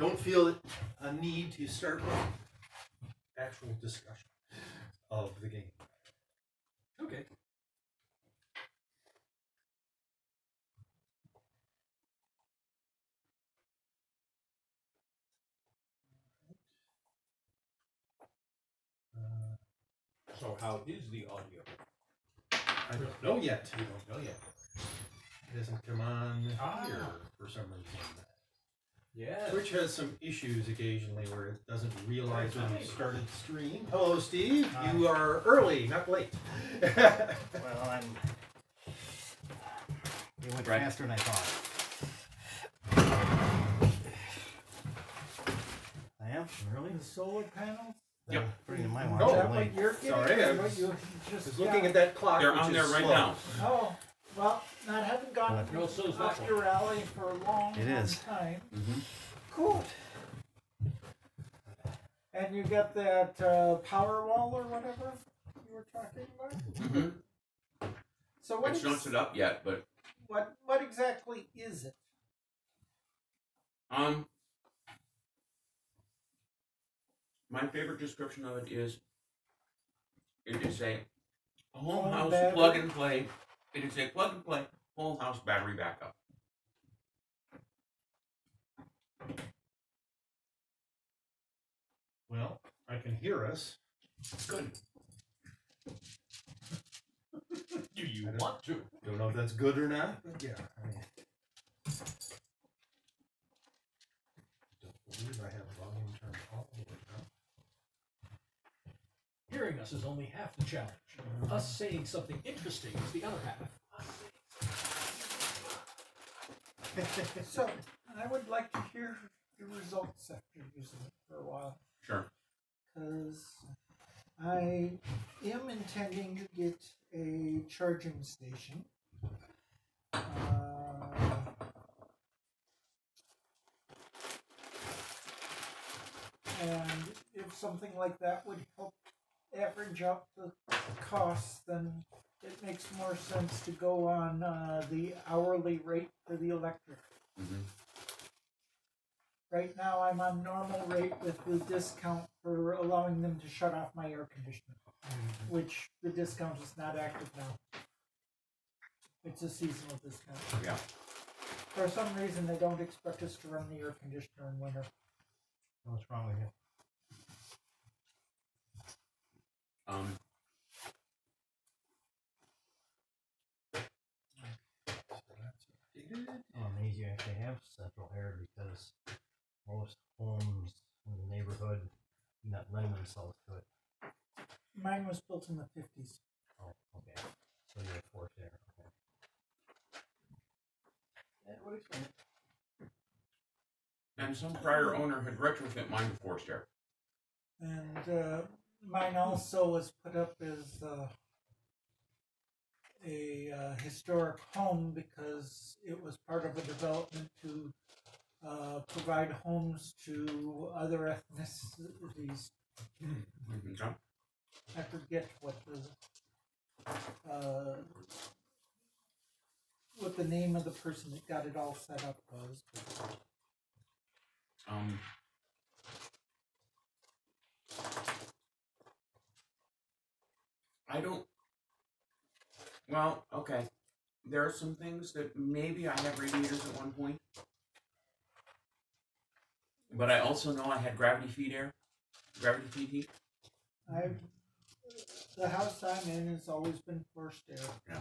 don't feel a need to start with actual discussion of the game. Okay. So how is the audio? I don't know yet. You don't know yet. It doesn't come on here for some reason. Yeah. Twitch has some issues occasionally where it doesn't realize when you started the stream. Hello, Steve. You are early, not late. Well, it went faster than I thought. I am? Really? The solar panels? Yep. Putting in my No. watch. Is that I'm what late. you're getting? Sorry, I or what was- you just Just looking at that clock. They're which on is there right slow. now. Oh, well, I haven't gone No, so is that up one. your alley for a long, It long is. time. Mm-hmm. Cool. And you got that power wall or whatever you were talking about? Mm-hmm. So what, It's not set up yet, but what exactly is it? my favorite description of it is a home Home house battery. plug and play. It is a plug and play whole house battery backup. Well, I can hear us. Good. Do you I don't- want to? Don't know if that's good or not, but yeah. Don't believe I have volume turned all the way down. Hearing us is only half the challenge. Us saying something interesting is the other half. So I would like to hear your results after using it for a while. Sure. Because I am intending to get a charging station. And if something like that would help average out the costs, then it makes more sense to go on the hourly rate for the electric. Mm-hmm. Right now, I'm on normal rate with the discount for allowing them to shut off my air conditioner, which the discount is not active now. It's a seasonal discount. Yeah. For some reason, they don't expect us to run the air conditioner in winter. What's wrong with you? Oh, amazing you actually have central air because most homes in the neighborhood do not lend themselves to it. Mine was built in the 50s. Oh, okay. So you're forced air. Okay. That would explain it. And some prior owner had retrofit mine with forced air. And mine also was put up as a historic home because it was part of a development to provide homes to other ethnicities. Okay. I forget what the name of the person that got it all set up was. I don't. Well, okay. There are some things that maybe I had radiators at one point, but I also know I had gravity feed air, gravity feed heat. The house I'm in has always been forced air. Yeah.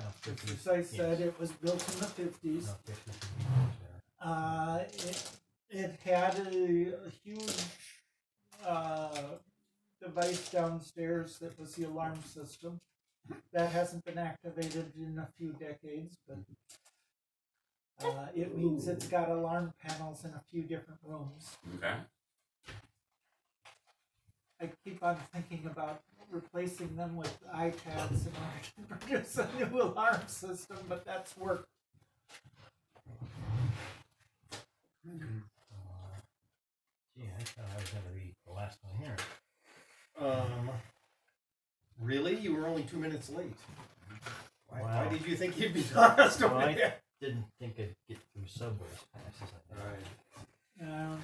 As I said, it was built in the 50s. It had a huge device downstairs that was the alarm system. That hasn't been activated in a few decades, but it means it's got alarm panels in a few different rooms. Okay. I keep on thinking about replacing them with iPads in order to produce a new alarm system, but that's work. Gee, I thought I was going to be the last one here. Really? You were only 2 minutes late. Why, Wow. why did you think you'd be last over Well, I there? didn't think I'd get through subways fast as I did. Right.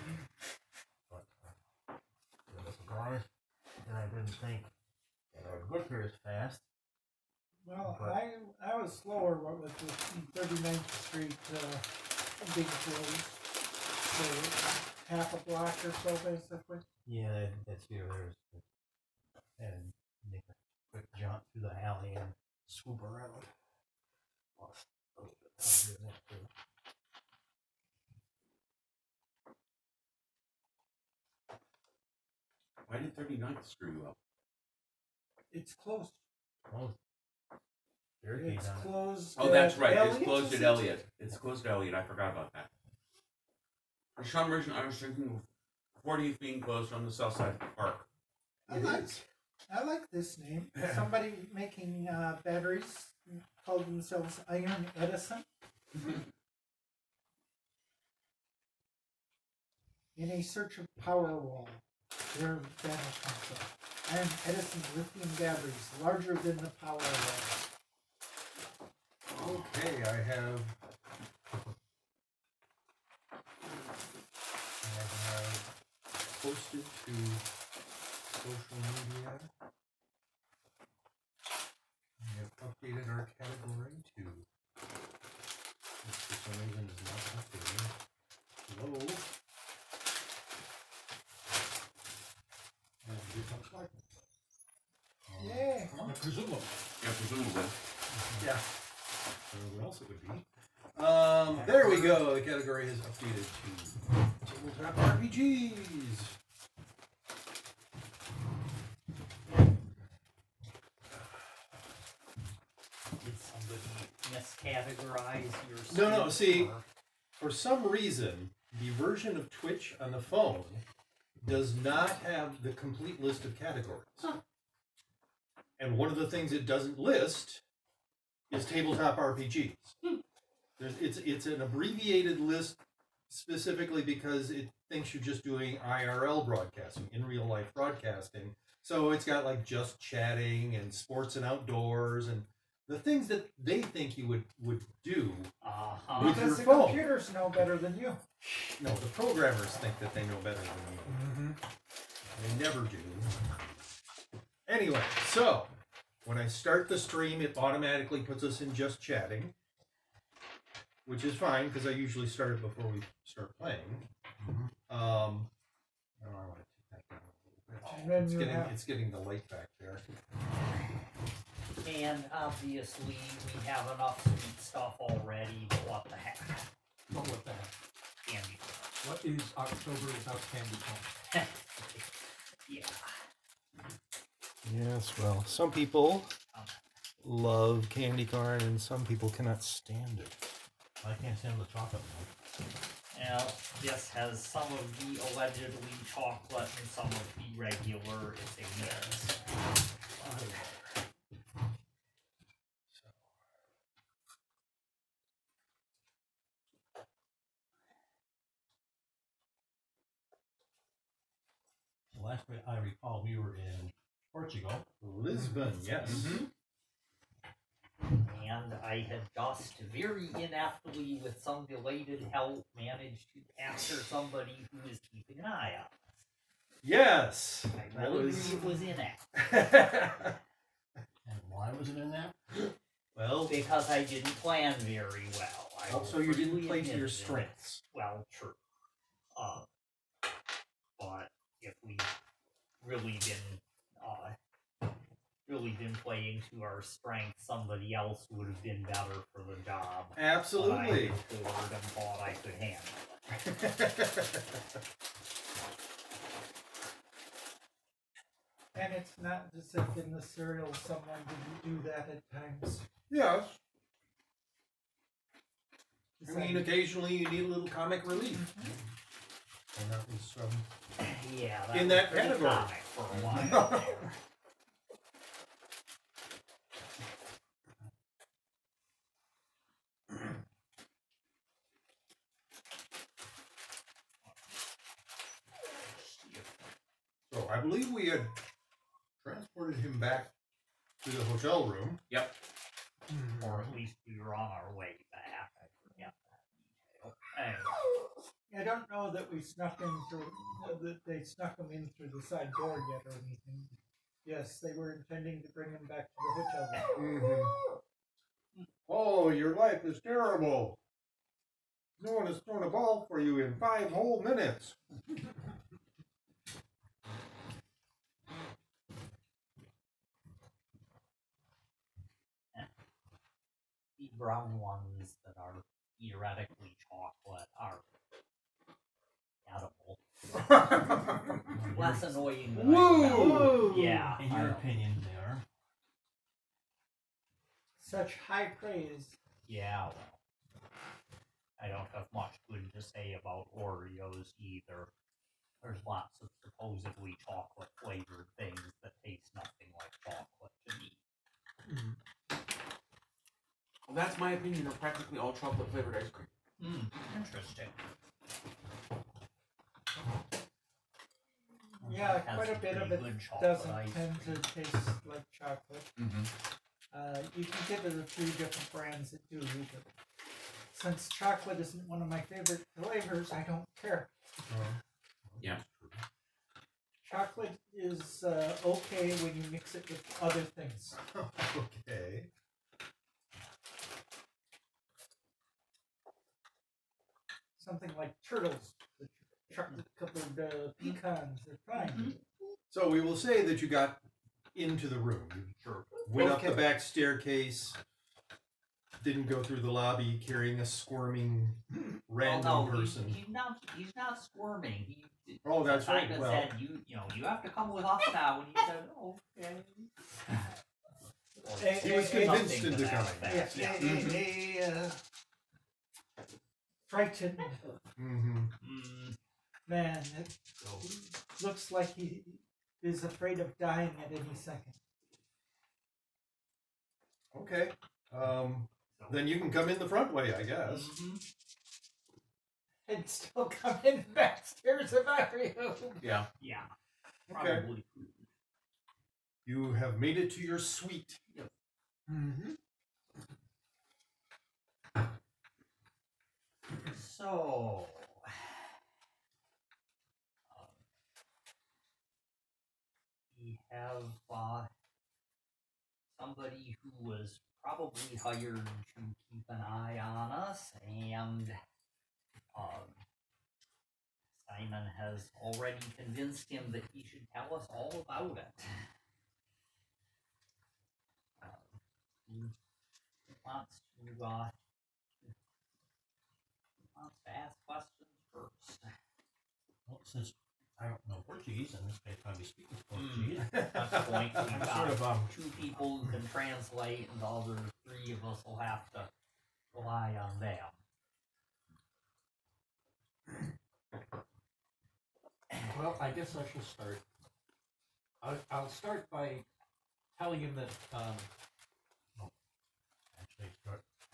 think Woodford is fast. Well, But- I was slower with the 39th Street big road. So half a block or so, basically. Yeah, that's here. And make a quick jump through the alley and swoop around. Lost a little bit of time doing that too. Why did 39th screw you up? It's closed. Oh, barricade It's on it. closed. Oh, that's right. It's Elliott, closed is at it? Elliott. It's closed at Elliott. I forgot about that. For some reason, I was thinking of 40th being closed on the south side of the park. I like this name. Somebody making batteries called themselves Iron Edison. In a search of Powerwall, their banner comes up. Iron Edison lithium batteries, larger than the Powerwall. Okay, I have posted to social media. We have updated our category to, which for some reason is not updated. Hello. And here comes Michael. Yay! Come on. Presumably. Yeah, presumably. Yeah. I don't know what else it would be. There we go. The category is updated to tabletop RPGs. Did somebody miscategorize your No, no, screen, see- or- For some reason, the version of Twitch on the phone does not have the complete list of categories. And one of the things it doesn't list is tabletop RPGs. It's an abbreviated list specifically because it thinks you're just doing IRL broadcasting, in real life broadcasting. So it's got like just chatting and sports and outdoors and the things that they think you would do. Uh-huh. With Because your the phone. computers know better than you. No, the programmers think that they know better than you. They never do. Anyway, so when I start the stream, it automatically puts us in just chatting, which is fine because I usually start it before we start playing. I want to take that down a little And then bit. you have- It's getting the light back there. And obviously, we have enough sweet stuff already, but what the heck? What with that? Candy. What is October without candy corn? Yeah. Yes, well, some people love candy corn and some people cannot stand it. I can't stand the chocolate one. Now, this has some of the allegedly chocolate and some of the regular. It's a mix. Last I recall, we were in Portugal. Lisbon, yes. And I had just very ineptly, with some belated help, managed to capture somebody who was keeping an eye on us. Yes. I That really was- believe it was inept. And why was it in that? Well, Because I didn't plan very well. I will also you didn't freely play to your admit it. strengths. Well, true. But if we really been playing to our strength, somebody else would have been better for the job. But I Absolutely. matured and thought I could handle it. And it's not as if in the serial someone didn't do that at times. Yes. I Just mean, like- occasionally you need a little comic relief. And that was Yeah, In was that pretty category. comic for a while there. so I believe we had transported him back to the hotel room. Or at least we were on our way back. I forget that detail. Anyway, I don't know that we snuck in through, that they snuck them in through the side door yet or anything. Yes, they were intending to bring him back to the hotel. Mm-hmm. Oh, your life is terrible. No one has thrown a ball for you in 5 whole minutes. The brown ones that are theoretically chocolate are edible. Less annoying than I remember. Woo! Yeah. In your opinion, they are. Such high praise. Yeah, well, I don't have much good to say about Oreos either. There's lots of supposedly chocolate flavored things that taste nothing like chocolate to me. Well, that's my opinion of practically all chocolate flavored ice cream. Interesting. Yeah, Has quite a some bit of pretty it good chocolate doesn't ice tend cream. to taste like chocolate. Mm-hmm. You can get it a few different brands that do, but since chocolate isn't one of my favorite flavors, I don't care. Yeah. Chocolate is okay when you mix it with other things. Okay. Something like turtles, the chocolate covered pecans, they're fine. So we will say that you got into the room. You Sure. went up Okay. the back staircase, didn't go through the lobby carrying a squirming random Oh, no, person. he's not squirming. He Oh, that's right. Simon Well, said, you have to come with us now, and he said, okay. He was Something convinced to into that coming. effect, Yeah, yeah. Frightened mm-hmm. man. It looks like he is afraid of dying at any second. Okay. Then you can come in the front way, I guess. And still come in the back stairs of every room. Yeah. Yeah, Okay. probably. You have made it to your suite. Mm-hmm. So, we have somebody who was probably hired to keep an eye on us, and Simon has already convinced him that he should tell us all about it. He wants to ask questions first. Well, since I don't know Portuguese, and this guy probably speaks Portuguese. That's the point. We've I'm got sort of 2 people who can translate, and the other 3 of us will have to rely on them. Well, I guess I shall start. I'll start by telling him that.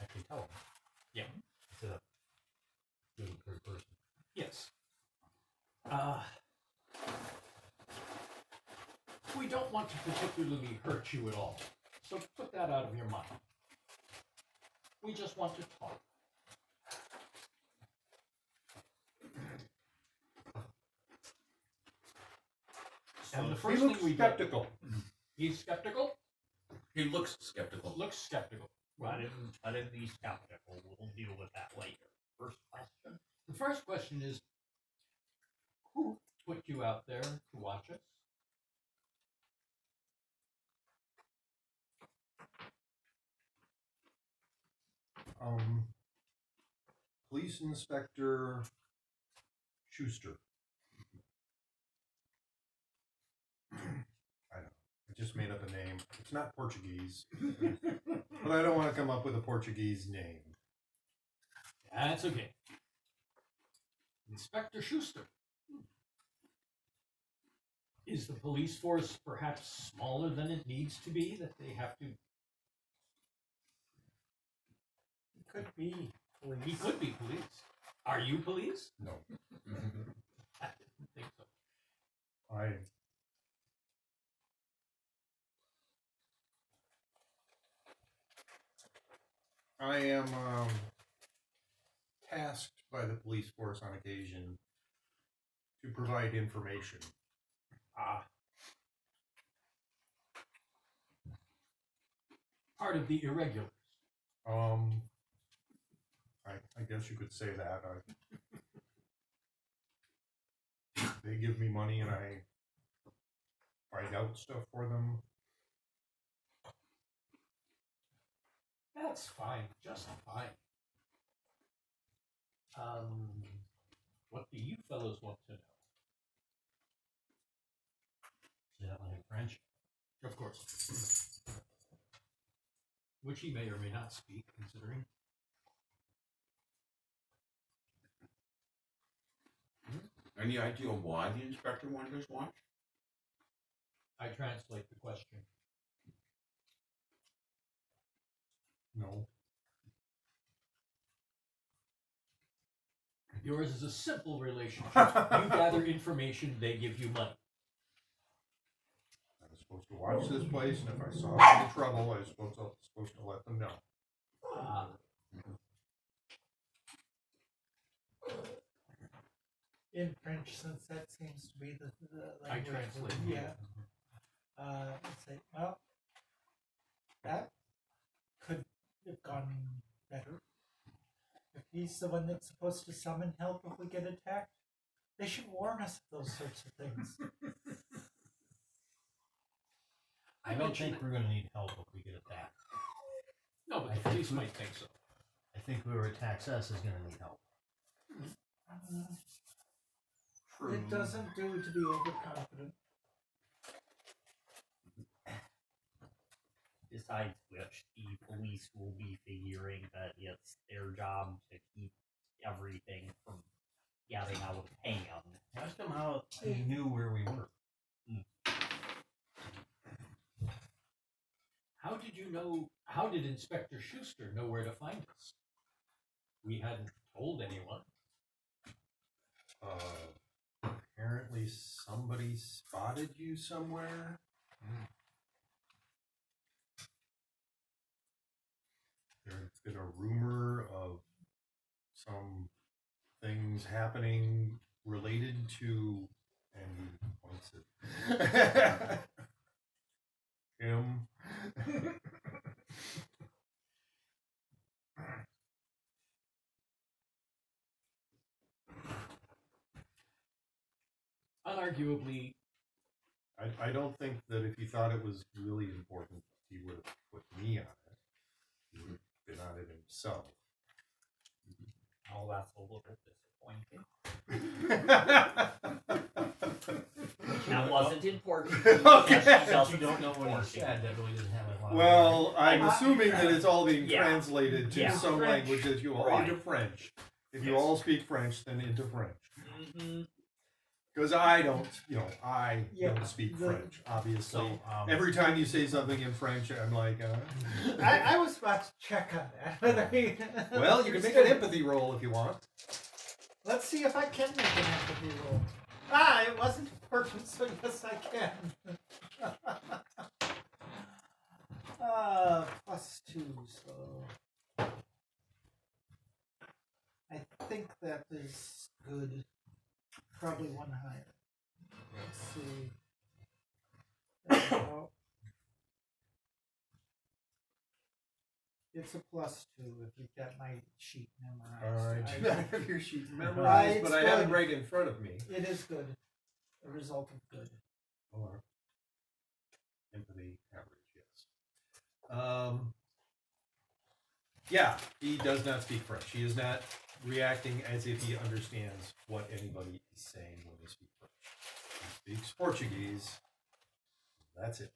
actually tell him. Yeah. Instead of doing third person. Yes. We don't want to particularly hurt you at all, so put that out of your mind. We just want to talk. And the He first looks thing we skeptical. he's skeptical? He looks skeptical. Looks skeptical. Let him be skeptical. We'll deal with that later. First question. The first question is, who put you out there to watch us? Police Inspector Schuster. I don't know. I just made up a name. It's not Portuguese. But I don't want to come up with a Portuguese name. That's okay. Inspector Schuster. Is the police force perhaps smaller than it needs to be, that they have to... It could be. He could be police. Are you police? No. I didn't think so. I am tasked by the police force on occasion to provide information. part of the irregulars. I guess you could say that. They give me money and I find out stuff for them. That's fine, just fine. What do you fellows want to know? Is that like French? Of course. Which he may or may not speak, considering. Any idea why the inspector wanted his watch? I translate the question. No. Yours is a simple relationship. You gather information, they give you money. I was supposed to watch this place, and if I saw any trouble, I was supposed to let them know. In French, since that seems to be the I language. translate. Yeah. Let's say, well, that could have gone better. If he's the one that's supposed to summon help if we get attacked, they should warn us of those sorts of things. I don't think we're going to need help if we get attacked. No, but the police might think so. I think whoever attacks us is going to need help. It doesn't do to be overconfident. Besides which, the police will be figuring that it's their job to keep everything from getting out of hand. Ask him how he knew where we were. How did you know? How did Inspector Schuster know where to find us? We hadn't told anyone. Apparently somebody spotted you somewhere. There's been a rumor of some things happening related to, and he points at him. Unarguably, I don't think that if he thought it was really important, he would have put me on it. He would have been on it himself. Oh, that's a little disappointing. That wasn't important. Okay. Since you don't know what he said, that really doesn't have a lot. Well, I'm assuming that it's all being Yeah. translated to Yeah. some French. language that you all Right. into French. If you Yes. all speak French, then into French. Mm-hmm. Because I don't, I Yeah, don't speak the- French, obviously. So, Every time you say something in French, I'm like, I was about to check on that. Whether he well, you can make an empathy roll if you want. Let's see if I can make an empathy roll. It wasn't important, so yes, I can. +2, so I think that is good. Probably one higher. Let's see. There we go. It's a +2 if you've got my sheet memorized. I do not have your sheet memorized, It's but I have it good. right in front of me. It is good. A result of good. Or empathy average, yes. Yeah, he does not speak French. He is not reacting as if he understands what anybody is saying when they speak French. He speaks Portuguese. That's it.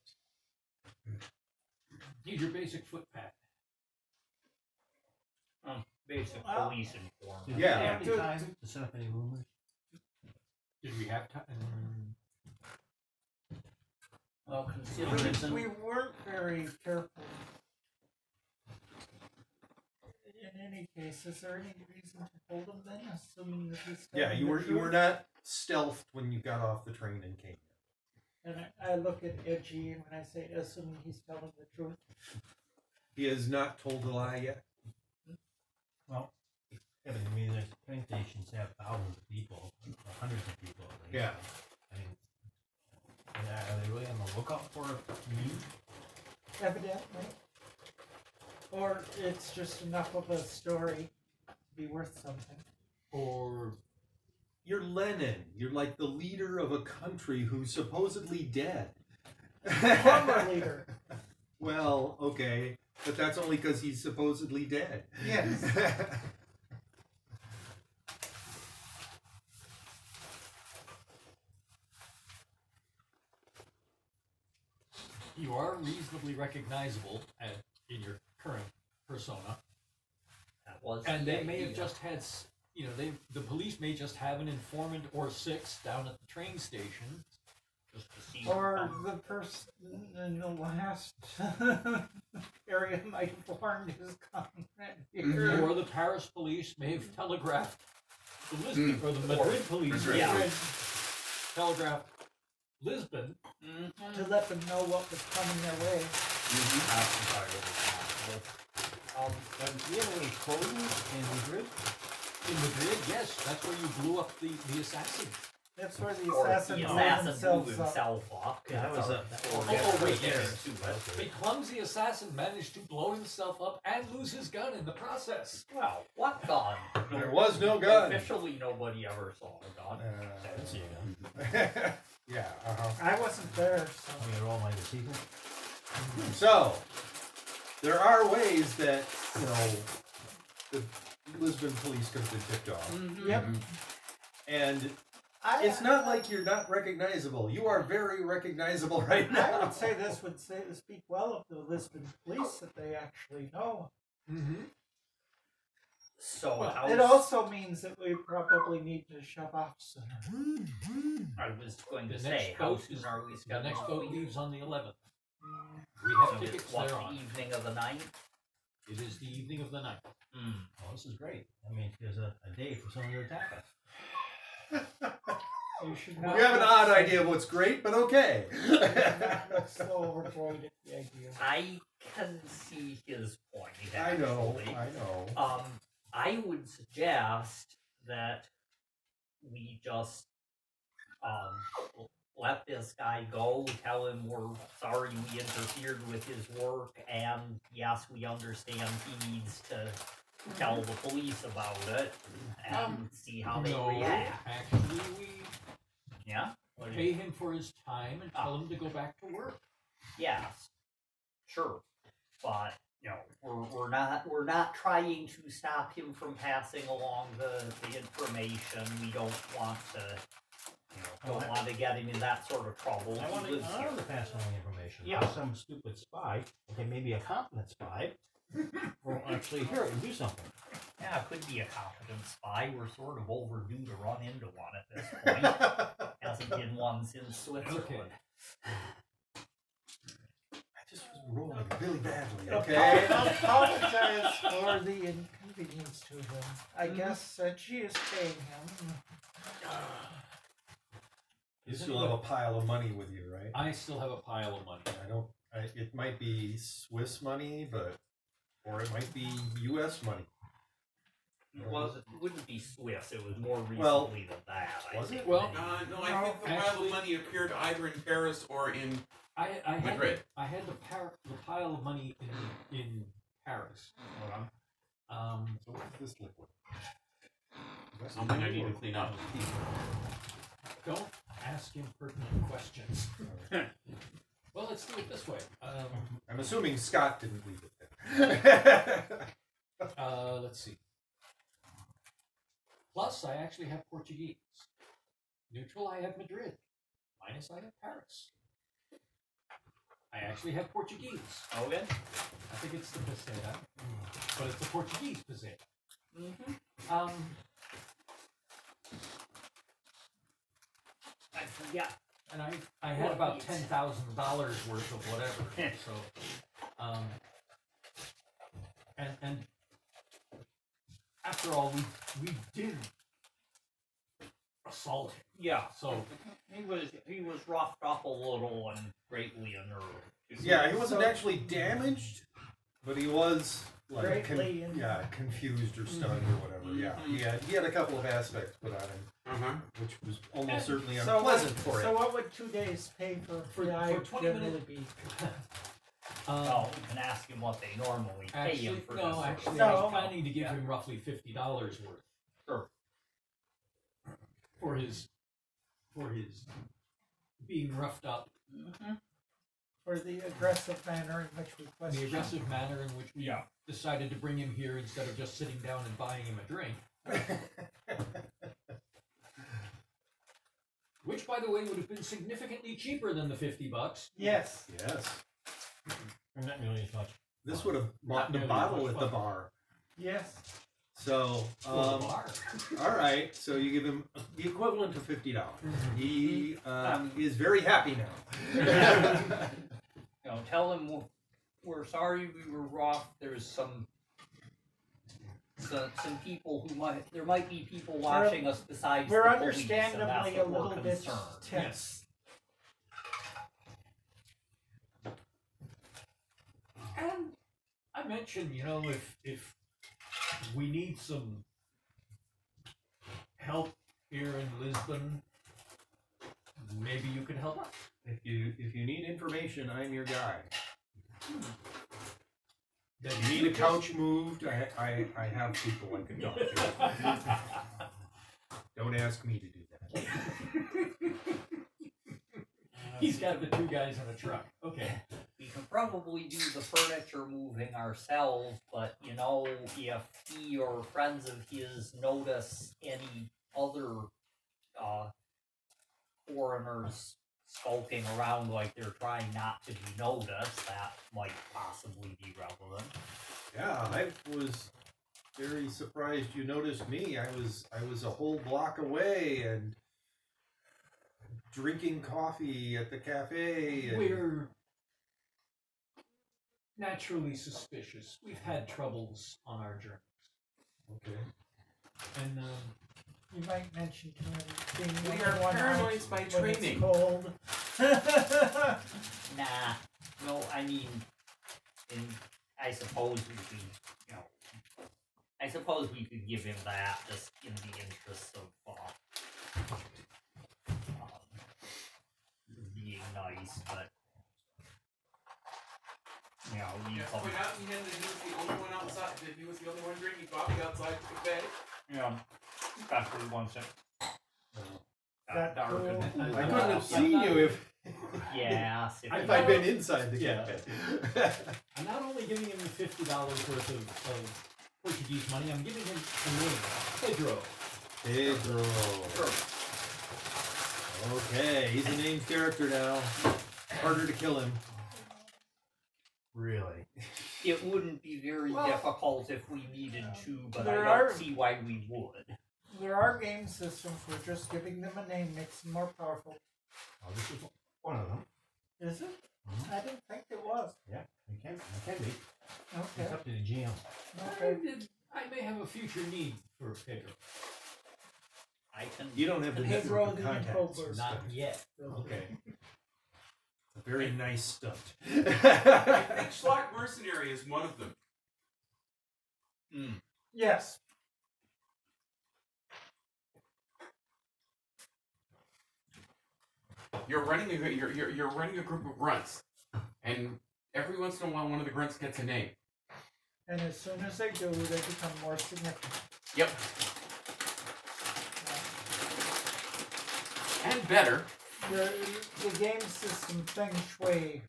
need your basic foot pad. Basic Well, police inform. Did Yeah. we have any Good. time to set up any rumors? Did we have time? Well, considering it's We weren't very careful. In any case, is there any reason to hold him then, assuming that he's Yeah, telling you the were truth? not stealthed when you got off the train and came in. And I look at Edgy, and when I say assuming he's telling the truth, He has not told a lie yet. Well, yeah, but I mean, there's train stations have thousands of people, or hundreds of people at least. Yeah. I mean, are they really on the lookout for me? evidently, Or it's just enough of a story to be worth something. Or You're Lenin. You're like the leader of a country who's supposedly dead. Former leader. Well, okay, but that's only because he's supposedly dead. Yes. you are reasonably recognizable in your current persona, That was and the they may have idea. just had, the police may just have an informant or 6 down at the train station. Just to see Or the person in the last area might have warned his comment here. Or the Paris police may have telegraphed the Lisbon, or the Madrid police Madrid. may have Yeah. telegraphed Lisbon. To let them know what was coming their way. That's entirely possible. Do you have any clothes in Madrid? In Madrid, yes, that's where you blew up the assassin. That's where the Or assassin the blew assassin themselves blew up. himself up. Yeah, that was a- Oh, wait, there yes. too. A clumsy assassin managed to blow himself up and lose his gun in the process. Well, what gun? There was no gun. Officially, nobody ever saw a gun. Didn't see a gun. Yeah, uh-huh. I wasn't there, so. I mean, all my receivers. So, there are ways that, the Lisbon police could have been tipped off. Yep. And it's not like you're not recognizable. You are very recognizable right I now. would say this would speak well of the Lisbon police that they actually know. Mm-hmm. So, Well, how It also means that we probably need to shove off sooner. I was going to The say, next how boat soon is- are we The scheduled? next to boat leave? leaves on the 11th. We So have tickets it's what, there the on. evening of the 9th? It is the evening of the 9th. Oh, this is great. I mean, there's a day for someone to attack us. You should We not have an look odd so- idea of what's great, but okay. you should not look so overjoyed at the idea. I can see his point. I know, actually. I know. I would suggest that we just let this guy go, tell him we're sorry we interfered with his work, and yes, we understand he needs to tell the police about it and see how they no, react. actually, we Yeah? What do you- pay him for his time and tell him to go back to work. Yes, sure, but we're not trying to stop him from passing along the information. We don't want to don't want to get him in that sort of trouble. I He want lives here. to pass along information. Yeah. Not some stupid spy. Okay, maybe a competent spy will actually hear it and do something. Yeah, it could be a competent spy. We're sort of overdue to run into one at this point. Hasn't been one since Switzerland. I just was rolling really badly, I okay? apologize for the inconvenience to him. I guess she is paying him. You still have a pile of money with you, right? I still have a pile of money. It might be Swiss money, or it might be U.S. money. It wouldn't be Swiss. It was more recently Well, than that. I was think. it? Well, No, I think the pile actually- of money appeared either in Paris or in I had Madrid. I had the pile of money in Paris. So what's this liquid? something I need to clean up. Don't ask impertinent questions. Well, let's do it this way. I'm assuming Scott didn't leave it there. Let's see. Plus, I actually have Portuguese. Neutral, I have Madrid. Minus, I have Paris. I actually have Portuguese. Okay. I think it's the peseta, but it's the Portuguese peseta. Mm-hmm. I forget. And I had What about needs? $10,000 worth of whatever. So, and after all, we did assault him. Yeah. So He was roughed up a little and greatly unnerved. Yeah, he wasn't actually damaged, but he was like Greatly in- confused or stunned or whatever. Yeah, he had a couple of aspects put on him, which was almost certainly So unpleasant for so him. what would 2 days pay for For the eye 20 generally minutes. be? No, we can ask him what they normally pay him for this. no, sort of actually, thing. I No. was planning to give him roughly $50 worth. Sure. For his being roughed up, For the aggressive manner in which we the question. aggressive manner in which we decided to bring him here instead of just sitting down and buying him a drink. Which, by the way, would have been significantly cheaper than the $50. Yes. Yes. And not nearly as much. This would have bought the nearly bottle much at the fun. bar. Yes. So, For the bar. all right. So you give him the equivalent of $50. Mm-hmm. He is very happy now. You know, tell him we're sorry we were rough. There's some people who there might be people watching us besides We're the police, and that's understandably a what we're little bit concerned. tense. And I mentioned, if we need some help here in Lisbon, maybe you could help us. If you need information, I'm your guy. Then If you need a couch moved, I have people I can talk to. Don't ask me to do that. He's got the 2 guys in a truck. Okay. We can probably do the furniture moving ourselves, but if he or friends of his notice any other foreigners skulking around like they're trying not to be noticed, that might possibly be relevant. Yeah, I was very surprised you noticed me. I was a whole block away and drinking coffee at the cafe. And We're naturally suspicious. We've had troubles on our journeys. okay. And You might mention to him being the We only are one out paranoids by when training. It's cold. Nah, no, I mean, I suppose we could, I suppose we could give him that just in the interest of being nice, but we Just come, point out to him that he was the only one outside. That he was the only one drinking coffee outside the cafe. especially once it That dark cool. and I couldn't have seen you if yes, if I'd been inside the Yeah. cafe. I'm not only giving him the $50 worth of Portuguese money, I'm giving him a name. Pedro. Pedro. Okay, he's a named character now. Harder to kill him. Really? it wouldn't be very difficult if we needed to, but I There don't are- see why we would. There are game systems where just giving them a name makes them more powerful. Oh, this is one of them. Is it? Mhm. I didn't think it was. Yeah, it can be. Okay. It's up to the GM. Okay. I may have a future need for Pedro. I can. You don't have the Pedro network of the contacts. Infobird. Not yet. Okay. It's a very nice stunt. I think Schlock Mercenary is one of them. Yes. You're running a group of grunts, and every once in a while, one of the grunts gets a name. And as soon as they do, they become more significant. Yep. And better. The game system Feng Shui,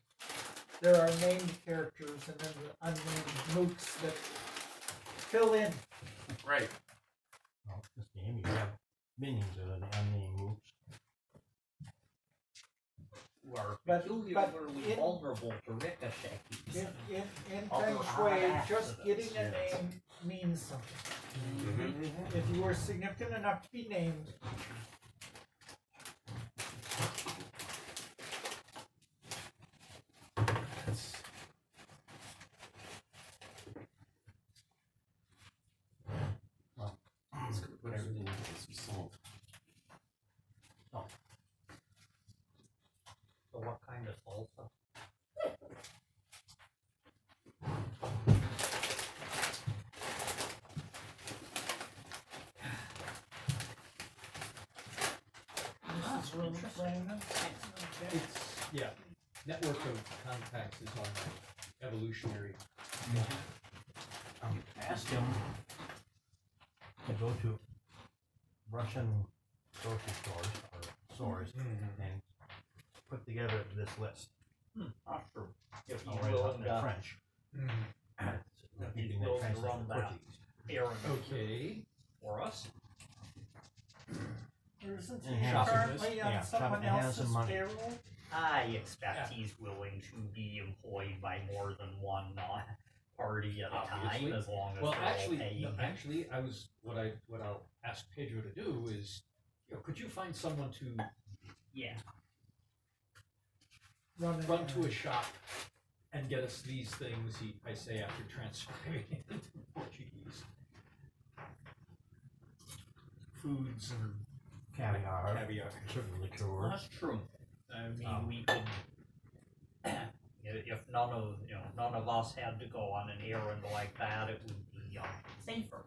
there are named characters and then the unnamed mooks that fill in. Right. Well, this game, you have minions that are the unnamed moves. Who are But peculiarly in- vulnerable to ricochet. In Other Feng Shui, odd just accidents, getting a yes. name means something. Mm-hmm. If you were significant enough to be named, Let's go put everything in some salt. So what kind of salsa? this is room Brandon. Okay. It's, yeah, network of contacts is on evolutionary. Ask him to go to Russian grocery stores or stores and put together this list. Not true. If I'll he's write it out willing in to, French. if You he's can willing to translate run to that Portuguese. errand Okay. for us. Or isn't And he has- currently on yeah, someone has else's some money. payroll? I expect he's willing to be employed by more than one party at a Obviously. time, as long as Well, they're actually, all paying no, him. actually, I was what I'll ask Pedro to do is, could you find someone to Yeah. run to a shop and get us these things? I say after transcribing it into Portuguese. Foods and Caviar. caviar. Certain liqueur. Well, that's true. I mean, we could, if none of us had to go on an errand like that, it would be safer.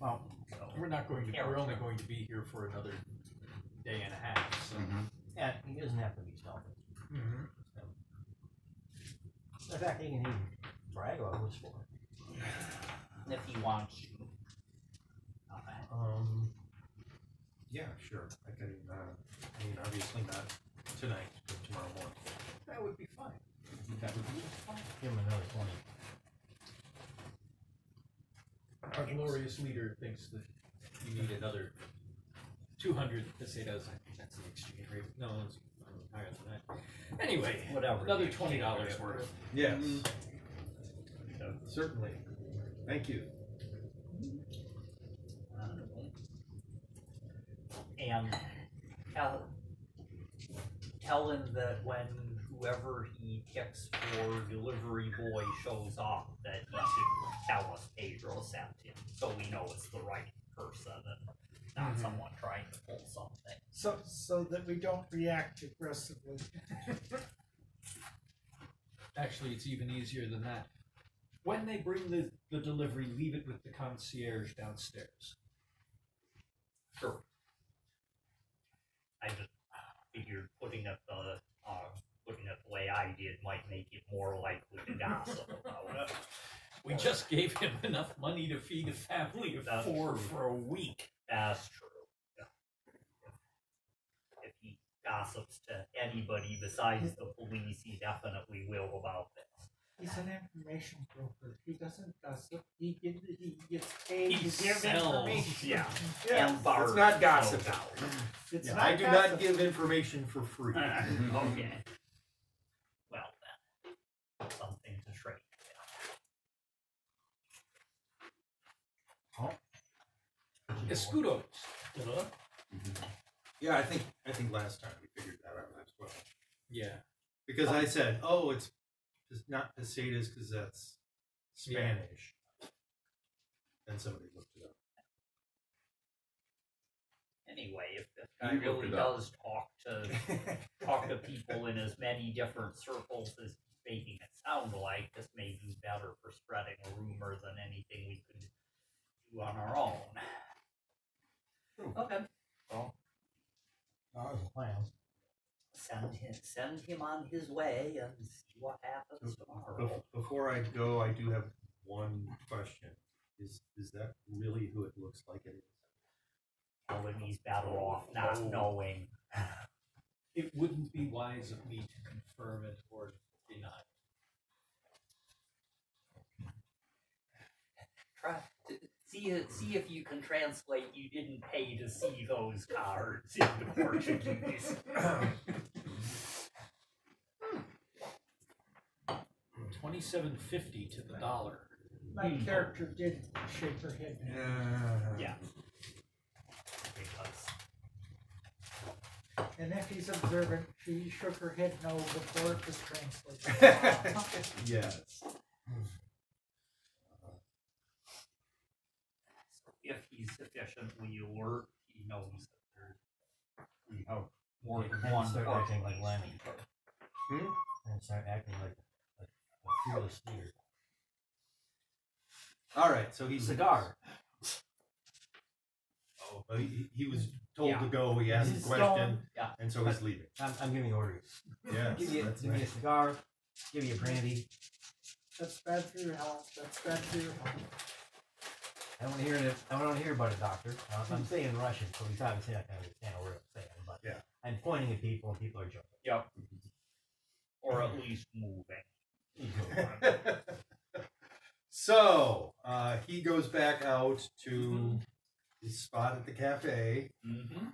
Well, So, We're not going to. We're only going to be here for another day and a half. So. yeah, he doesn't have to be selfish. Mm-hmm. In fact, he can even brag about what's for. if he wants to. Yeah, sure. I can. I mean, obviously not tonight, but tomorrow morning. That would be fine. That would be fine. Give him another 20. Our glorious leader thinks that you need another 200 pesetas. I think that's the exchange rate. No, it's higher than that. Anyway, Whatever. another $20 worth. Yes. Certainly. Thank you. And tell him that when whoever he picks for delivery boy shows up, that he should tell us Pedro sent him, so we know it's the right person and not someone trying to pull something. So that we don't react aggressively. Actually, it's even easier than that. When they bring the delivery, leave it with the concierge downstairs. Sure. I just figured putting it the way I did might make it more likely to gossip about it. We just gave him enough money to feed a family of That's 4 true. for a week. That's true. Yeah. If he gossips to anybody besides the police, he definitely will about this. He's an information broker. He doesn't gossip. He gets paid He to give sells. information. Yeah. Yes. And bars, It's not gossip. no doubt. It's Yeah, not I do gossip. not give information for free. Okay. Well then, something to trade. Escudos. Yeah, I think last time we figured that out as well. Yeah. Because I said, oh, it's not pesetas because that's Spanish. Then somebody looked it up. Anyway, if this guy You looked really it up. does talk to people in as many different circles as he's making it sound like, this may be better for spreading a rumor than anything we could do on our own. Okay. Well, That was the plan. send him on his way and see what happens tomorrow. Before I go, I do have one question. Is that really who it looks like it is? Tell him he's better off not knowing. It wouldn't be wise of me to confirm it or deny it. Try to see if you can translate. You didn't pay to see those cards into Portuguese. $27.50 to the dollar. My character did shake her head. Yeah. Because And if he's observant, she shook her head no before it was translated. Yes. if he's sufficiently alert, he knows that there's Oh, more yeah, than and one start acting like Portuguese Lenny. speaker. And start acting like a fearless leader. All right, so he's Cigar. Oh, he was told Yeah. to go. He asked He's a question, Yeah. and so he's leaving. I'm giving orders. Yes, Give me that's a nice. cigar, Give you a brandy. That's bad for your health. That's bad for your health. I don't want to hear it. I don't want to hear about it, doctor. I'm saying Russian, so he's obviously not going to understand a word I'm saying. But Yeah. I'm pointing at people, and people are joking. Yep. Or at least moving. So he goes back out to his spot at the cafe. Mm-hmm.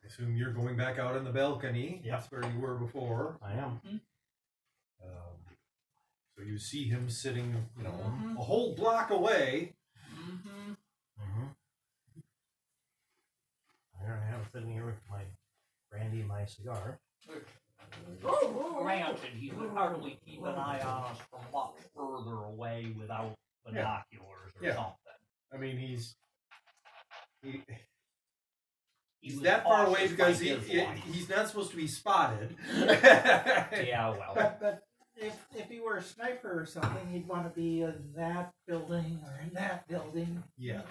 I assume you're going back out on the balcony. Yep. That's where you were before. I am. So you see him sitting, you know, a whole block away. Mm-hmm. I am sitting here with my brandy and my cigar. Granted, he would hardly keep an eye on us from much further away without binoculars or Yeah. something. I mean, he's He he's was that far away cautious because by his life. he's not supposed to be spotted. Yeah, well. But if he were a sniper or something, he'd want to be in that building or in that building. Yes.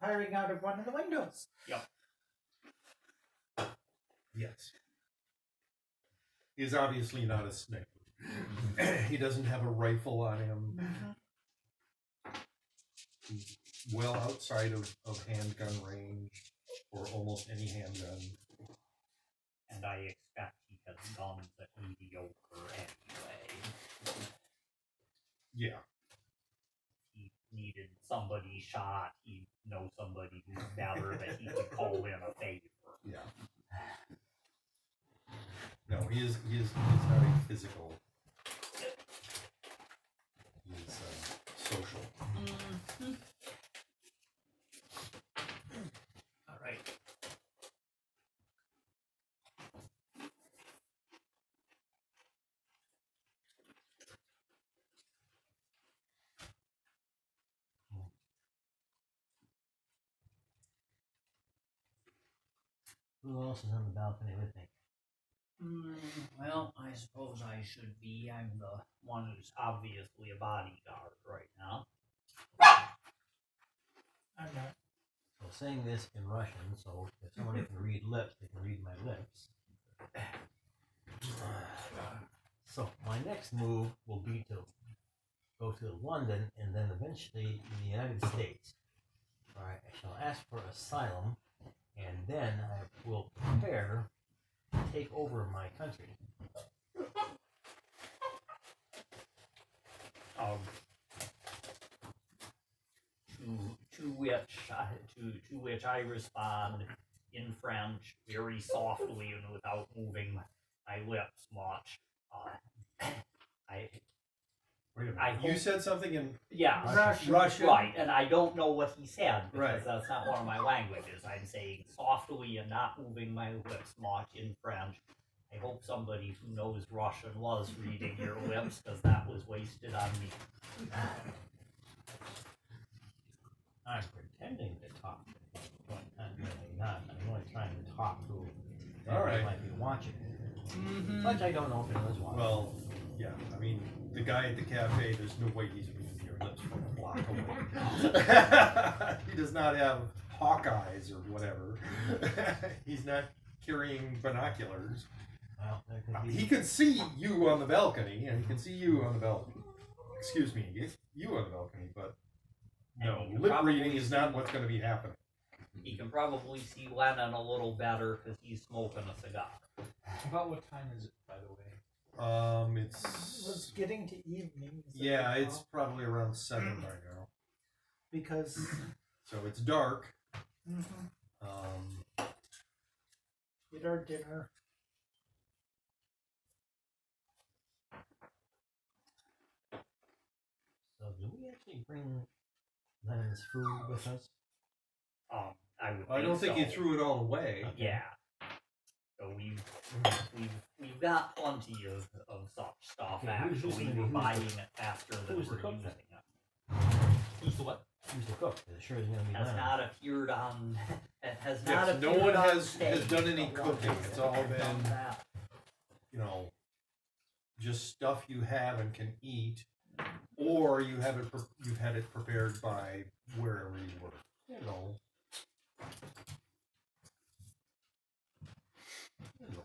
Firing out of one of the windows. Yes. He's obviously not a sniper. He doesn't have a rifle on him. He's well outside of handgun range, or almost any handgun. And I expect he has guns that mediocre anyway. Yeah. He needed somebody shot. He know somebody who's better that he could call in a favor. Yeah. No, he is not a physical. He's social. Mm-hmm. All right. Who else is on the balcony with me? Well, I suppose I should be. I'm the one who's obviously a bodyguard right now. I'm not. So saying this in Russian, so if somebody can read lips, they can read my lips. So my next move will be to go to London and then eventually the United States. I shall ask for asylum, and then I will prepare to take over my country. To which I respond in French very softly and without moving my lips much. Wait a minute. I You hope- said something in Yeah, Russian. right, and I don't know what he said because Right. that's not one of my languages. I'm saying softly and not moving my lips much in French. I hope somebody who knows Russian was reading your lips because that was wasted on me. I'm pretending to talk to him, but I'm really not. I'm only trying to talk to him. All right. He might be watching. But I don't know if he was watching. Well, yeah. I mean, the guy at the cafe. There's no way he's reading your lips from a block away. He does not have hawk eyes or whatever. He's not carrying binoculars. Well, there could be. He can see you on the balcony, and he can see you on the balcony. Excuse me, you on the balcony, but no, And he can lip probably reading is not what's going to be happening. He can probably see Lennon a little better because he's smoking a cigar. About what time is it, by the way? It was It's getting to evening. as I yeah, it's recall, probably around 7 by now, because so it's dark. did our dinner. So, do we actually bring Lennon's food with us? I would. I don't think you so. threw it all away. Yeah. So we've got plenty of such stuff. Okay, who's Actually, gonna be- we're who's the- buying it faster than who's the we're cook using then? it. Who's the what? Who's the cook? It sure is going to be Has Lennon. not appeared on. It has not Yes, appeared no one on has stage, done any but one cooking. has It's all done been, that. you know, just stuff you have and can eat. or you have it you've had it prepared by wherever you were. Hello. Hello.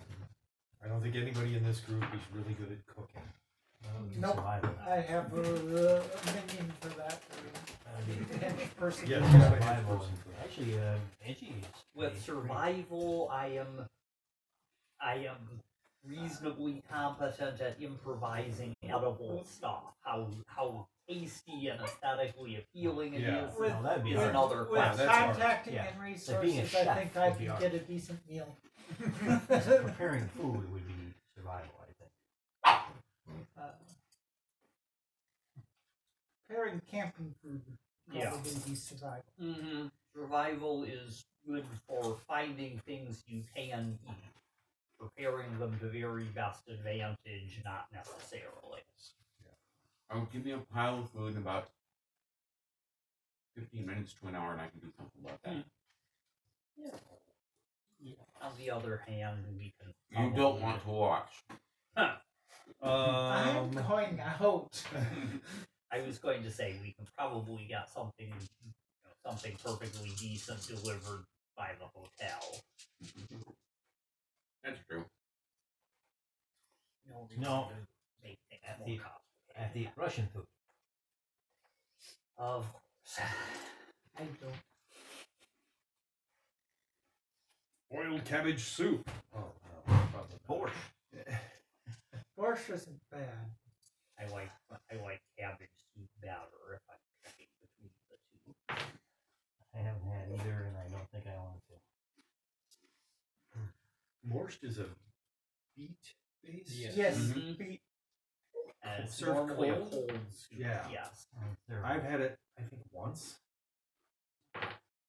I don't think anybody in this group is really good at cooking. Nope. Survival. I have a minion for that. Hench person. Yeah, Yeah, you have a survival. person. Actually, Angie is With pretty- survival, I am reasonably competent at improvising edible stuff. How tasty and aesthetically appealing it Yeah. is With- No, that'd be is hard. another With question. that's hard. contacting Yeah. and Like being a resources, I chef think I would be can hard. get a decent meal. Preparing food would be survival, I think. Preparing camping food would Yeah. probably be survival. Mm-hmm. Survival is good for finding things you can eat. Preparing them to very best advantage, not necessarily. Give me a pile of food in about 15 minutes to an hour, and I can do something about that. On the other hand, we can. You don't want to watch. I'm going out. I was going to say we can probably get something, something perfectly decent delivered by the hotel. That's true. No reason No. to make things At more the- complicated. I have to eat Russian food. Of course. I don't. Boiled cabbage soup. Oh no, probably not. Borscht. Borscht isn't bad. I like cabbage soup better if I pick between the two. I haven't had either, and I don't think I want to. Borscht is a beet base. Yes, Mhm. beet. And it's Served normally a cold? cold soup. Yeah. Yes. I've had it, I think, once.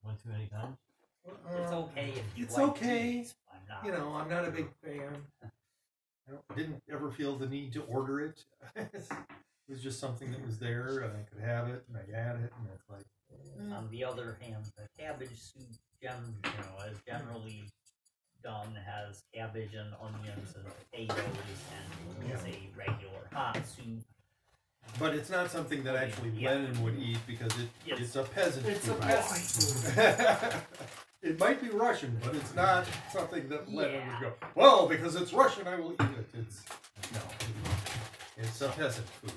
One too many times. It's okay if you It's like okay. beets. I'm not. You know, I'm not a big fan. I didn't ever feel the need to order it. It was just something that was there, and I could have it, and I had it, and it's like, On the other hand, the cabbage soup, is generally done has cabbage and onions and potatoes, and is a regular hot soup. but it's not something that actually Yeah. Lenin would eat because Yes. it's a peasant It's a food. peasant food. It might be Russian, but it's not something that Lenin Yeah. would go, well, because it's Russian, I will eat it. It's, no, it's a peasant food.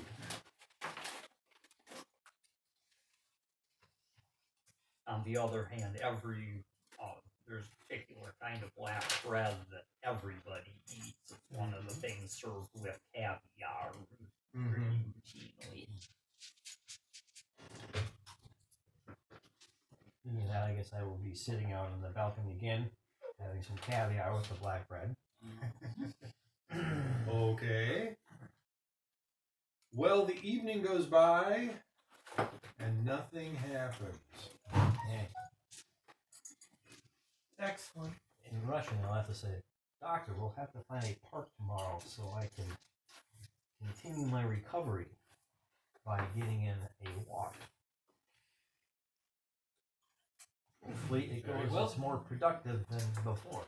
On the other hand, there's a particular kind of black bread that everybody eats. It's one of the things served with caviar pretty routinely. Speaking of that, I guess I will be sitting out on the balcony again, having some caviar with the black bread. Okay. Well, the evening goes by, and nothing happens. Hey, Excellent. in Russian, I'll have to say, Doctor, we'll have to find a park tomorrow so I can continue my recovery by getting in a walk. Hopefully it Very goes well. it's more productive than before.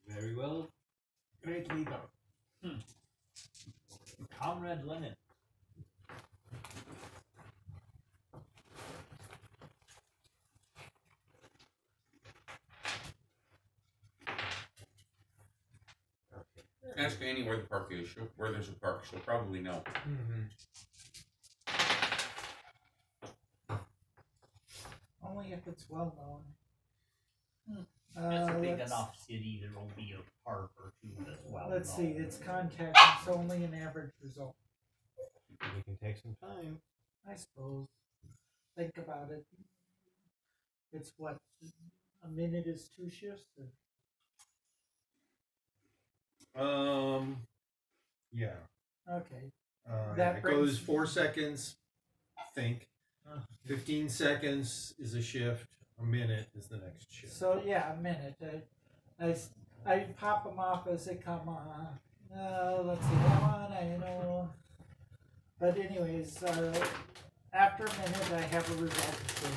Very well. Greatly done. Comrade Lenin. Ask Annie where the park is. Where there's a park, she'll probably know. Only if it's well known. It's a big let's- enough city, there will be a park or two as well. Let's see, known. it's contacting, so only an average result. We can take some time. I suppose. Think about it. It's what? A minute is 2 shifts? Or- Yeah. Okay. It goes brings- 4 seconds, think. 15 seconds is a shift. A minute is the next shift. So, yeah, a minute. I pop them off as they come on. Let's see, come on, I know. But anyways, after a minute, I have a result. So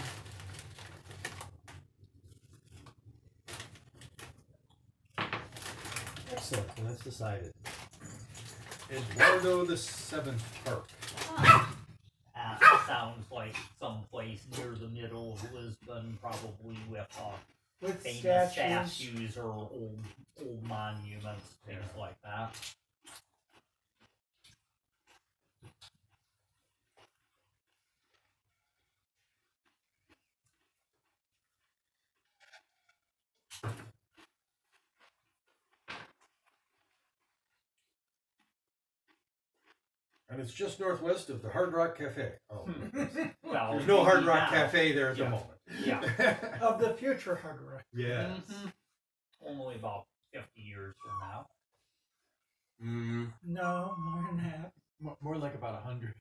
Excellent, so that's decided. Eduardo the Seventh Park. That sounds like someplace near the middle of Lisbon, probably with With famous statues. statues or old monuments, things like that. And it's just northwest of the Hard Rock Cafe. Oh, Well, there's no Hard maybe Rock now. Cafe there at the Yeah. moment. Yeah. Of the future Hard Rock. Yes. Only about 50 years from now. No, more than that. More like about 100.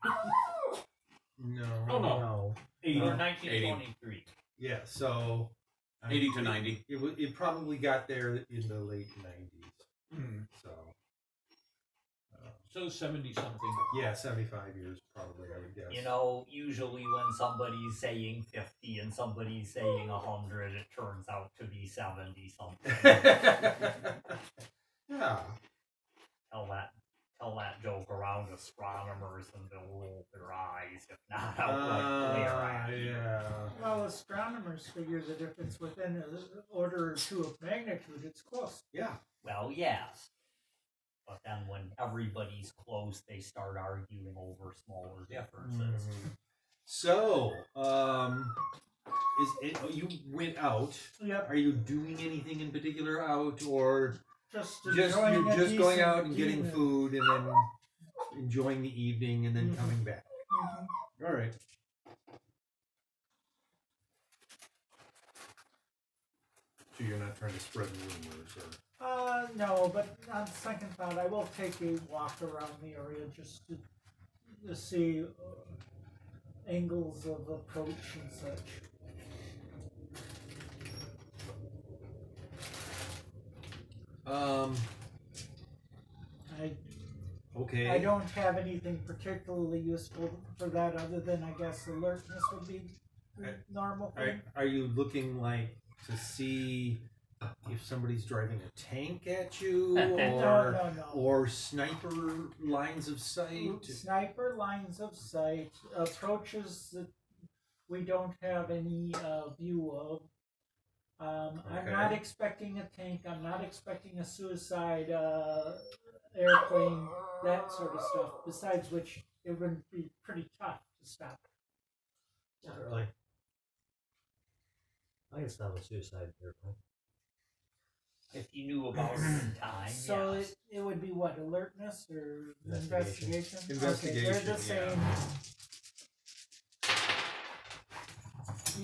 No. Oh, no. No. 80. Or 1923. Yeah. So. I 80 mean, to 90. It probably got there in the late 90s. Hmm. So. So 70 something. Yeah, 75 years probably, I would guess. You know, usually when somebody's saying 50 and somebody's saying 100, it turns out to be 70 something. Yeah. Tell that joke around astronomers and they'll roll their eyes, if not outright glare at you. Yeah. Well, astronomers figure that if it's within an order or two of magnitude, it's close. Yeah. Well, yes. But then when everybody's close, they start arguing over smaller differences. So, you went out. Yep. Are you doing anything in particular out, or Just you're enjoying a just going decent out and getting evening. food and then enjoying the evening and then Mhm. coming back? Mhm. All right. So you're not trying to spread rumors, or No, but on second thought, I will take a walk around the area just to see angles of approach and such. Okay. I don't have anything particularly useful for that other than, I guess, alertness would be the normal thing. Are you looking like to see if somebody's driving a tank at you, No. or sniper lines of sight? Sniper lines of sight, approaches that we don't have any view of. I'm not Okay. expecting a tank. I'm not expecting a suicide airplane, that sort of stuff. Besides which, it would be pretty tough to stop. Not really. I can stop a suicide airplane. If you knew about it in time, So yes. it would be what, alertness or Investigation. investigation? Investigation, Okay, they're the same.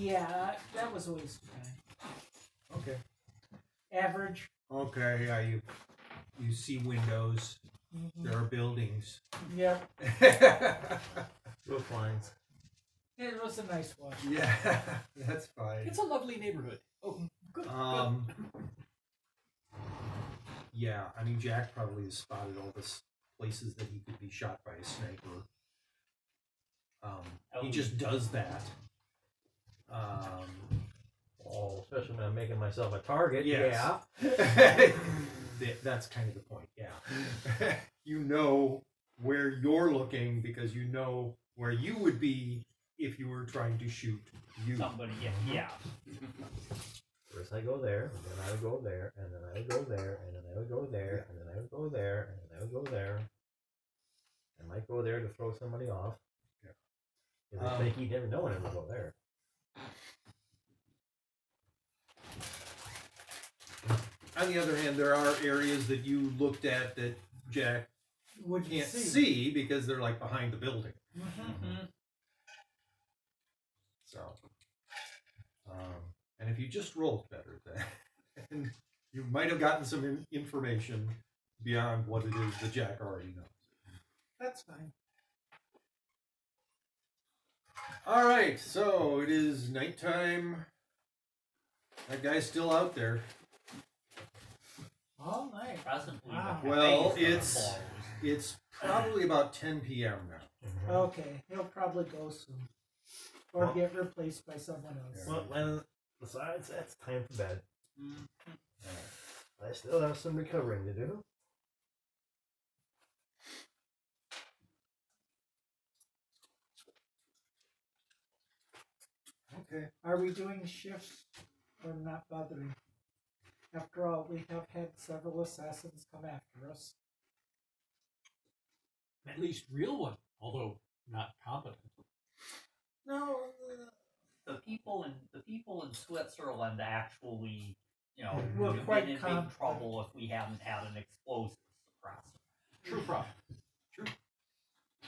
Yeah, that was a waste of time. Okay. Average. Okay. Yeah. You see windows. Mhm. There are buildings. Yep. Roof lines. It was a nice walk. Yeah, that's fine. It's a lovely neighborhood. Oh, good. Yeah, I mean, Jack probably has spotted all the places that he could be shot by a sniper. He just does that. Oh, especially when I'm making myself a target. Yes. Yeah. That's kind of the point, yeah. You know where you're looking because you know where you would be if you were trying to shoot you. Somebody, yeah. First I go there, and then I would go there, and then I would go there, and then I would go there, and then I would go there, and then I would go there. I might go there to throw somebody off. Yeah. Because I think he'd never know when I would go there. On the other hand, there are areas that you looked at that Jack Would you can't see because they're like behind the building. Mhm. So, and if you just rolled better, then you might have gotten some information beyond what it is that Jack already knows. That's fine. All right, so it is nighttime. That guy's still out there. All night. Presently, Wow. the Well, cafes are it's- closed. It's probably about 10 p.m. now. Okay, he'll probably go soon. Or Well- get replaced by someone else. Well, and besides, that's time for bed. I still have some recovering to do. Okay. Are we doing shifts or not bothering? After all, we have had several assassins come after us. At least real one, although not competent. No, The people in Switzerland actually, We're would have quite been in competent. big trouble if we hadn't had an explosive suppressor. True problem.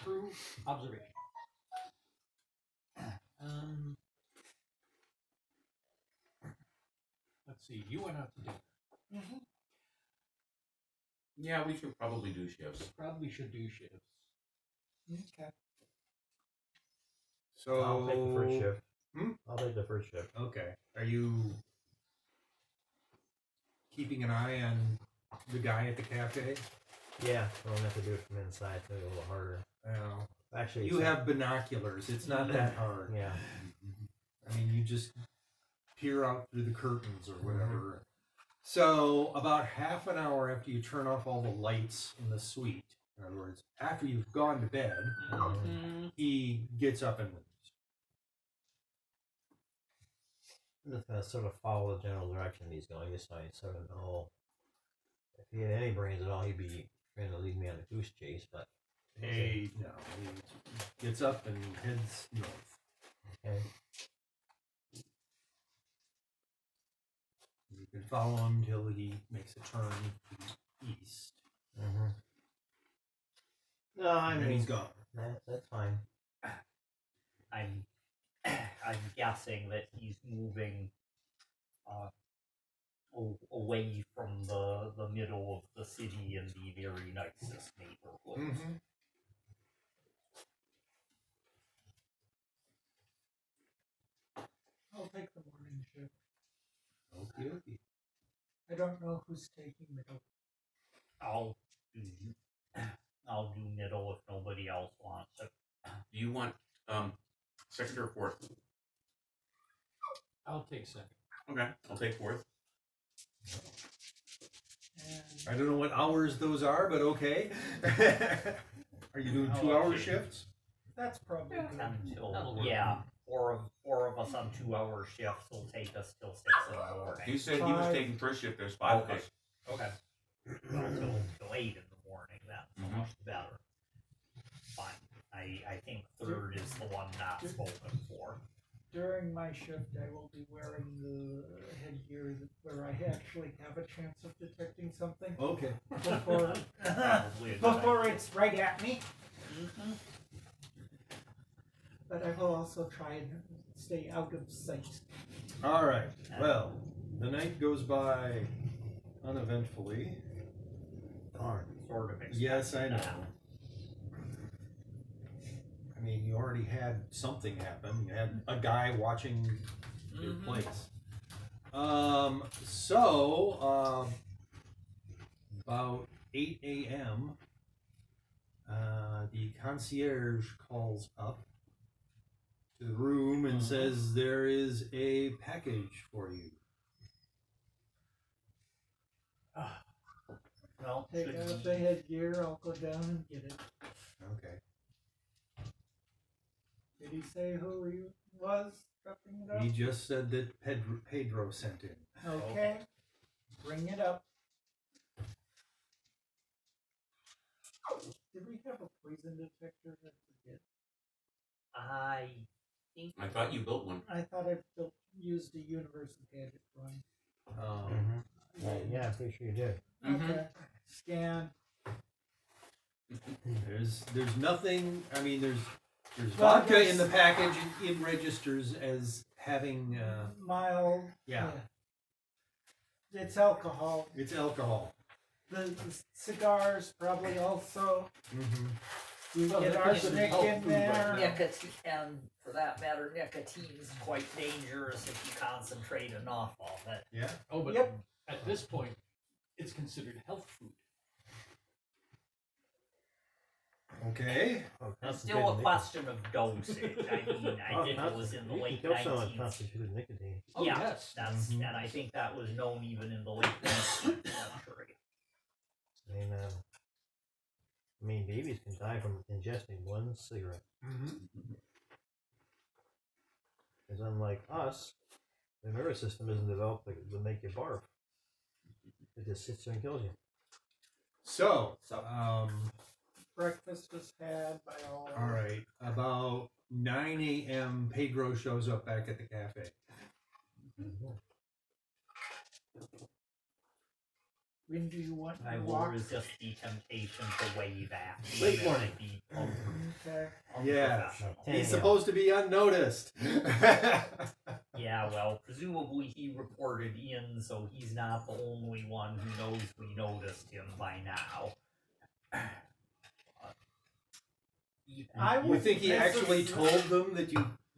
True observation. Let's see. You went out to dinner. Yeah, we should probably do shifts. Probably should do shifts. okay. So I'll take the first shift. Hmm? I'll take the first shift. Okay. Are you keeping an eye on the guy at the cafe? Yeah, we'll have to do it from inside, so it's a little harder. Well, Actually, you have binoculars. It's not that hard. Yeah. I mean, you just peer out through the curtains or whatever. So, about half an hour after you turn off all the lights in the suite, in other words, after you've gone to bed, he gets up and leaves. I'm just gonna sort of follow the general direction he's going, just so I sort of know. If he had any brains at all, he'd be trying to lead me on a goose chase, but. Hey, no. He gets up and heads north. Okay. You can follow him until he makes a turn to the east. Mm-hmm. No, I And mean, then he's gone. that's fine. I'm guessing that he's moving away from the middle of the city and the very nicest neighborhoods. Mm-hmm. I'll take the morning shift. Okay, okay. I don't know who's taking middle. I'll do middle if nobody else wants it. Do you want second or fourth? I'll take second. Okay, I'll take fourth. And I don't know what hours those are, but okay. Are you doing 2-hour shifts? that's probably good. Until That'll work. four of us on 2-hour shifts will take us till 6 in the morning. He said he was 5. taking first shift. There's 5 of Okay. us. Okay. Well, till 8 in the morning then, so Mhm. much better. Fine. I think third is the one not spoken for. During my shift, I will be wearing the headgear where I actually have a chance of detecting something Okay. before Probably a good before idea. it's right at me. But I will also try and stay out of sight. All right. Well, the night goes by uneventfully. Darn. Sort of expected Yes, I know. that. I mean, you already had something happen. You had a guy watching your place. About 8 a.m., the concierge calls up to the room and says there is a package for you. Well, Take should out we- the headgear, I'll go down and get it. Okay. Did he say who he was dropping it He off? just said that Pedro sent in. Okay. Bring it up. Did we have a poison detector? I forget. I think I thought you built one. I thought I used a universal gadget one. Yeah, I'm pretty sure you did. Okay. Scan. There's nothing. I mean, there's Well, vodka there's- in the package. It registers as having. Mild. Yeah. It's alcohol. It's alcohol. The cigars probably also. Mm-hmm. You Well, get they're arsenic health in food right there. now. nicotine, and for that matter, nicotine's quite dangerous if you concentrate enough of it. Yeah. Oh, but Yep. at this point, it's considered health food. Okay. It's still a question of dosage. I mean, I think it was in the late You can kill someone with 19th. constituted nicotine. Oh, Yeah, yes. that's Mhm. and I think that was known even in the late 19th century. I mean, babies can die from ingesting one cigarette. Mm-hmm. Because unlike us, the nervous system isn't developed to make you barf. It just sits there and kills you. So, Breakfast is had by all. all right, about 9 a.m., Pedro shows up back at the cafe. When do you want I to will walk? resist the temptation to wave at. Late even if morning. it be Okay. Yes. unprofessional. 10 He's a.m. supposed to be unnoticed. Yeah, well, presumably he reported in, so he's not the only one who knows we noticed him by now. I You would think he actually necessarily- told them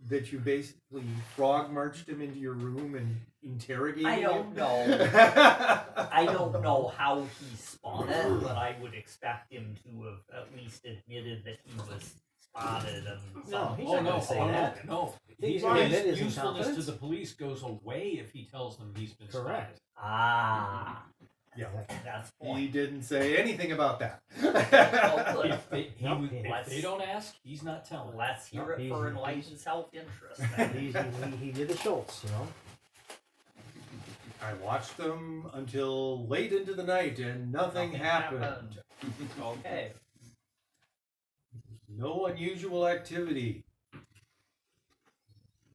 that you basically frog marched him into your room and interrogated I him? don't know. I don't know how he spun it, but I would expect him to have at least admitted that he was spotted and No, he's Oh not no! gonna say Oh that. no! He's gonna His admit his usefulness to incompetence. the police goes away if he tells them he's been Correct. Ah, Yeah. that's He point. didn't say anything about that. Well, good. If they, Nope. if they don't ask, he's not telling. Let's hear No, it for he's- enlightened self-interest. then. He did the Schultz, you know. I watched them until late into the night and nothing happened. Okay. No unusual activity.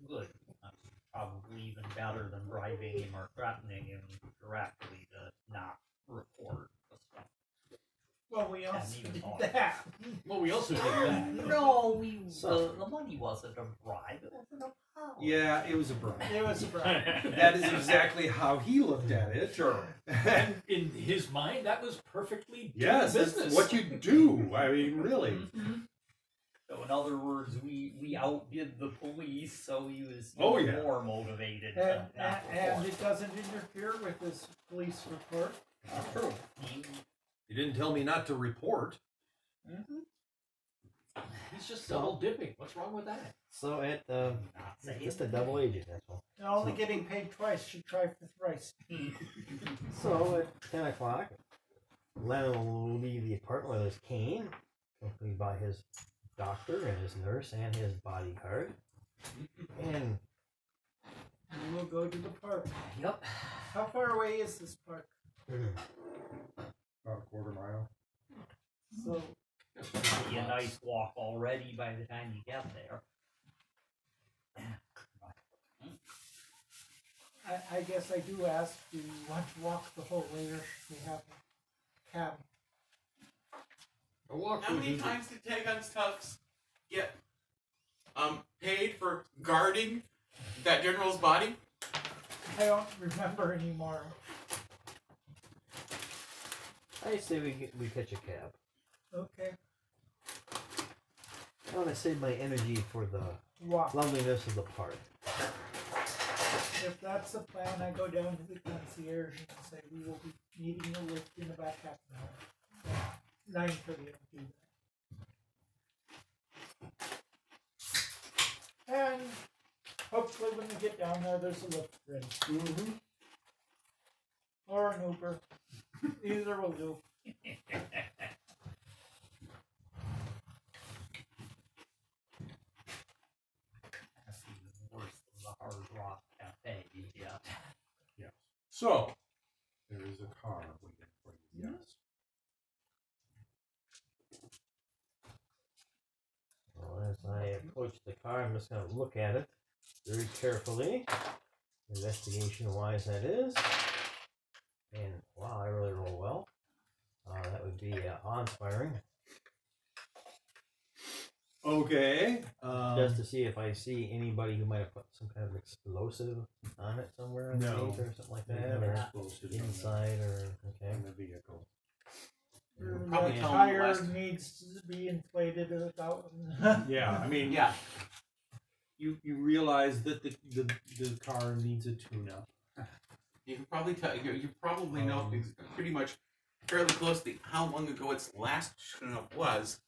Good. That's probably even better than bribing him or threatening him directly to not report the stuff. Well, we also Haven't even did thought. that. Well, we also did that. No, So- the money wasn't a bribe. It was an apology. Yeah, it was a bribe. It was a bribe. That is exactly how he looked at it. Sure. And in his mind, that was perfectly Yes, doing that's business. what you do. I mean, really. Mhm. So in other words, we outdid the police, so he was Oh, even yeah. more motivated And, to not and report. it doesn't interfere with this police report. True. He- You didn't tell me not to report. He's just double dipping. What's wrong with that? So at not saying just a double agent, that's all. And only getting paid twice should try for thrice. So at 10 o'clock, Len will leave the apartment with his cane, accompanied by his doctor and his nurse and his bodyguard. And We will go to the park. Yep. How far away is this park? About a quarter mile. So It'll be a nice walk already by the time you get there. I guess I do ask, do you want to walk the whole way or should we have a cab? A walk How would many be- times did Tagon Stubbs get paid for guarding that general's body? I don't remember anymore. I say we catch a cab. Okay, I want to save my energy for the walk. loveliness of the park. If that's the plan, I go down to the concierge and say we will be needing a lift in about half an hour. 9:30 I'll do that. And hopefully when we get down there, there's a lift ready. Mm-hmm. Or an Uber. Either will do. That's even worse than the Hard Rock Cafe. Yeah. So, there is a car waiting for you. Yes. Well, as I approach the car, I'm just going to look at it very carefully, investigation-wise that is. And wow, I really roll well. That would be awe-inspiring. Okay. Just to see if I see anybody who might have put some kind of explosive on it somewhere No. underneath or something like we that, have or explosives on inside, or okay. in the vehicle. Probably The tell 'em tire last- needs to be inflated about. Yeah, I mean, Yeah. you realize that the car needs a tune-up. You can probably tell. You probably know pretty much fairly closely how long ago its last tune-up was.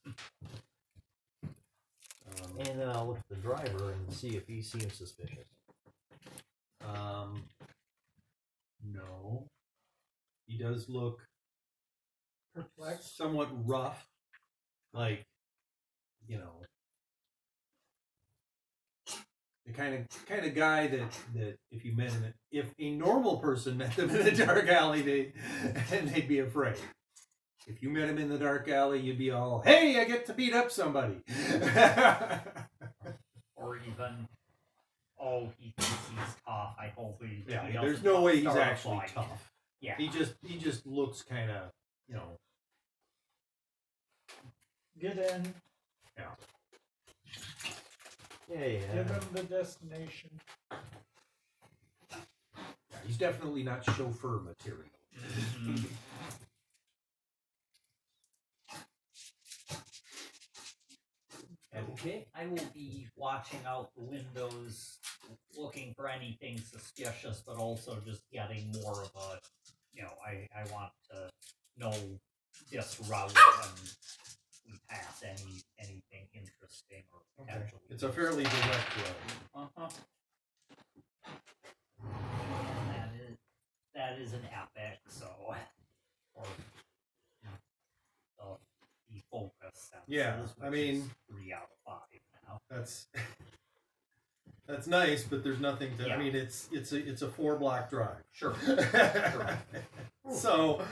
And then I'll look at the driver and see if he seems suspicious. No. He does look Perplexed. somewhat rough. Like, you know, The kind of guy that if you met him, if a normal person met them in a dark alley, they'd be afraid. If you met him in the dark alley, you'd be all, "Hey, I get to beat up somebody." Or even, oh, he thinks he's tough. I hope he. Yeah, he there's doesn't no way he's start a actually fight. tough. Yeah. He just looks kind of, you know. Get in. Yeah. Give him the destination. Yeah, he's definitely not chauffeur material. Mhm. Okay. I will be watching out the windows, looking for anything suspicious, but also just getting more of a, I want to know this route and we pass anything interesting or potentially. It's a fairly direct road. Uh-huh. That is an epic, so or the focus. Yeah, I mean, 3 out of 5 now. That's nice, but there's nothing to. Yeah. I mean, it's a 4-block drive. Sure. So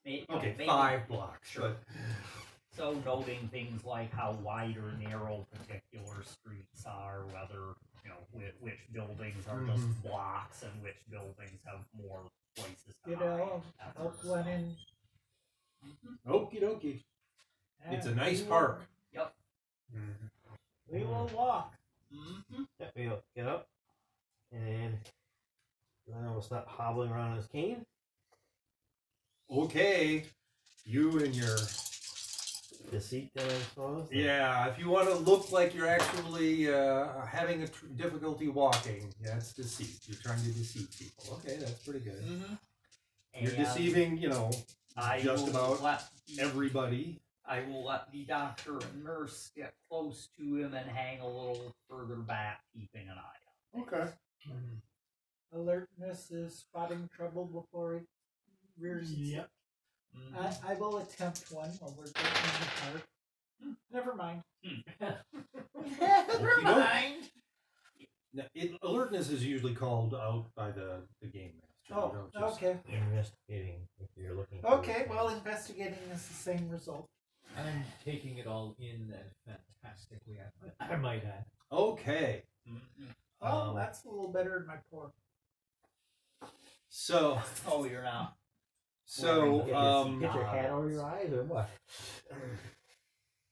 Maybe, okay, 5 blocks. Sure. So noting things like how wide or narrow particular streets are, whether which buildings are just blocks and which buildings have more places to hide. that help sort of stuff. Lennon. Okie dokie. It's a and nice we will- park. Yep. We will walk. Mm-hmm. Yep, we'll get up, and then we'll stop hobbling around on his cane. Okay, you and your Deceit, then, I suppose. yeah. If you want to look like you're actually having difficulty walking, that's deceit. You're trying to deceive people. Okay, that's pretty good. You're deceiving, just about everybody. I will let the doctor and nurse get close to him and hang a little further back, keeping an eye on. Okay. Alertness is spotting trouble before it rears its head. Mhm. I will attempt one while we're getting in the park. Never mind. Never mind. Now, alertness is usually called out by the game master. You Oh, don't just- okay. Investigating if you're looking. For Okay, well, investigating is the same result. I'm taking it all in fantastically, I might add. Okay. Mhm. Oh, that's a little better than my poor. So Oh, you're not. Get your hat over your eyes or what?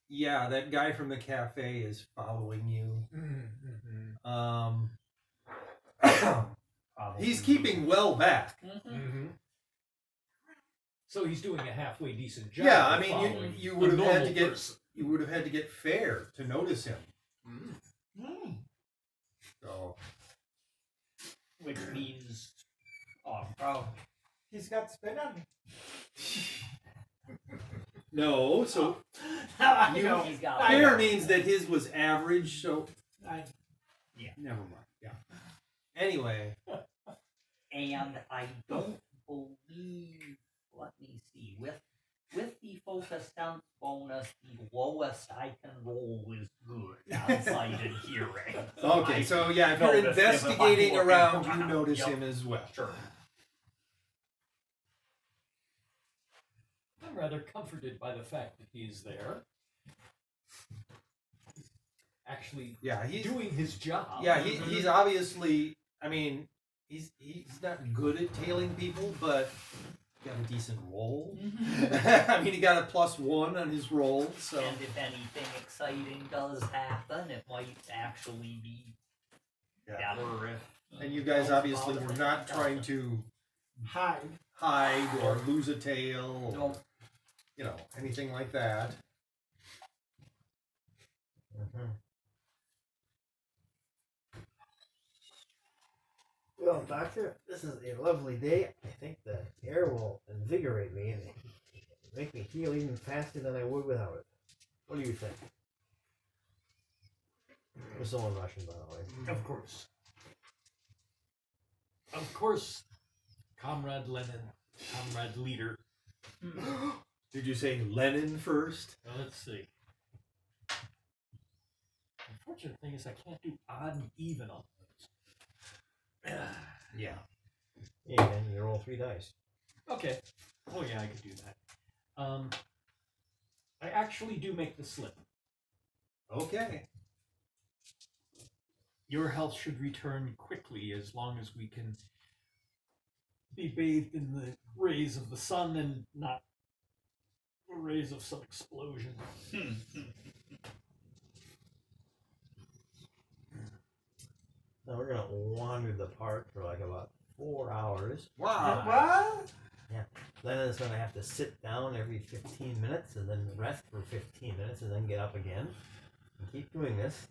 yeah, that guy from the cafe is following you. Probably. He's keeping well back. Mhm. So he's doing a halfway decent job. Yeah, I of mean, following you a would have had normal to get person. you would have had to get fair to notice him. So Which means, probably. He's got spit on me. no, so You know, he's got fair means that his was average. So I never mind. Yeah. Anyway, And I don't believe. Let me see. With the focus sense bonus, the lowest I can roll is good on sight and hearing. okay. So yeah, if you're notice him if I'm investigating looking around, you around. notice Yep. him as well. Sure. I'm rather comforted by the fact that he's there. Actually Yeah, he's doing his job. yeah he's obviously. I mean, he's not good at tailing people, but he got a decent roll. I mean, he got a +1 on his roll. So And if anything exciting does happen, it might actually be yeah. better if. And you guys obviously were not trying to hide or lose a tail or Nope. Anything like that. Well, Doctor, this is a lovely day. I think the air will invigorate me and make me heal even faster than I would without it. What do you think? There's someone rushing, by the way. Of course. Of course, Comrade Lenin, Comrade Leader. Did you say Lenin first? Now, let's see. Unfortunate thing is I can't do odd and even on those. Yeah. Yeah, then you roll 3 dice. Okay. Oh yeah, I could do that. I actually do make the slip. Okay. Your health should return quickly as long as we can be bathed in the rays of the sun and not the rays of some explosion. Now we're gonna wander the park for like about 4 hours. Wow. What? Then it's gonna have to sit down every 15 minutes and then rest for 15 minutes and then get up again. And keep doing this.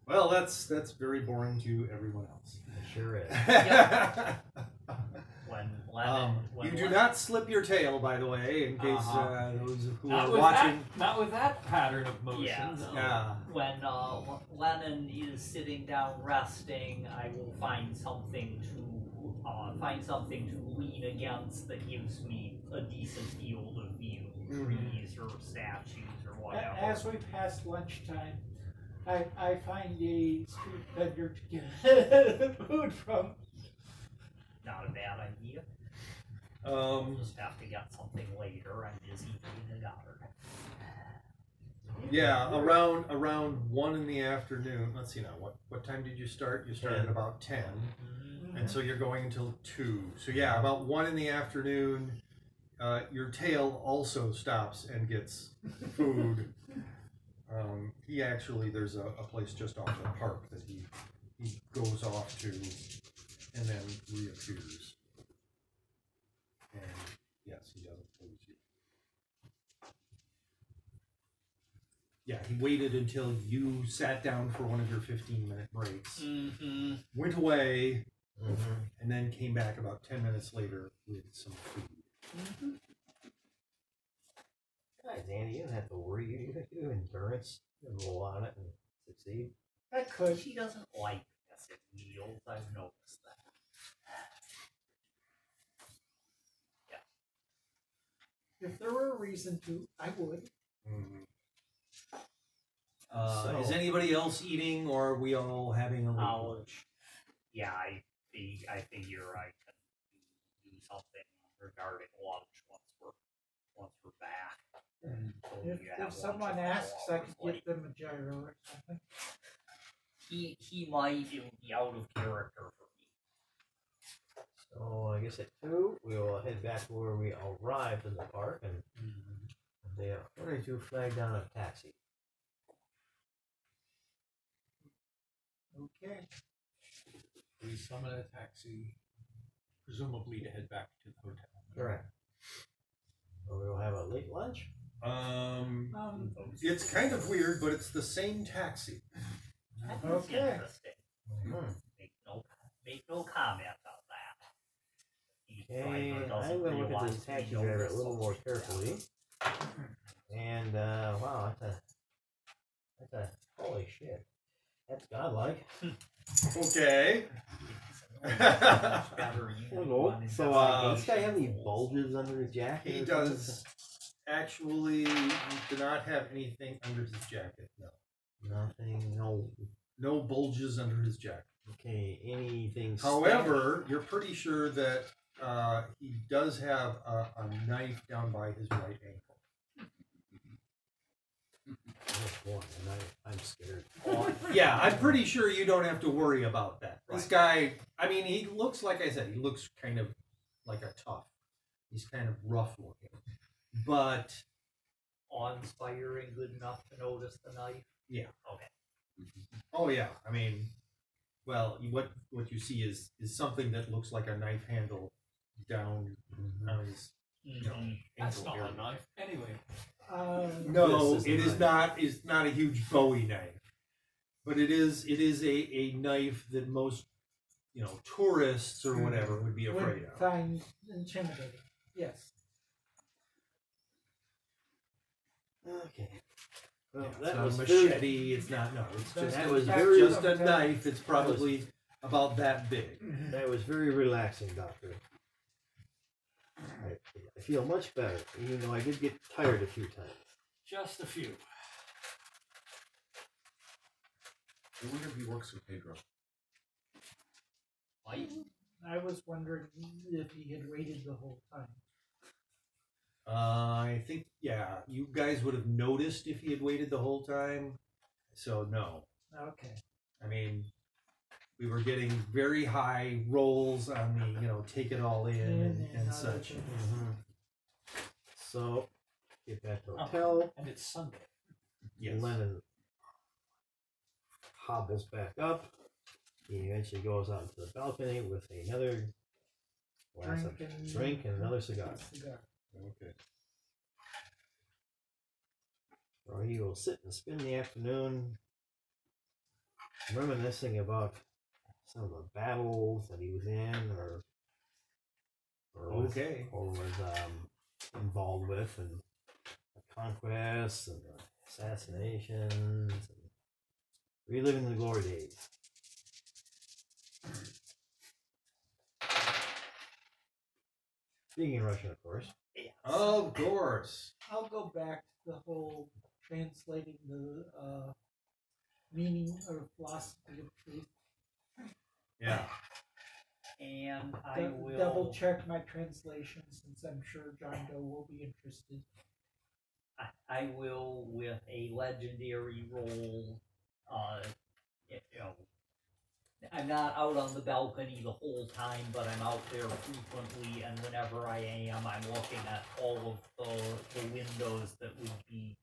Well, that's very boring to everyone else. It sure is. When You do not slip your tail, by the way, in case those who Not are with watching. not with that pattern of motion. Yeah. no. Yeah. when Lennon is sitting down resting, I will find something to lean against that gives me a decent field of view, trees or statues or whatever. As we pass lunchtime, I find a street vendor to get food from. Not a bad idea. Just have to get something later. I'm busy doing the yard. Yeah, around 1 in the afternoon. Let's see now. What time did you start? You started 10. at about 10. And so you're going until 2. So yeah, about 1 in the afternoon, your tail also stops and gets food. He actually, there's a place just off the park that he goes off to and then reappears. And yes, he doesn't lose you. Yeah, he waited until you sat down for one of your 15-minute breaks, went away, and then came back about 10 minutes later with some food. Guys, Andy, you don't have to worry. You have endurance. You can roll on it and succeed. I could. She doesn't like missing meals. I've noticed that. If there were a reason to, I would. Is anybody else eating, or are we all having a late lunch? Yeah, I figure I can do something regarding lunch once we're back. If someone asks, I could get them a gyro or something. He might. It would be out of character for me. So I guess at 2, we will head back to where we arrived in the park, and they are ready to flag down a taxi. Okay. We summon a taxi, presumably to head back to the hotel. Correct. So we will have a late lunch. It's kind of weird, but it's the same taxi. That's Okay. interesting. Mm-hmm. Make no comment on that. The Okay, driver I'm doesn't going to look at realize this we taxi know driver a this little more social carefully. And, wow, that's a, holy shit. That's godlike. Okay. Hello. So, does this guy have any bulges under his jacket? He or does something? actually do not have anything under his jacket. No. Nothing, No bulges under his jacket. okay, anything. However, you're pretty sure that he does have a knife down by his right ankle. Oh, boy, and I'm scared. Yeah, I'm pretty sure you don't have to worry about that. This guy, I mean, he looks, like I said, he looks kind of like a tough. He's kind of rough looking. But, awe-inspiring, good enough to notice the knife. yeah. Okay. Oh, yeah. I mean, well, what you see is something that looks like a knife handle down on his That's ankle not area. a knife. Anyway. No, This is it a is not. It's not a huge Bowie knife, but it is a knife that most tourists or whatever would be afraid Would of. find intimidating. Yes. Okay. Well, Yeah, it's that not was a very, machete. It's not. No, it's just, That was it's very- just a knife. It's probably about that big. that was very relaxing, Doctor. I feel much better, even though I did get tired a few times. Just a few. I wonder if he works with Pedro. I was wondering if he had waited the whole time. I think, yeah, you guys would have noticed if he had waited the whole time. So, no. Okay. I mean, we were getting very high rolls on the, take it all in and other such. things. So, get back to the hotel. And it's Sunday. Yes. Lennon hobbles back up. He eventually goes out into the balcony with another glass of drink and another cigar. Okay. So he will sit and spend the afternoon reminiscing about some of the battles that he was in or was involved with, and the conquests and the assassinations and reliving the glory days. Speaking in Russian, of course. Of course. I'll go back to the whole translating the meaning or philosophy of truth. Yeah. And I will double check my translation, since I'm sure John Doe will be interested. I will, with a legendary roll, I'm not out on the balcony the whole time, but I'm out there frequently, and whenever I am, I'm looking at all of the windows that would be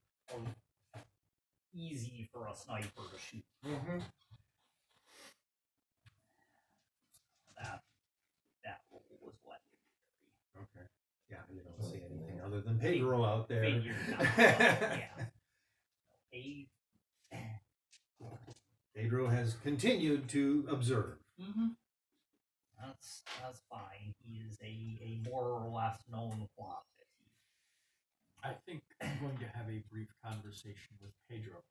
easy for a sniper to shoot. Mm-hmm. That roll was legendary. Okay. Yeah, you don't see anything other than Pedro out there. Figured out. Yeah. Pedro has continued to observe. Mm-hmm. That's fine. He is a more or less known quantity. I think I'm going to have a brief conversation with Pedro.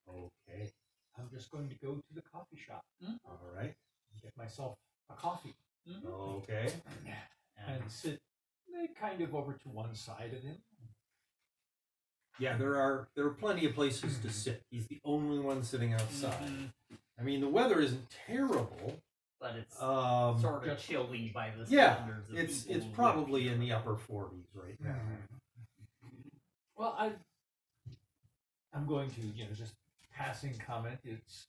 Okay. I'm just going to go to the coffee shop. All right. Get myself a coffee. Okay. And sit kind of over to one side of him. Yeah, there are plenty of places to sit. He's the only one sitting outside. Mm-hmm. I mean, the weather isn't terrible, but it's sort of chilly by the yeah, standards of it's people who probably live in the here. upper 40s right now. Well, I'm going to, just passing comment. It's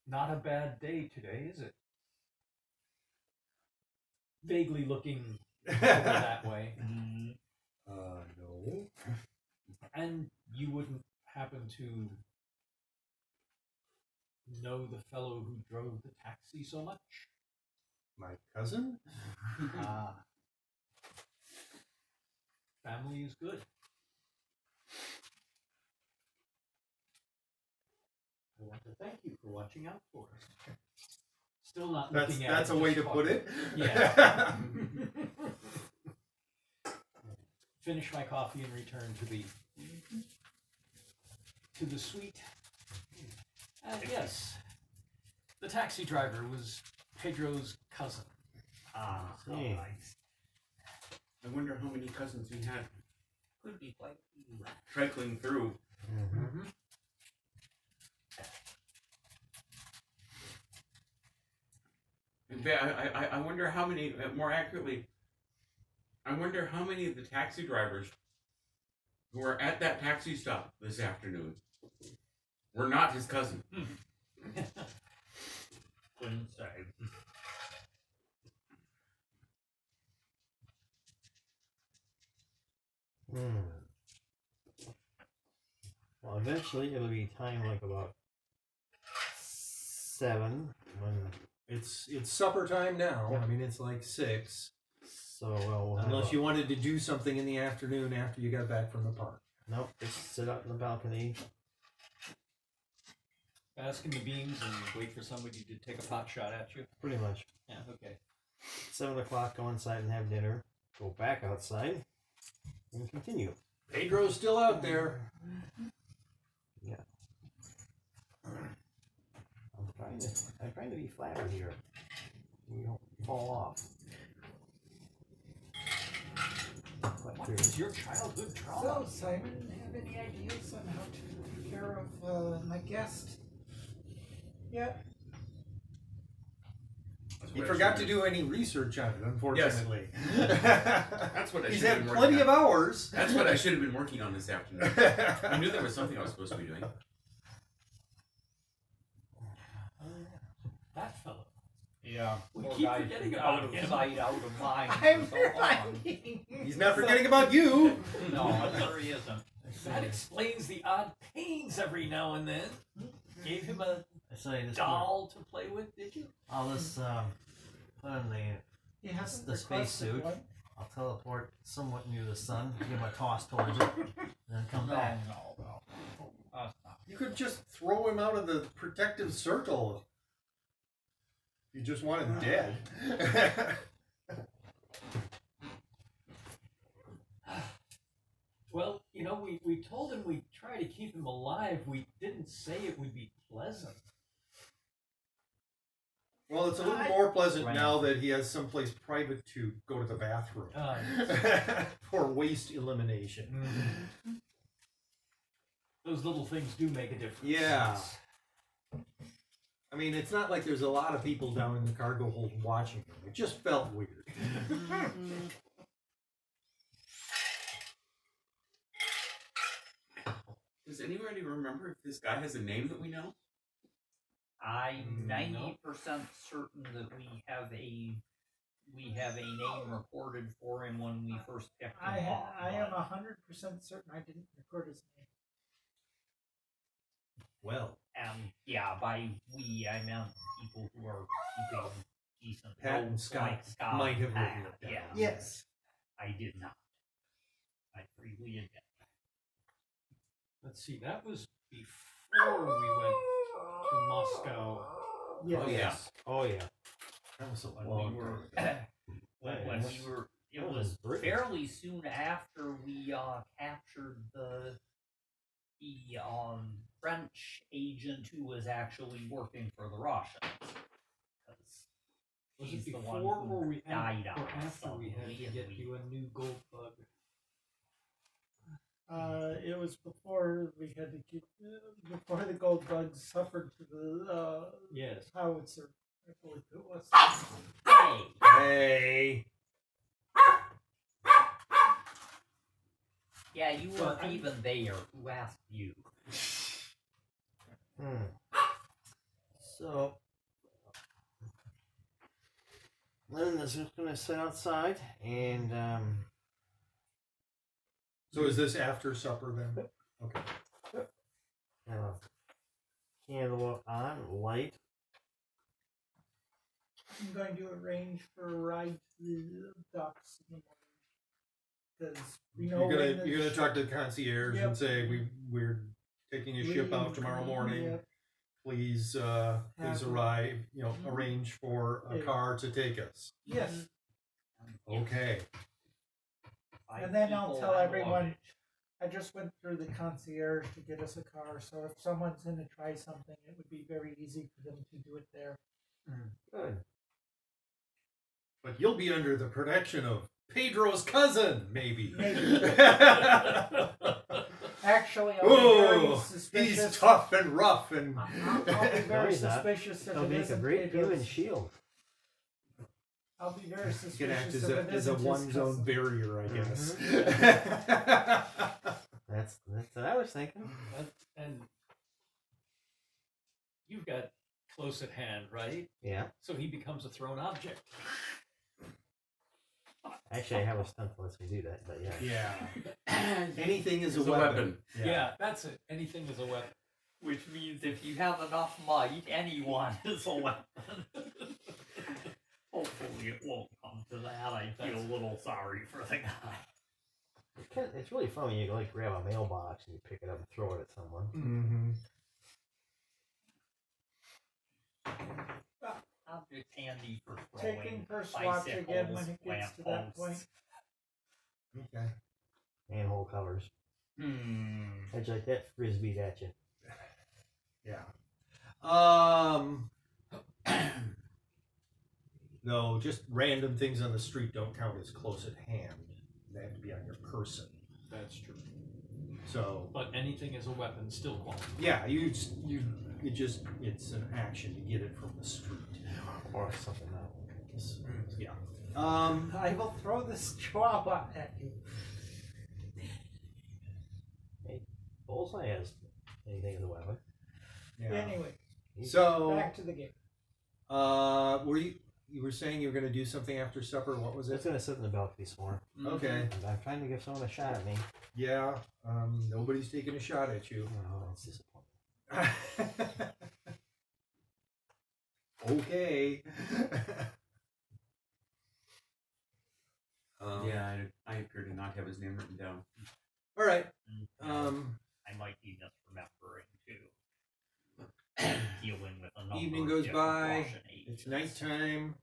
not a bad day today, is it? Vaguely looking over that way. No. And you wouldn't happen to know the fellow who drove the taxi so much? My cousin? Family is good. I want to thank you for watching out for us. Still not looking at That's it, a way just to put it. Yeah. Finish my coffee and return to the suite. Yes, the taxi driver was Pedro's cousin. So Hey. nice. I wonder how many cousins he had Could be quite a few. trickling through. I wonder how many, more accurately, I wonder how many of the taxi drivers who were at that taxi stop this afternoon were not his cousin. Couldn't say. Well, eventually it'll be time like about 7 when. It's supper time now. Yep. I mean, it's like 6. So we'll have Unless you wanted to do something in the afternoon after you got back from the park. Nope, just sit out in the balcony. Bask in the beams and wait for somebody to take a pot shot at you. Pretty much. Yeah, okay. 7 o'clock, go inside and have dinner. Go back outside and continue. Pedro's still out there. Yeah. I'm trying to be flatter here. You don't fall off. What is your childhood So, trauma? Simon, have any ideas on how to take care of my guest? Yeah. That's He what I forgot to should do any research on it, unfortunately. That's what I He's should have had been plenty working of on. hours. That's what I should have been working on this afternoon. I knew there was something I was supposed to be doing. That fellow. Yeah. We poor keep guy's forgetting been about out of him. sight, out of mind I'm for so long. He's not forgetting about you. No, I'm sure he isn't. That explains the odd pains every now and then. Gave him a I say this. doll to play with, did you? All this. Put on the. He hasn't The requested spacesuit. one. I'll teleport somewhat near the sun, give him a toss towards it, and then come No, back. no. That's not. You could just throw him out of the protective circle. You just want him dead. Well, you know, we told him we'd try to keep him alive. We didn't say it would be pleasant. Well, it's a little more pleasant Right. now that he has someplace private to go to the bathroom for waste elimination. Those little things do make a difference. Yeah. I mean, it's not like there's a lot of people down in the cargo hold watching him. It just felt weird. Does anybody remember if this guy has a name that we know? I'm No. 90% certain that we have a name recorded for him when we first picked him up. I am but 100% certain I didn't record his name. Well, yeah, by we I meant people who are keeping decent Pat and notes, Scott like Scott might have and written Pat, it down. Yeah, Yes. I did not. I freely admit. Let's see, that was before we went to Moscow. Yes. oh yes. Oh yeah. That was a When long we were time ago. when we were it that was was brilliant. fairly soon after we captured the French agent who was actually working for the Russians. 'Cause Was he's it the before one who or we died or on us after we had to suddenly, get and we- you a new gold bug? It was before we had to keep before the gold bugs suffered to the Yes. howitzer. I believe it was. Hey, Hey. yeah, you But weren't I'm- even there. Who asked you? So, Lynn is just gonna sit outside and So is this after supper then? Okay. have a candle on, light. I'm going to arrange for a ride to the docks in the morning because we know You're gonna talk to the concierge Yep. and say we're taking a ship out tomorrow morning. Yep. Please arrive. Arrange for a Yeah. car to take us. Yes, Okay. Five and then I'll people tell and everyone. luggage. I just went through the concierge to get us a car, so if someone's going to try something, it would be very easy for them to do it there. Good. But you'll be under the protection of Pedro's cousin, maybe. Maybe. Actually, I'll be very Oh, suspicious. he's tough and rough and. I'll be No, very he's not. suspicious if They'll it make a isn't great Pedro's. human shield. I'll be very He suspicious can act as if a it as a isn't his one zone cousin. barrier, I guess. That's what I was thinking. And you've got close at hand, right? Yeah. So he becomes a thrown object. Actually, I have a stunt that lets me do that, but yeah. Yeah. Anything is It's a weapon. Yeah. That's it. Anything is a weapon. Which means if you have enough might, anyone is a weapon. Hopefully it won't come to that. I feel a little sorry for the guy. It's really fun when you like grab a mailbox and you pick it up and throw it at someone. Mm-hmm. Object handy for throwing. Taking first watch again when it gets to that point. Okay. Manhole covers. I'd like that frisbeed at you. Yeah. No, just random things on the street don't count as close at hand. They have to be on your person. That's true. So But anything is a weapon still qualifies. yeah, you it's an action to get it from the street. Or something else. Yeah. I will throw this chihuahua at you. Bullseye has anything as a weapon. Yeah. Anyway, So, back to the game. were you were saying you were going to do something after supper? What was It's it? gonna sit in the balcony somewhere. Okay. And I'm trying to give someone a shot at me. Yeah. Nobody's taking a shot at you. Oh, that's disappointing. Okay. Yeah, I appear to not have his name written down. All right. I might be misremembering too. Dealing with a number Evening of goes different by. Russian It's agents. nighttime.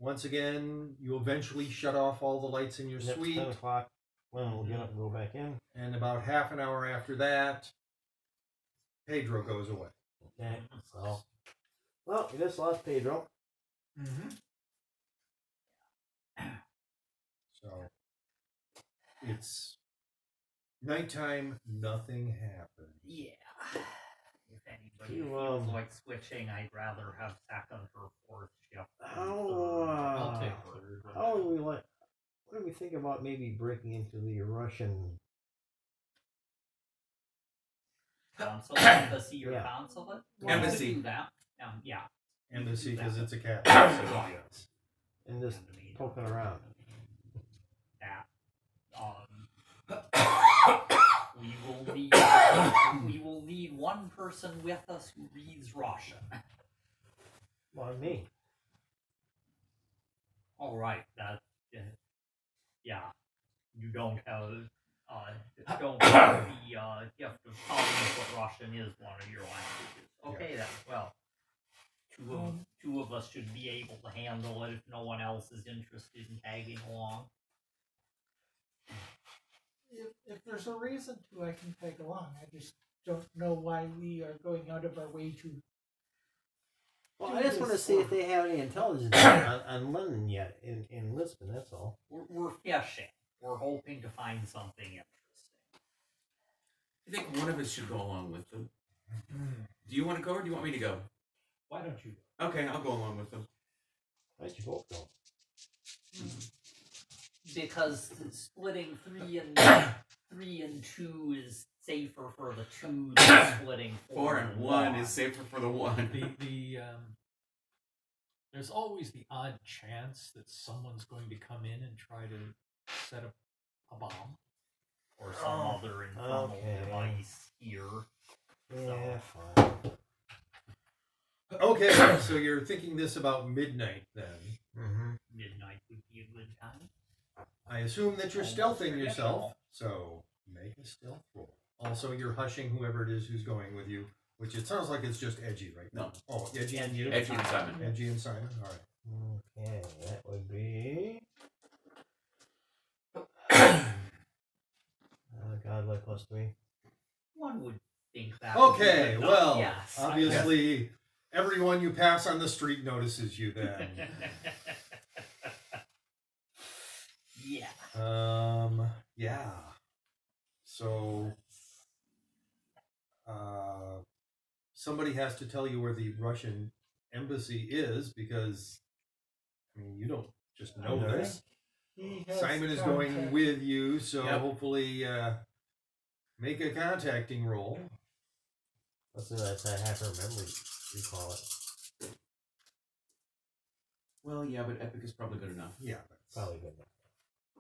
Once again, you eventually shut off all the lights in your Yep, suite, 10 o'clock. When we'll get up and go back in. and about half an hour after that, Pedro goes away. Okay, so. Well, we just lost Pedro. Mm-hmm. So it's nighttime. Nothing happened. Yeah. If anybody You, feels like switching, I'd rather have second or fourth shift. than How, third. I'll take Or- third. How do we like? What do we think about maybe breaking into the Russian? Consulate, embassy, or Yeah. consulate? Embassy. We can do that. Yeah. Embassy We can because do it's a capital. So yes. And just poking around. that. We will need one person with us who reads Russian. Well, me. All right, that yeah. You don't have the gift of telling us what Russian is one of your languages. Okay then. Well, two of us should be able to handle it if no one else is interested in tagging along. If there's a reason to, I can tag along. I just don't know why we are going out of our way to. Well, do I just want to this see if for- they have any intelligence on London yet in Lisbon. That's all. We're fishing. We're hoping to find something interesting. I think one of us should go along with them. Do you want to go or do you want me to go? Why don't you? Okay, I'll go along with them. Why'd you both go? Because splitting three and two is safer for the two than splitting 4 and 1 is safer for the one. There's always the odd chance that someone's going to come in and try to set up a bomb. or some other infernal okay. device here. Yeah, fine. Okay, so you're thinking this about midnight then. Mm-hmm. Midnight would be a good time. I assume that you're Almost stealthing yourself, forgettable. so make a stealth roll. Also, you're hushing whoever it is who's going with you, which it sounds like it's just Edgy right now. No. Oh, Edgy and you? Edgy and Simon. Edgy and Simon, all right. Okay, that would be. Godlike +3. One would think that. would be Okay, good enough. well, yes. obviously, everyone you pass on the street notices you then. Yeah. Yeah. So, somebody has to tell you where the Russian embassy is because, I mean, you don't just know Okay. this. He has Simon is contact. going with you, so Yep. hopefully, make a contacting roll. Let's do that. I have her memory recall it. Well, yeah, but Epic is probably good enough. Yeah, Probably good enough.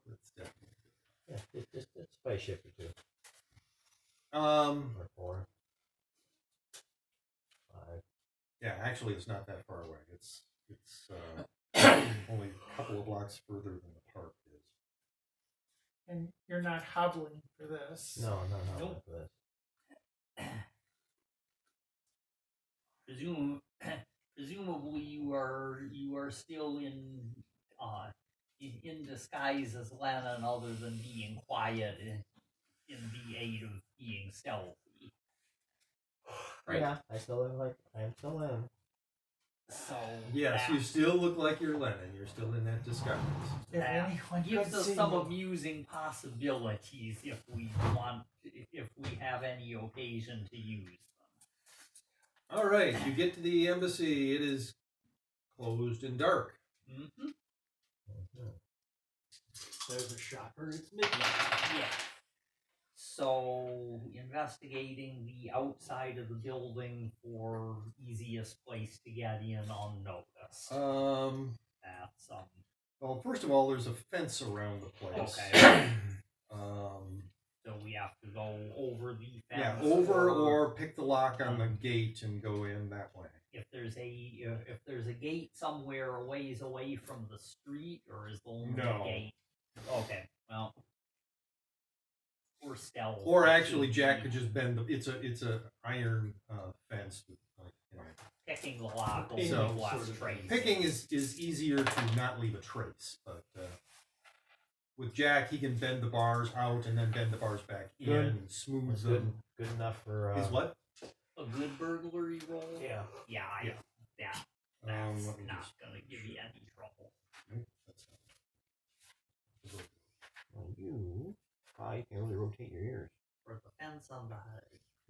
that's definitely. Yeah, just a spaceship or two. Or 4. 5. Yeah, actually, it's not that far away. It's only a couple of blocks further than the park is. And you're not hobbling for this. No, Nope. not for this. Presumably you are still in disguise as Lennon, other than being quiet in the aid of being stealthy. Right. Yeah, I am still in. So Yes, that you still look like you're Lennon. You're still in that disguise. If that anyone gives could us see some you. amusing possibilities if we have any occasion to use them. All right, you get to the embassy. It is closed and dark. Mm-hmm. Mhm. There's a shocker. It's midnight. Yeah. So, investigating the outside of the building for easiest place to get in unnoticed. That's Well, first of all, there's a fence around the place. okay. Um, So we have to go over the fence. yeah, over or pick the lock on the gate and go in that way. if there's a gate somewhere a ways away from the street, or is the only No. gate? Okay, well, or stealth. Or actually, Jack could just bend the. It's a iron fence. With, like, you know. picking the lock. Picking So- only less sort of trace. Picking is easier to not leave a trace, but with Jack, he can bend the bars out and then bend the bars back in Good. and smooth That's them. good enough for. Is what? A good burglary roll. Yeah. Yeah, Yeah. That's let me not just- gonna give you any trouble. Nope, that's not. Well, you probably can really rotate your ears. For the fence on the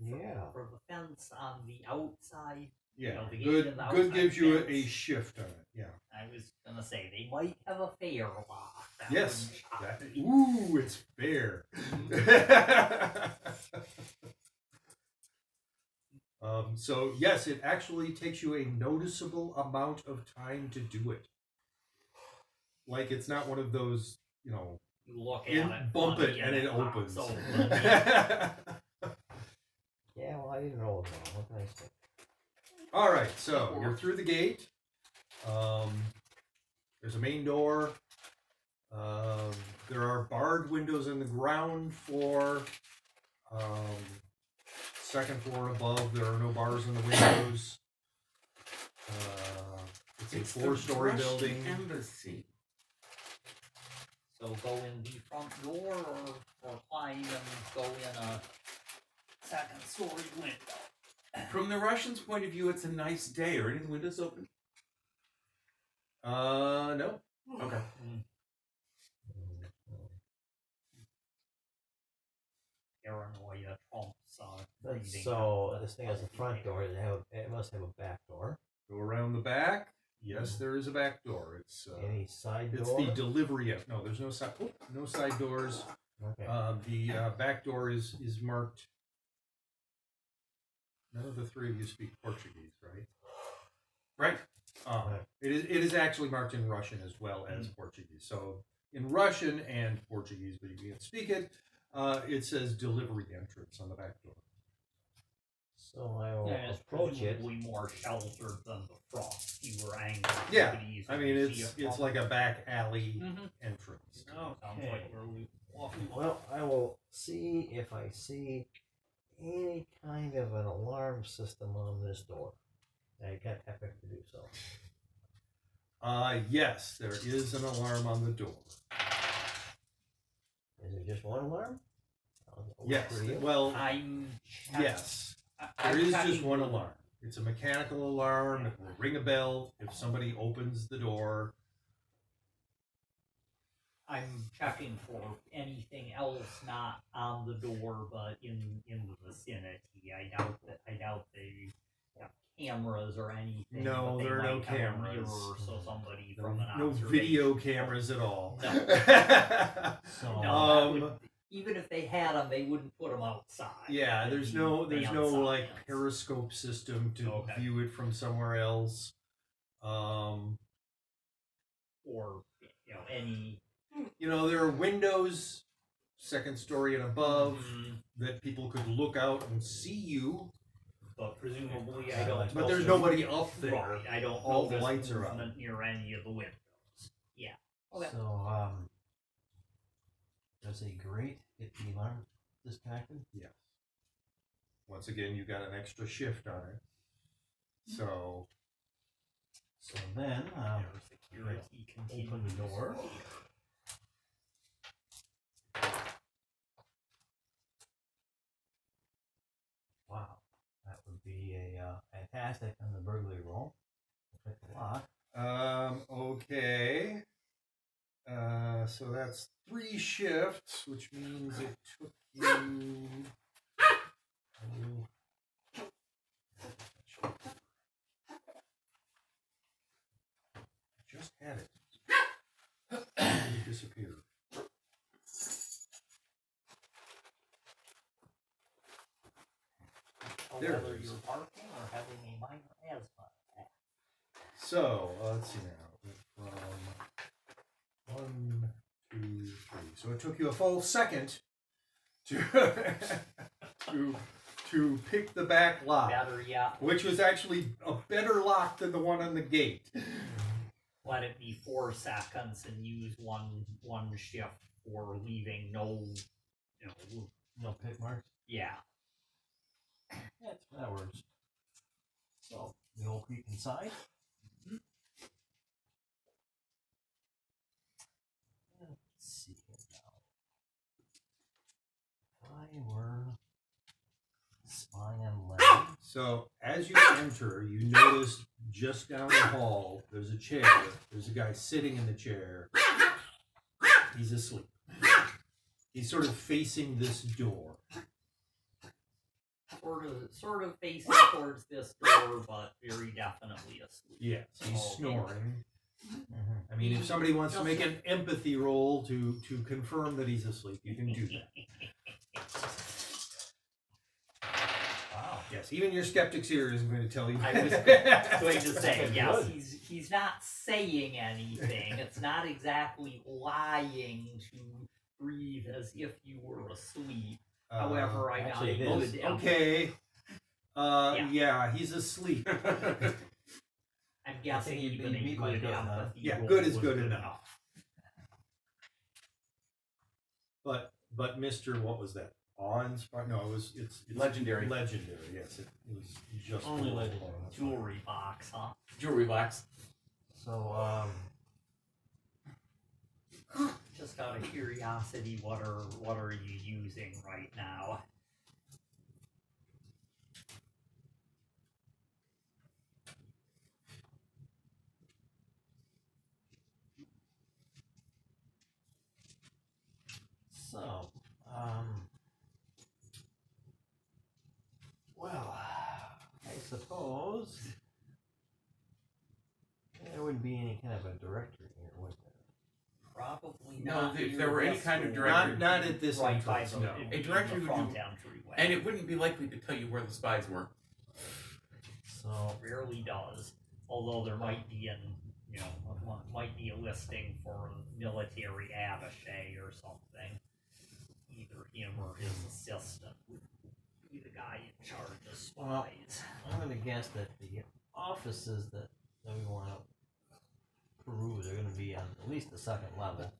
Yeah. for the fence on the outside. Yeah, know, the gate good. and the Good outside gives you a fence. shift on it. Yeah. I was gonna say they might have a fair lock. That Yes. wouldn't shock That, me. ooh, it's fair. So yes, it actually takes you a noticeable amount of time to do it. Like it's not one of those, you know, You look at it, bump funny, it and it pops opens. open. Yeah, well, I didn't roll it wrong. What can I say? All right, so you're through the gate. There's a main door. There are barred windows on the ground floor. Second floor and above, there are no bars in the windows. It's a the four-story Russian building. Embassy. So go in the front door or climb and go in a second story window. From the Russians' point of view, it's a nice day. Are any of the windows open? No. Okay. Paranoia trumps breathing So out this thing has a front door. It must have a back door. Go around the back. Yes, there is a back door. It's Any side it's door? the delivery. No, there's no side. Oh, no side doors. Okay. The back door is marked. None of the three of you speak Portuguese, right? Right. Right. It is actually marked in Russian as well as Portuguese. So in Russian and Portuguese, but you can't speak it. It says delivery entrance on the back door. So I will Yeah, it's approach it. presumably more sheltered than the front. Fewer angles. Yeah, you could easily I mean see it's it from. like a back alley Mhm. entrance. Oh, sounds Okay. like where we walking. Well, I will see if I see any kind of an alarm system on this door. I got epic to do so. Yes, there is an alarm on the door. Is it just one alarm? I'll Yes. look for you. Well, I'm yes. I'm There is checking just one the- alarm. It's a mechanical alarm. It will ring a bell if somebody opens the door. I'm checking for anything else not on the door, but in the vicinity. I doubt they have cameras or anything. No, but they there are no might have a cameras. mirror, so somebody from an No observation video point. cameras at all. No. So, No, that would, even if they had them, they wouldn't put them outside. Yeah, They'd there's be no like science. periscope system to Okay. view it from somewhere else. Or any. There are windows, second story and above, Mhm. that people could look out and see you. But presumably, I don't. But know there's there's- nobody up there. Right, I don't All know the there's lights are out. movement near any of the windows. Yeah. Okay. so does a grate get the alarm disconnected? Yes. Once again, you got an extra shift on it. So then, Their security continues. open the door. Wow, that would be a fantastic on the burglary roll. Pick the lock. Okay. So that's 3 shifts, which means it took you. disappeared. Or There it whether is. you're barking or having a minor asthma attack. So let's see now. From 1, 2, 3. So it took you a full second to to pick the back lock, Better yet, which was actually a better lock than the one on the gate. let it be 4 seconds and use one shift for leaving no, No pick marks. yeah. That works. So we all peek inside. Let's see here now. If I were spying on Lenny. So as you enter, you notice just down the hall there's a chair. There's a guy sitting in the chair. He's asleep. He's sort of facing this door. Sort of facing towards this door, but very definitely asleep. Yes, he's Okay. snoring. I mean, if somebody wants to make an empathy roll to confirm that he's asleep, you can do that. Wow. Yes, even your skeptic's ear isn't going to tell you. I was going to say, Good. yes, he's not saying anything. It's not exactly lying to breathe as if you were asleep. However, I got actually, a it good is. Okay. Yeah. Yeah, he's asleep. I'm guessing you'd even be a quite good good, huh? empathy Yeah, roll good is was good enough. But Mr. What was that? Awe-inspiring? No, it's Legendary. Legendary. Yes, it was just Only cool. legendary. Jewelry box, huh? Jewelry box. So Just out of curiosity, what are you using right now? So, well, I suppose there wouldn't be any kind of a directory here, would there? Probably No, not. if near there were any this kind of door. directory- Not at this right by entrance. the, No. it'd A be directory the would front do- entryway. And it wouldn't be likely to tell you where the spies were. So, Rarely does. Although there might be might be a listing for a military attaché or something. Either him or his assistant would be the guy in charge of spies. I'm going to guess that the offices that we want to peruse are going to be on at least the second level.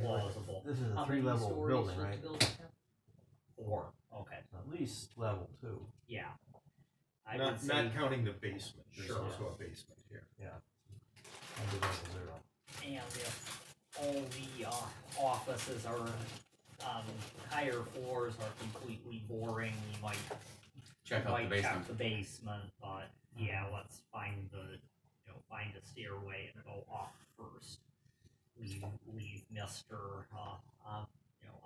Plausible. This is a How many 3-level stories building, does the right? building have? 4. Okay. At least level 2. Yeah. I Not would say, counting the basement. There's Sure. also a basement here. I'll do level 0. and if all the offices are on higher floors are completely boring, you might Check out the check basement. the basement, but yeah, let's find find a stairway and go up first. Leave Mr.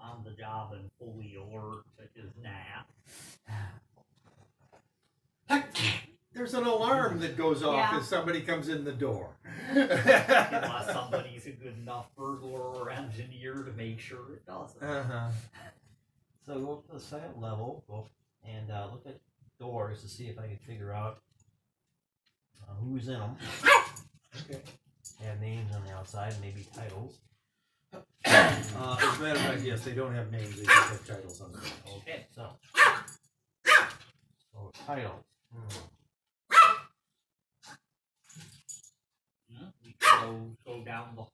On the job and fully alert to his nap. There's an alarm that goes off Yeah. as somebody comes in the door. Unless somebody's a good enough burglar or engineer to make sure it doesn't. Uh-huh. So go up to the second level, go up and look at doors to see if I can figure out who's in them. Okay. They have names on the outside, maybe titles. As a matter of fact, yes, they don't have names, they just have titles on them. Okay, so titles. We can go down the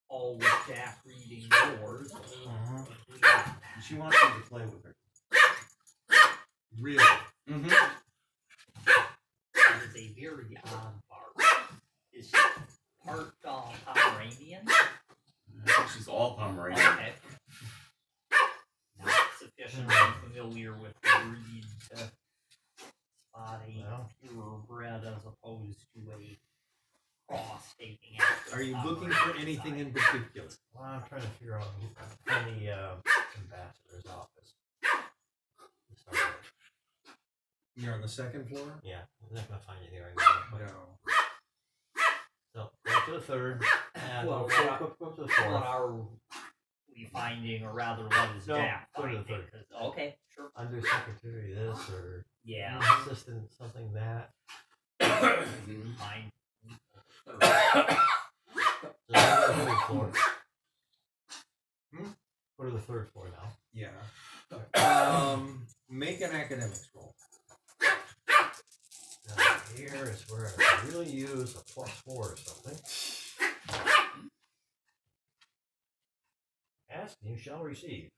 hall with Jack reading doors. She wants you to play with her. Really? Mm-hmm. That is a very odd bark. Is she part Pomeranian? I think she's all Pomeranian. Okay. Not sufficiently familiar with the breed to spot a Well. purebred as opposed to a cross taking after. Are you a looking for Pomeranian anything side. in particular? Well, I'm trying to figure out who in the ambassador's office. To start with. You're on the second floor? Yeah, I'm not gonna find anything right now. No. So go to the third, and Yeah, Well, go to the what fourth. are we finding, or rather, what is No, Jack go to the finding? third. 'Cause- okay, sure. Under secretary this or Yeah, assistant something that. fine. So go to the third floor. Go to the third floor now. Yeah. Make an academics roll. Now, here is where I really use a +4 or something. Ask and you shall receive.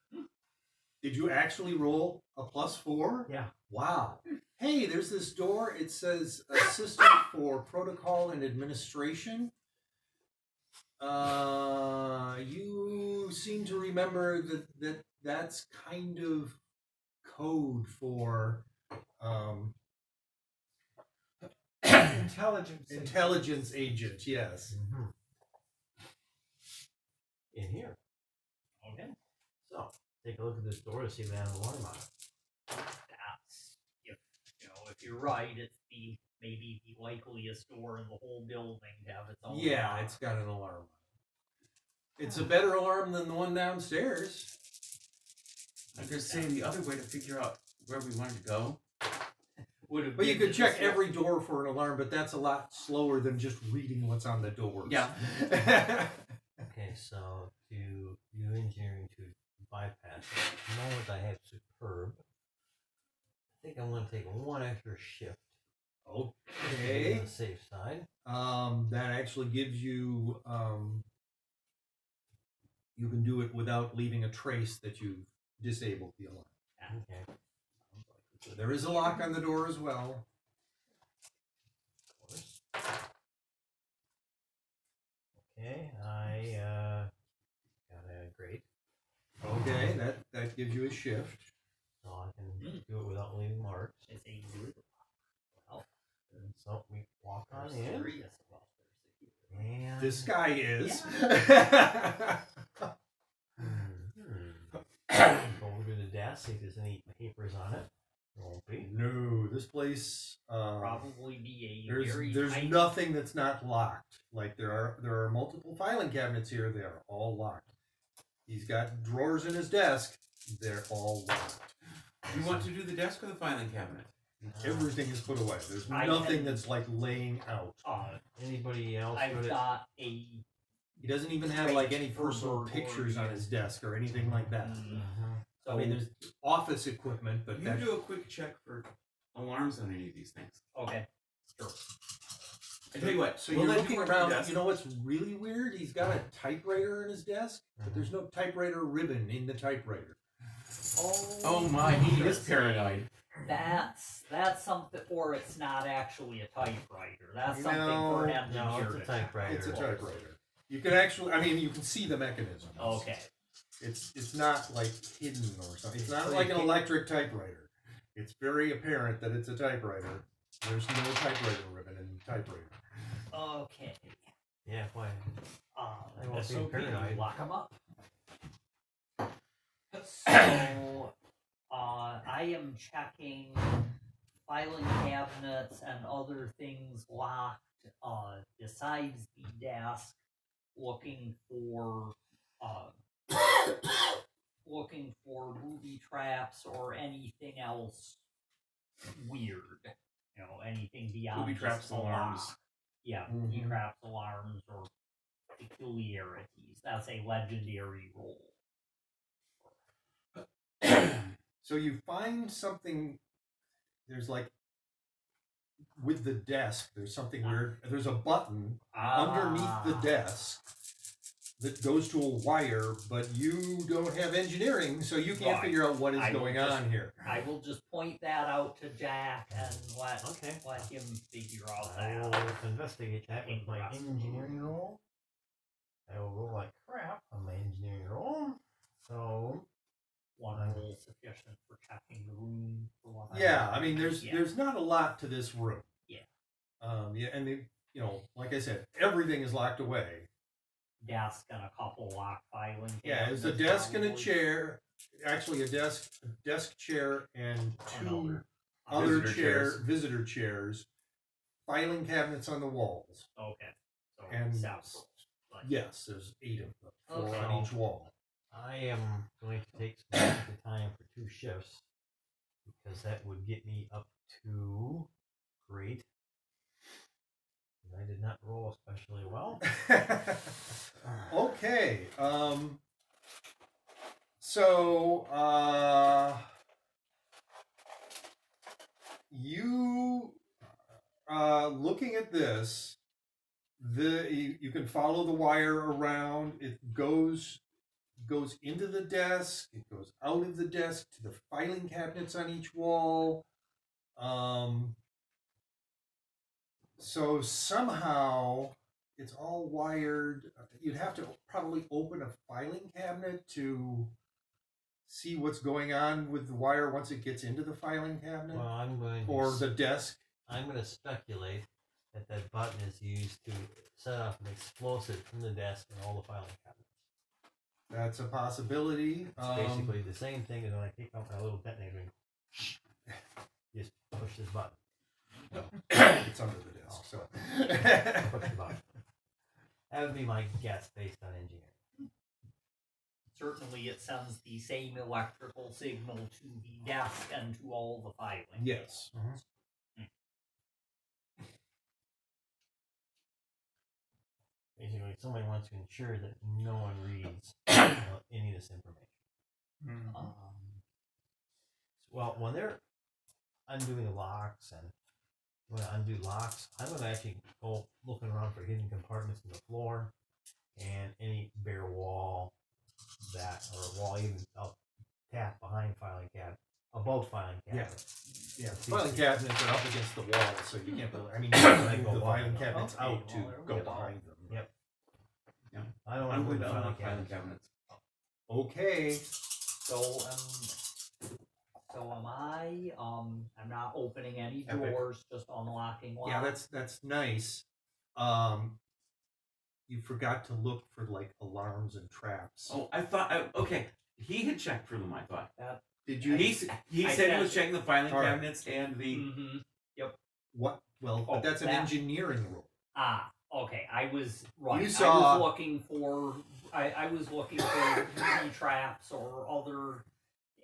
Did you actually roll a +4? Yeah. Wow. Hey, there's this door. It says assistant for protocol and administration. You seem to remember that's kind of code for intelligence agent. Yes. Mm-hmm. In here. Okay. So take a look at this door to see if it has an alarm on it. That's if you're right, it's maybe the likeliest door in the whole building to have its own. Yeah, alarm. it's got an alarm. It's a better alarm than the one downstairs. I'm just saying the other way to figure out where we wanted to go. But you could check every door for an alarm, but that's a lot slower than just reading what's on the doors. Yeah. Okay, so to do engineering to bypass it. At the moment I have superb. I think I'm going to take one extra shift. Okay. On the safe side. That actually gives you you can do it without leaving a trace that you've disabled the alarm. Okay. So there is a lock on the door as well. Of course. Okay, I got a grade. Okay, that gives you a shift. So I can do it without leaving marks. It's a good. Well, And so we walk on we're in. serious about their security. And This guy is. Go over to the desk, see if there's any papers on it. There won't be. No, this place. Probably be a very There's tight- nothing that's not locked. Like there are multiple filing cabinets here. They are all locked. He's got drawers in his desk. They're all locked. You want to do the desk or the filing cabinet? Everything is put away. There's I nothing had- that's like laying out. Anybody else? I've good at- got a. He doesn't even have like any personal pictures on his desk or anything like that. So I mean, there's office equipment, but You that, do a quick check for alarms on any of these things. Okay. Sure. I tell you what. so we'll you're let you looking work the around. desk. You know what's really weird? He's got a typewriter in his desk, but there's no typewriter ribbon in the typewriter. Oh my, he is paranoid. That's something, or it's not actually a typewriter. That's something for an No, engineer. it's a typewriter. It's a typewriter. You can actually, I mean, you can see the mechanism. Okay. It's not like hidden or something. It's not So like you an can't- electric typewriter. It's very apparent that it's a typewriter. There's no typewriter ribbon in the typewriter. Okay. Yeah, why? I won't be SOP, paranoid. lock them up. So, I am checking filing cabinets and other things locked, besides the desk, looking for booby traps or anything else weird. Anything beyond Booby traps, just a alarms. lock. Yeah, Mhm. booby traps, alarms, or peculiarities. That's a legendary roll. So you find something. There's like with the desk. There's something weird. There's a button underneath the desk that goes to a wire, but you don't have engineering, so you can't Right. figure out what is I will going just- on here. I will just point that out to Jack and let him figure out I will that. investigate that with my Interesting. engineering roll. I will roll like crap on my engineering roll. So One roll sufficient for checking the room for what Yeah, I mean, there's Yeah. there's not a lot to this room. Yeah. Yeah, and like I said, everything is locked away. desk and a couple lock filing. Yeah, there's a cabinets desk and a probably. chair. Actually, a desk chair, and two Another. other visitor chairs, filing cabinets on the walls. Okay. So And- separate, like Yes, there's 8 of them, 4 Okay. on each wall. I am going to take some extra time for 2 shifts because that would get me up to great. I did not roll especially well. Okay. So you looking at this, you can follow the wire around. It goes into the desk. It goes out of the desk to the filing cabinets on each wall. So somehow it's all wired. You'd have to probably open a filing cabinet to see what's going on with the wire once it gets into the filing cabinet Well, I'm going to or the desk. I'm going to speculate that that button is used to set off an explosive from the desk and all the filing cabinets. That's a possibility. It's basically the same thing as when I take out my little detonator and just push this button. It's under the desk. So Push the button. That would be my guess based on engineering. Certainly, it sends the same electrical signal to the desk and to all the filing. yes. Basically, somebody wants to ensure that no one reads any of this information. Well, when they're undoing locks and when I undo locks, I'm going to actually go looking around for hidden compartments in the floor and any bare wall that, or a wall even up tap behind filing cabinet, above filing cabinet. Yeah, filing cabinets are up against the wall, so you can't really. I mean, They you go move the filing walking up. cabinets Okay, out to well, there we go go. behind them. Yep. Yeah. I don't I'm want with to the filing filing cabinets. cabinets. Okay. So am I. I'm not opening any Epic. doors, just unlocking locks. Yeah, that's nice. You forgot to look for like alarms and traps. Oh, I thought. Okay, he had checked for them. I thought. Did you? He I said he said- was checking the filing All right. cabinets and the. Mm-hmm. What? Well, Oh, but that's an that- engineering rule. Okay. I was right. You I saw- was looking for. I was looking for booby traps or other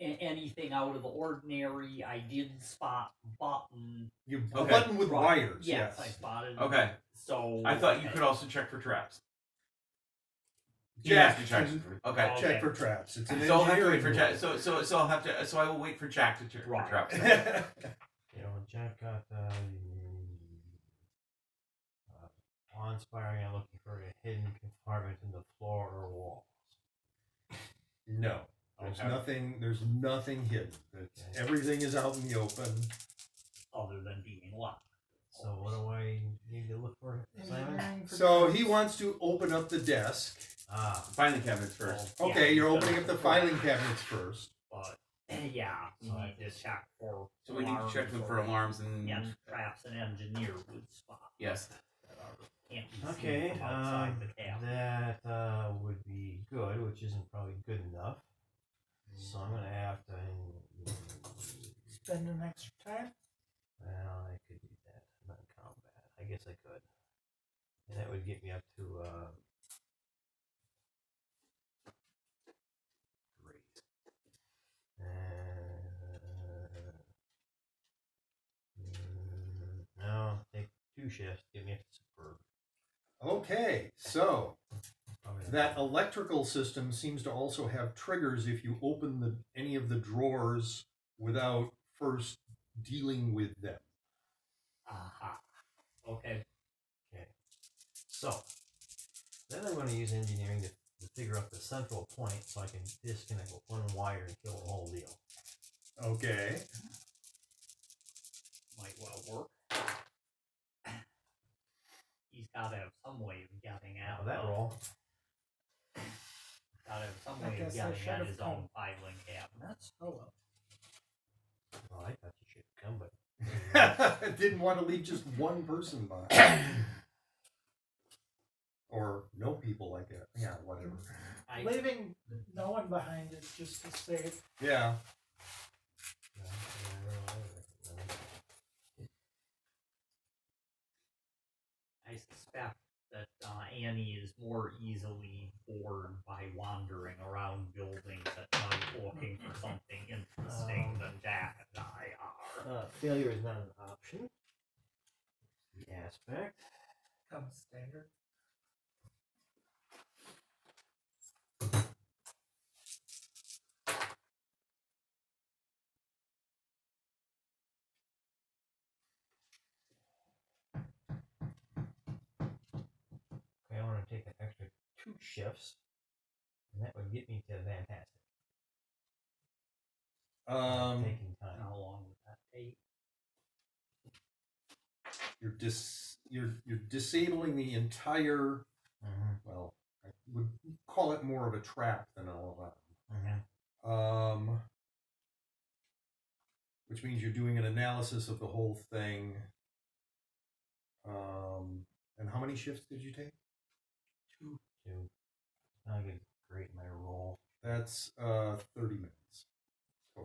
anything out of the ordinary. I did spot button. You Okay. button with Right. wires. Yes, Yes. I spotted. Okay, So I thought you could also check for traps. He Jack has to check can for. Okay. Oh. check for traps. It's an So I'll have to wait engineering for Jack. So I'll have to. So I will wait for Jack to check for Right. traps. You know, Jack got awe-inspiring and looking for a hidden compartment in the floor or walls. No, there's Okay. nothing. There's nothing hidden. It's, Okay. everything is out in the open. other than being locked. So what do I need to look for, Simon? Engineering for So traps. he wants to open up the desk. Filing cabinets first. Well, Okay, yeah, you're so- opening up the filing cabinets first. But yeah, you Alright. need to check for. So we need to check them for alarms and. And traps an engineer would spot. Yes. That can't be seen Okay, from outside the cab. that would be good, which isn't probably good enough. So I'm going to have to. Spend an extra time. Well, I could do that. I'm not in combat. I guess I could. And that would get me up to. Great. No, take 2 shifts. Get me up to superb. Okay, so Probably not. that electrical system seems to also have triggers if you open any of the drawers without first dealing with them. Aha. Okay. So, then I'm going to use engineering to figure out the central point so I can disconnect with one wire and kill the whole deal. Okay. Might well work. He's got to have some way of getting Now out. that of- roll. Got to have some I way of guess I getting should at have his come. own filing cabinets. Oh well. Well, I thought you should come, but Didn't want to leave just one person behind. Or no people like that. Yeah, whatever. Leaving no one behind is just to save. Yeah. I suspect that Annie is more easily bored by wandering around buildings at night looking for something interesting than Jack and I are. Failure is not an option. The aspect. Comes standard. Okay, I want to take an extra 2 shifts, and that would get me to fantastic. Taking time. How long would that take? You're disabling the entire. Well, I would call it more of a trap than all of that. Which means you're doing an analysis of the whole thing. And how many shifts did you take? 2. I get great in my roll. That's 30 minutes.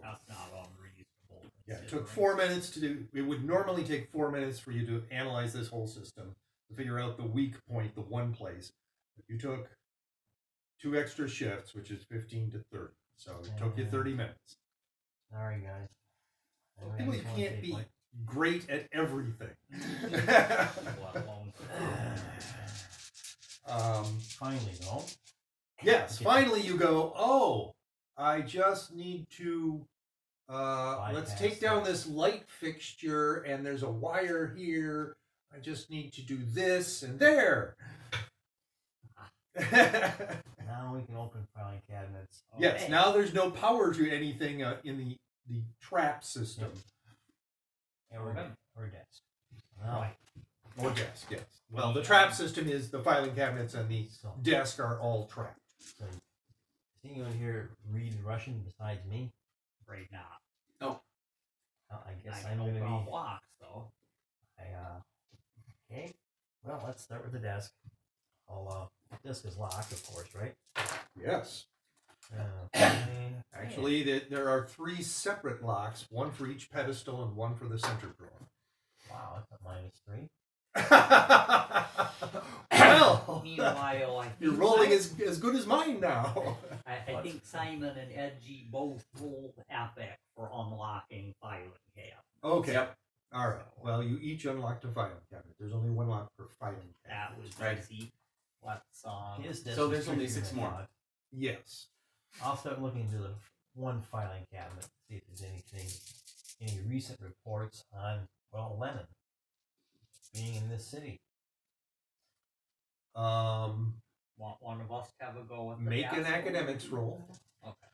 That's not unreasonable. Yeah, it took 4 minutes to do. It would normally take 4 minutes for you to analyze this whole system, to figure out the weak point, the one place. But you took 2 extra shifts, which is 15 to 30. So it took you 30 minutes. Sorry, guys. I People just wanna can't take be my- great at everything. Finally, though. Yes, finally you go, oh, I just need to, let's Bypass take down that. this light fixture, and there's a wire here. I just need to do this, and there. Now we can open filing cabinets. Yes, now there's no power to anything in the trap system. Or desk. Now, Right. Or desk, yes. Well, the trap system is the filing cabinets and the So, desk are all trapped. so is anyone here read Russian besides me? Right now. I guess I I'm know going to about be. blocks, though. Okay. Well, let's start with the desk. Desk is locked, of course, right? Yes. Okay. Actually, there are 3 separate locks, one for each pedestal and one for the center drawer. Wow, that's a -3. Well, Meanwhile, I think you're rolling as good as mine now. I think Simon and Edgy both rolled epic for unlocking filing cabinets. Okay. Yep. All right. Well, you each unlocked a filing cabinet. There's only 1 lock per filing cabinet. That was Right. easy. Let's His desk So is there's only trickier 6 than I more. thought. Yes. I'll start looking into the one filing cabinet, see if there's any recent reports on, well, Lemon being in this city. want one of us to have a go at the Make an desk? academics roll. Okay.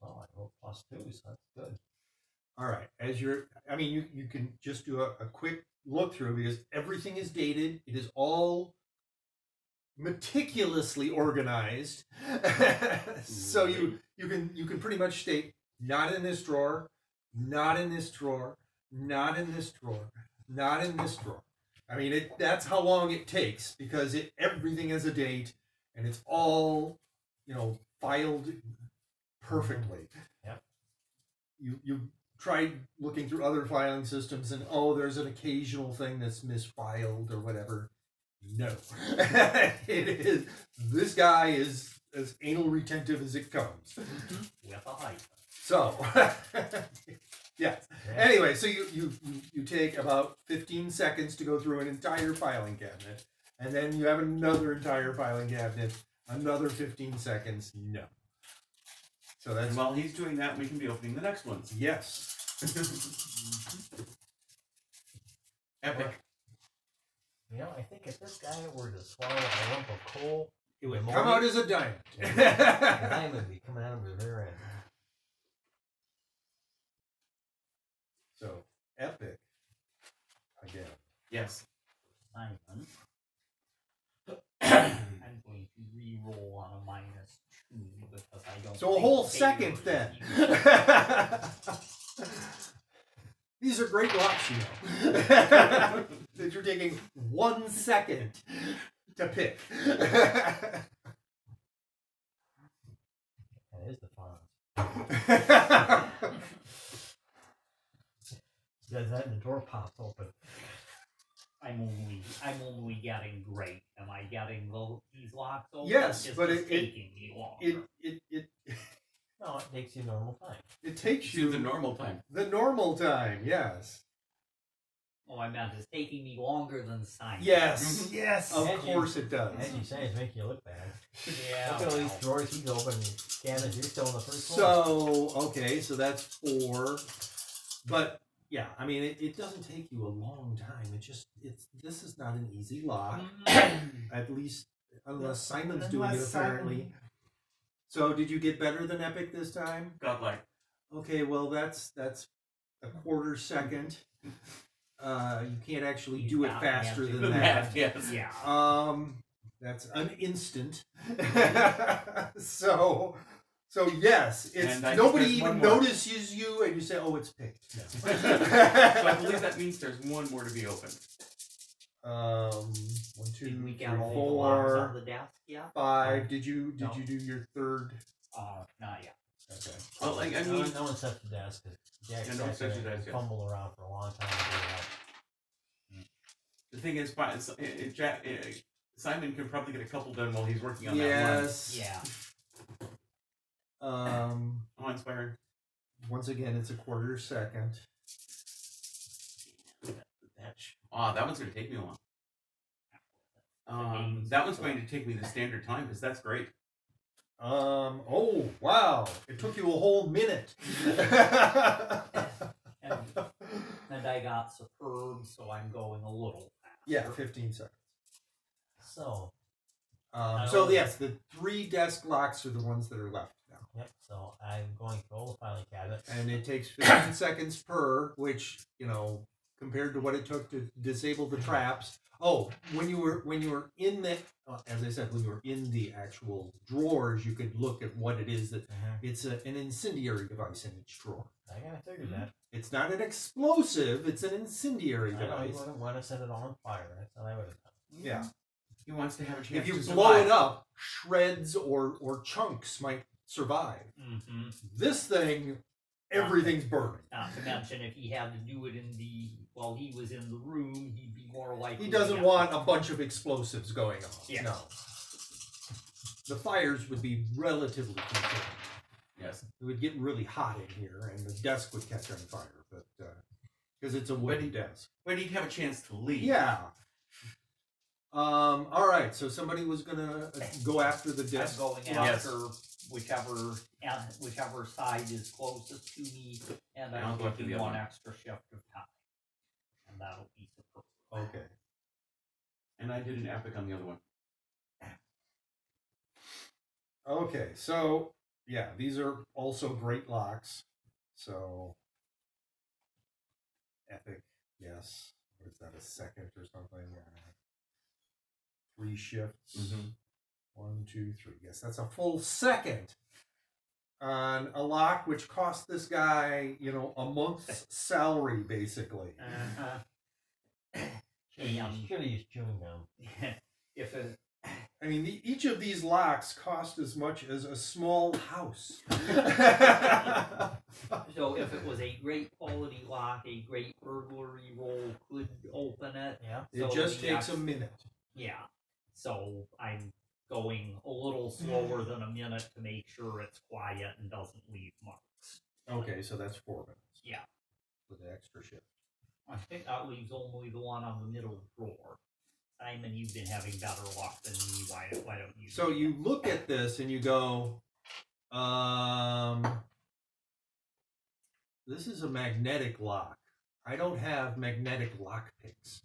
Well, I rolled +2, so that's good. All right. You can just do a quick look through because everything is dated. It is all meticulously organized. So you can pretty much state not in this drawer, not in this drawer, not in this drawer, not in this drawer. I mean, that's how long it takes because everything has a date and it's all, filed perfectly. Yep. You tried looking through other filing systems and there's an occasional thing that's misfiled or whatever. No. It is. This guy is as anal retentive as it comes. With a hyphen. So, yes. Anyway, so you take about 15 seconds to go through an entire filing cabinet, and then you have another entire filing cabinet, another 15 seconds. No. So that's And while he's doing that, we can be opening the next ones. yes. Epic. I think if this guy were to swallow a lump of coal, It would The come more out as a diamond. the diamond would be coming out of the rear end. So epic again. Yes. Simon. I'm going to re-roll on a -2 because I don't. So a think whole failure second is then. useful. These are great blocks, that you're taking 1 second to pick. That is the font. Does that and the door pops open. getting great? Am I getting these locks open? Yes, It's but just it taking me longer. No, it takes you normal time. It takes To you the normal time. the normal time. Yes. Oh, I meant it's taking me longer than Simon. Yes. Yes. Of And you- course it does. As you say, it's making you look bad. Yeah. Look at all these drawers he's open and cabinets. You're still in the first one. So, okay, so that's 4. But yeah, I mean, it doesn't take you a long time. This is not an easy lock, at least unless Simon's doing it Unless apparently. Simon- So, did you get better than Epic this time? Godlike. Okay, well that's a quarter second. You can't actually do it Not faster magic. than that. Yes. Yeah. That's an instant. so yes, it's And I think nobody there's even one more. notices you, and you say, "Oh, it's picked." So I believe that means there's one more to be opened. 1, 2, Did we 3, get all the locks on 4, the desk yet? 5. Did you No. do your third? Not yet. Okay. Well, like, I No, mean, no one sets the desk because Jack Yeah, no one sat sets the there and desk, yeah. fumbled around for a long time to do it the thing is, Simon can probably get a couple done while he's working on that one. Yes. Yeah. Oh, inspiring. Once again, it's a quarter second. That one's going to take me a while. That one's going to take me the standard time because that's great. Oh wow! It took you a whole minute. And I got Superb, so I'm going a little fast. Yeah, 15 seconds. So, So yes, the 3 desk locks are the ones that are left now, yep. So I'm going through all the filing cabinets. and it takes 15 seconds per, which compared to what it took to disable the traps. Oh, when you were in the, as I said, when you were in the actual drawers, you could look at what it is that it's an incendiary device in each drawer. I gotta figure that. It's not an explosive; it's an incendiary I know you device. wouldn't want to set it on fire. That's what I would have done. Yeah. He wants to have a chance If you to blow survive. it up, shreds or chunks might survive. Mm-hmm. This thing, everything's burning. Not to mention, if he had to do it while he was in the room, he'd be more likely. He to doesn't get- want a bunch of explosives going on. Yes. No. The fires would be relatively contained. Yes. It would get really hot in here, and the desk would catch on fire, but because it's a wooden desk. But he'd have a chance to leave. Yeah. All right. So somebody was gonna go after the I'm desk. going Yes. after whichever side is closest to me, and I'll I'm go after taking the other one one. extra shift of time, and that'll be Superb. Okay. And I did an epic on the other one. Okay. So yeah, these are also great locks. So epic, yes. What is that? A second or something? 3 shifts. Mm-hmm. 1, 2, 3. Yes, that's a full second on a lock which cost this guy, a month's salary basically. You should have used chewing gum. If it, I mean, each of these locks cost as much as a small house. so if it was a great quality lock, a great burglary roll could open it. Yeah. It So just the takes a ex- minute. Yeah. So I'm going a little slower than a minute to make sure it's quiet and doesn't leave marks. Okay, so that's 4 minutes. Yeah. With the extra shift. I think that leaves only the one on the middle drawer. Simon, you've been having better luck than me. Why don't you? So do you that? look at this and you go, this is a magnetic lock. I don't have magnetic lock picks.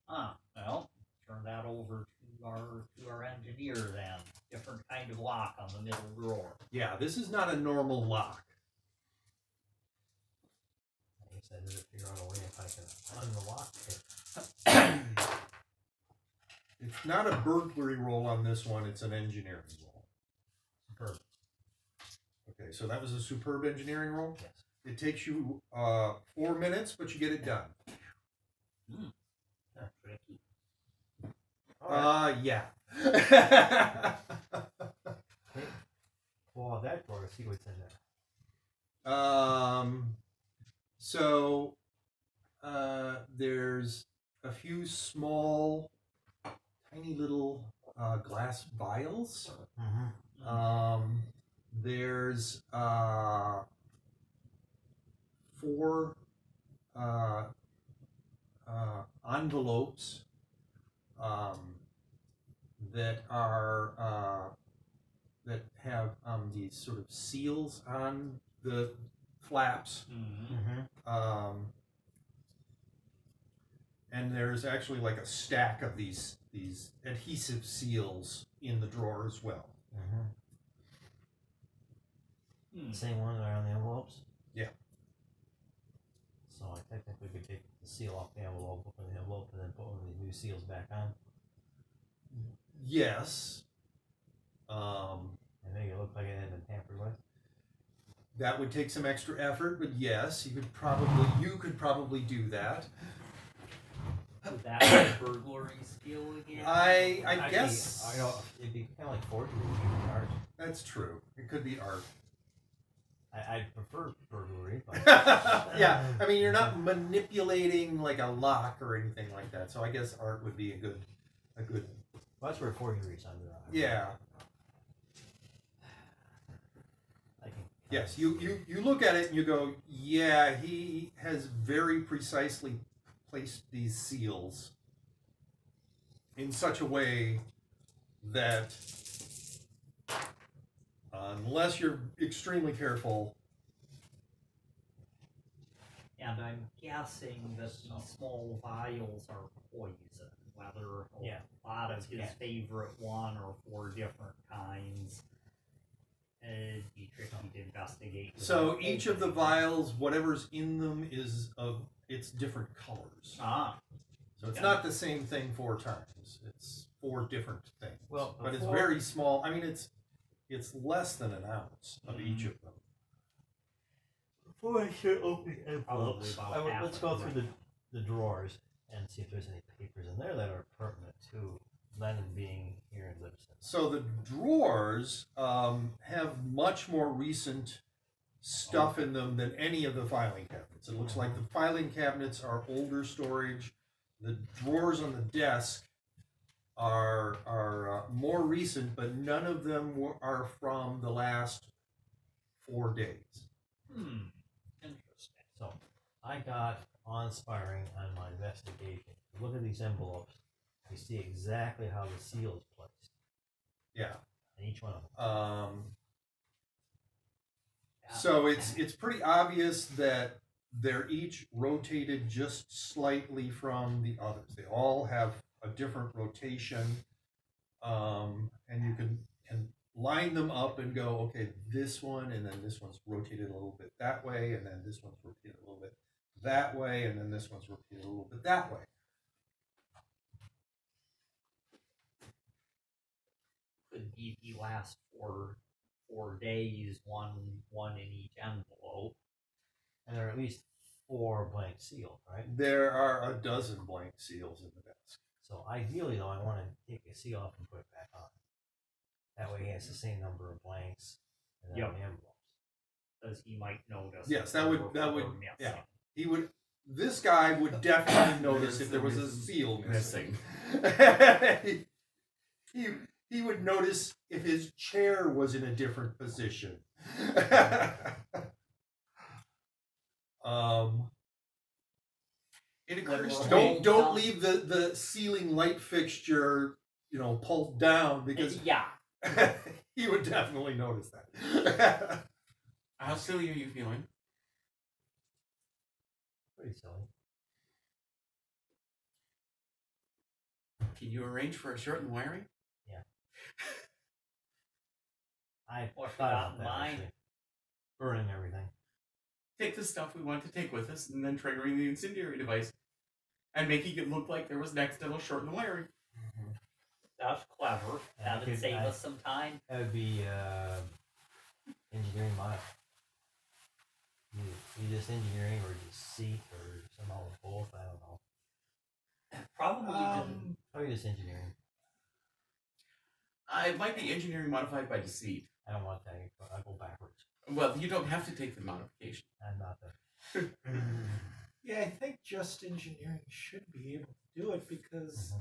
Well, turn that over to our engineer then. Different kind of lock on the middle drawer. Yeah, this is not a normal lock. I guess I did figure out a way if I can unlock it. It's not a burglary roll on this one, it's an engineering roll. Superb. Okay, so that was a superb engineering roll. Yes. It takes you 4 minutes, but you get it done. That's tricky. Yeah. Pull out that drawer to see what's in there. So there's a few small tiny little glass vials. Mm-hmm. There's 4 envelopes that are that have these sort of seals on the flaps. Mm-hmm. And there's actually like a stack of these adhesive seals in the drawer as well. Mm-hmm. Same one that are on the envelopes? Yeah. So I technically could take the seal off the envelope, open the envelope, and then put one of these new seals back on. Yes. And make it look like it had been tampered with. That would take some extra effort, but yes, you could probably do that. Would that be a burglary skill again? I Actually, guess I know it'd be kind of like forgery art. that's true. It could be art. I prefer burglary, but Yeah, I mean you're not manipulating like a lock or anything like that, so I guess art would be a good. well, that's where forgery is under. Yeah. I can. Yes, you look at it and you go, yeah, he has very precisely placed these seals in such a way that unless you're extremely careful. And I'm guessing that these small vials are poison, whether Yeah. a lot of his Yeah. favorite one or 4 different kinds. It'd be tricky to investigate. So without each of the opening vials, whatever's in them is of it's different colors. Ah, So it's okay. not the same thing 4 times. It's 4 different things. Well, but it's before- very small. I mean, it's less than an ounce of each of them. Before I start opening Probably envelopes, about half let's of go them. through the drawers and see if there's any papers in there that are pertinent to Lennon being here in Libsyn. So the drawers have much more recent stuff in them than any of the filing cabinets. It looks like the filing cabinets are older storage. The drawers on the desk are more recent, but none of them are from the last 4 days. interesting. So I got on-spiring on my investigation. Look at these envelopes. You see exactly how the seal is placed Yeah. in each one of them. So it's pretty obvious that they're each rotated just slightly from the others. They all have a different rotation, and you can line them up and go, okay, this one, and then this one's rotated a little bit that way, and then this one's rotated a little bit that way, and then this one's rotated a little bit that way. Could be the last 4 days, one in each envelope. And there are at least 4 blank seals, right? There are a dozen blank seals in the desk. So ideally, though, I want to take a seal off and put it back on. That way, he has the same number of blanks and then Yep. the envelopes. Because he might notice. Yes, there that would- were that would- 4 missing. yeah. He would. This guy would definitely notice if there was a Missing. seal missing. Missing. he would notice if his chair was in a different position. It occurs to don't me. don't leave the ceiling light fixture, pulled down because Yeah. he would definitely notice that. How silly are you feeling? Pretty silly. Can you arrange for a short and wiring? I Or thought about forgotten that, mine. actually. Burning everything. Take the stuff we want to take with us, and then triggering the incendiary device, and making it look like there was an accidental short in the wiring. That's clever. Yeah, That'd save us some time. That would be engineering mod. You just engineering or deceit or somehow both. I don't know. Probably didn't. Probably just engineering. It might be engineering modified by deceit. I don't want that. I'll go backwards. Well, you don't have to take the modification. I'm not that. Yeah, I think just engineering should be able to do it because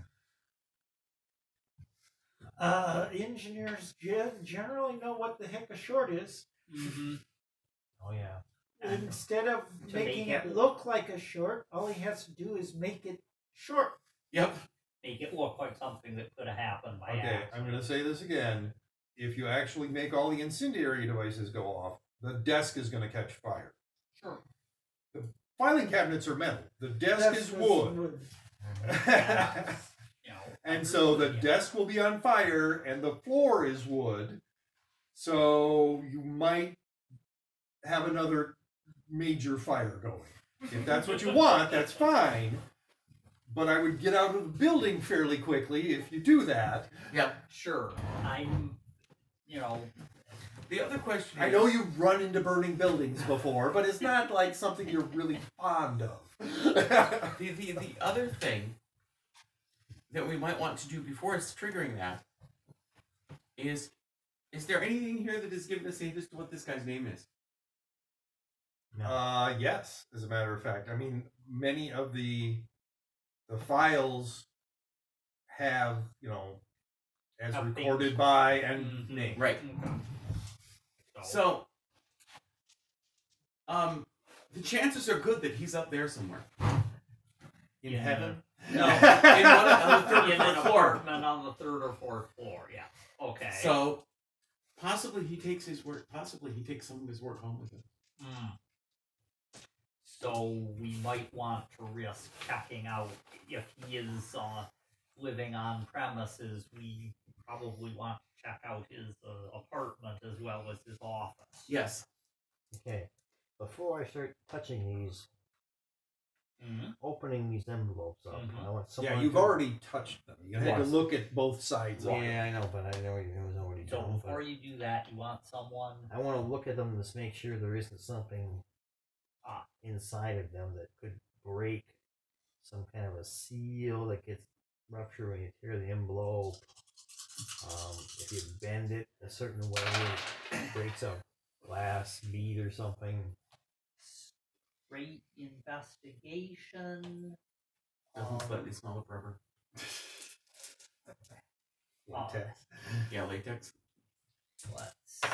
Engineers generally know what the heck a short is. Mm-hmm. Oh yeah. Instead of To making make it it- look like a short, all he has to do is make it short. Yep. Make it look like something that could have happened by Okay, accident. I'm going to say this again. If you actually make all the incendiary devices go off, the desk is going to catch fire. Sure. The filing cabinets are metal. The desk That's is what's wood. You know, And so the yeah. desk will be on fire and the floor is wood. So you might have another major fire going. If that's what you want, that's fine. But I would get out of the building fairly quickly if you do that. Yep. Sure. I'm, you know, The other question I is, know you've run into burning buildings before, but it's not like something you're really fond of. the other thing that we might want to do before it's triggering that is there anything here that is giving us a hint as to what this guy's name is? No. Yes, as a matter of fact. I mean, many of the files have, as Have things. recorded by and Mhm. name. Right. So, So, the chances are good that he's up there somewhere. In Yeah. heaven? No, in one on the third in or an fourth floor. apartment on the 3rd or 4th floor. Yeah. Okay. So, possibly he takes his work. Possibly he takes some of his work home with him. Hmm. So we might want to risk checking out if he is living on premises. We probably want to check out his apartment as well as his office. Yes. Okay. Before I start touching these, Mm-hmm. opening these envelopes up, Mhm. I want someone. Yeah, you've to- already touched them. You had to Yes. look at both sides of it. Yeah, I know, but I know it was already So done. before But you do that, you want someone. I want to look at them and just make sure there isn't something Ah. inside of them that could break some kind of a seal that gets ruptured when you tear the envelope. If you bend it a certain way, it breaks a glass bead or something. Great investigation. Doesn't slightly smell of rubber. Latex. Yeah, latex. Let's see.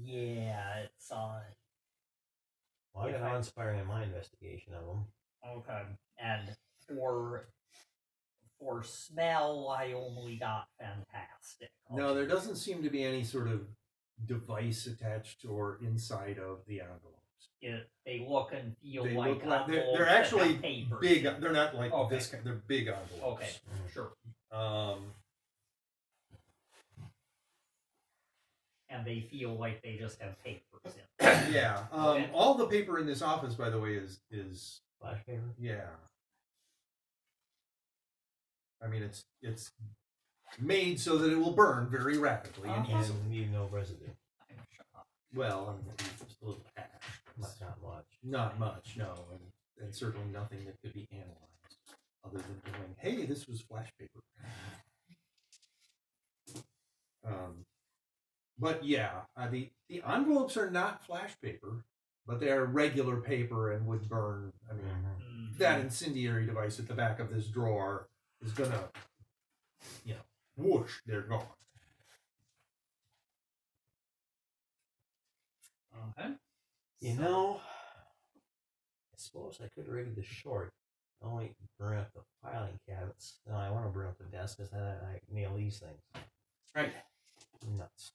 Yeah, it's Well, I If got I- awe-inspiring in my investigation of them. okay. And for smell, I only got fantastic. No, there doesn't seem to be any sort of device attached or inside of the envelopes. They look and feel They like look like they're envelopes that actually have papers. big. They're not like Okay. this kind. They're big envelopes. Okay, sure. And they feel like they just have papers in. Yeah. Okay. All the paper in this office, by the way, is Flash paper? yeah. I mean, it's made so that it will burn very rapidly and Uh-huh. easily. And leave no residue. I'm sure. Well, I mean, just a little ash. Not much. Not much, no, and certainly nothing that could be analyzed, other than going, "Hey, this was flash paper." But yeah, the envelopes are not flash paper, but they are regular paper and would burn. I mean, Mhm. that incendiary device at the back of this drawer is gonna, whoosh, they're gone. Okay. You know, I suppose I could ready the short. Only burn up the filing cabinets. No, I want to burn up the desk because then I nail these things. Right. Nuts.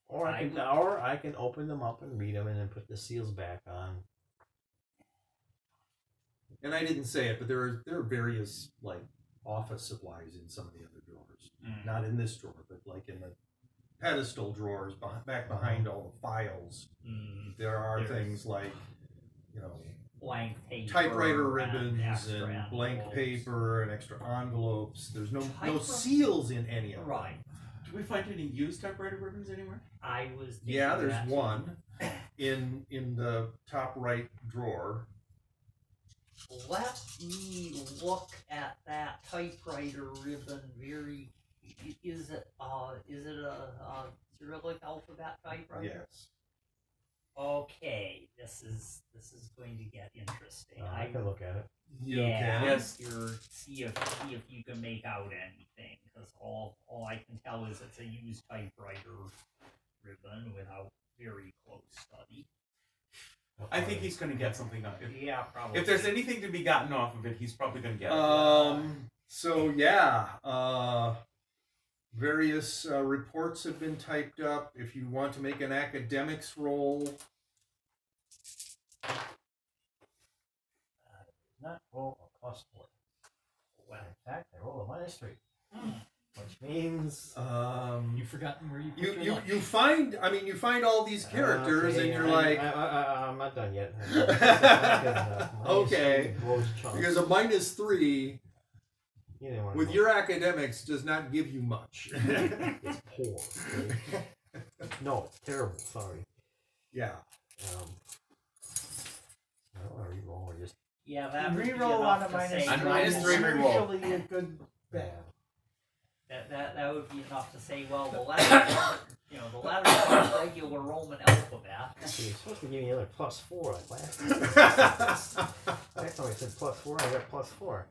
Or I can open them up and read them and then put the seals back on. And I didn't say it, but there are various like office supplies in some of the other drawers. Mm. Not in this drawer, but like in the pedestal drawers back behind all the files. Mm. There are There's- things like, Blank paper. typewriter and ribbons extra and blank envelopes. paper and extra envelopes. There's no Typewriter- seals in any of them. Right. Do we find any used typewriter ribbons anywhere? I was. Thinking Yeah, there's that. one in the top right drawer. Let me look at that typewriter ribbon. Is it a Cyrillic alphabet typewriter? Yes. Okay, this is going to get interesting. I can look at it. Yeah, Yes. see if you can make out anything, because all I can tell is it's a used typewriter ribbon without very close study. I think he's going to get something on it. Yeah, probably. If there's anything to be gotten off of it, he's probably going to get it. So yeah, various reports have been typed up. If you want to make an academics roll, Not roll a +4. Well, In fact, I roll a -3, which means You've forgotten where you put you your you lunch. you find. I mean, you find all these characters, okay, and you're I'm not done yet. Okay. Chunks. because a -3 You didn't want to with roll. your academics does not give you much. It's poor. Okay? No, it's terrible. Sorry. Yeah. I don't want to reroll or just. yeah, that would be Reroll enough on a to minus say. On three minus is three reroll. usually a good bet. That would be enough to say. Well, the letter, the letter is the regular Roman alphabet. See, you're supposed to give me another +4 like last time. Last time I said +4, I got +4.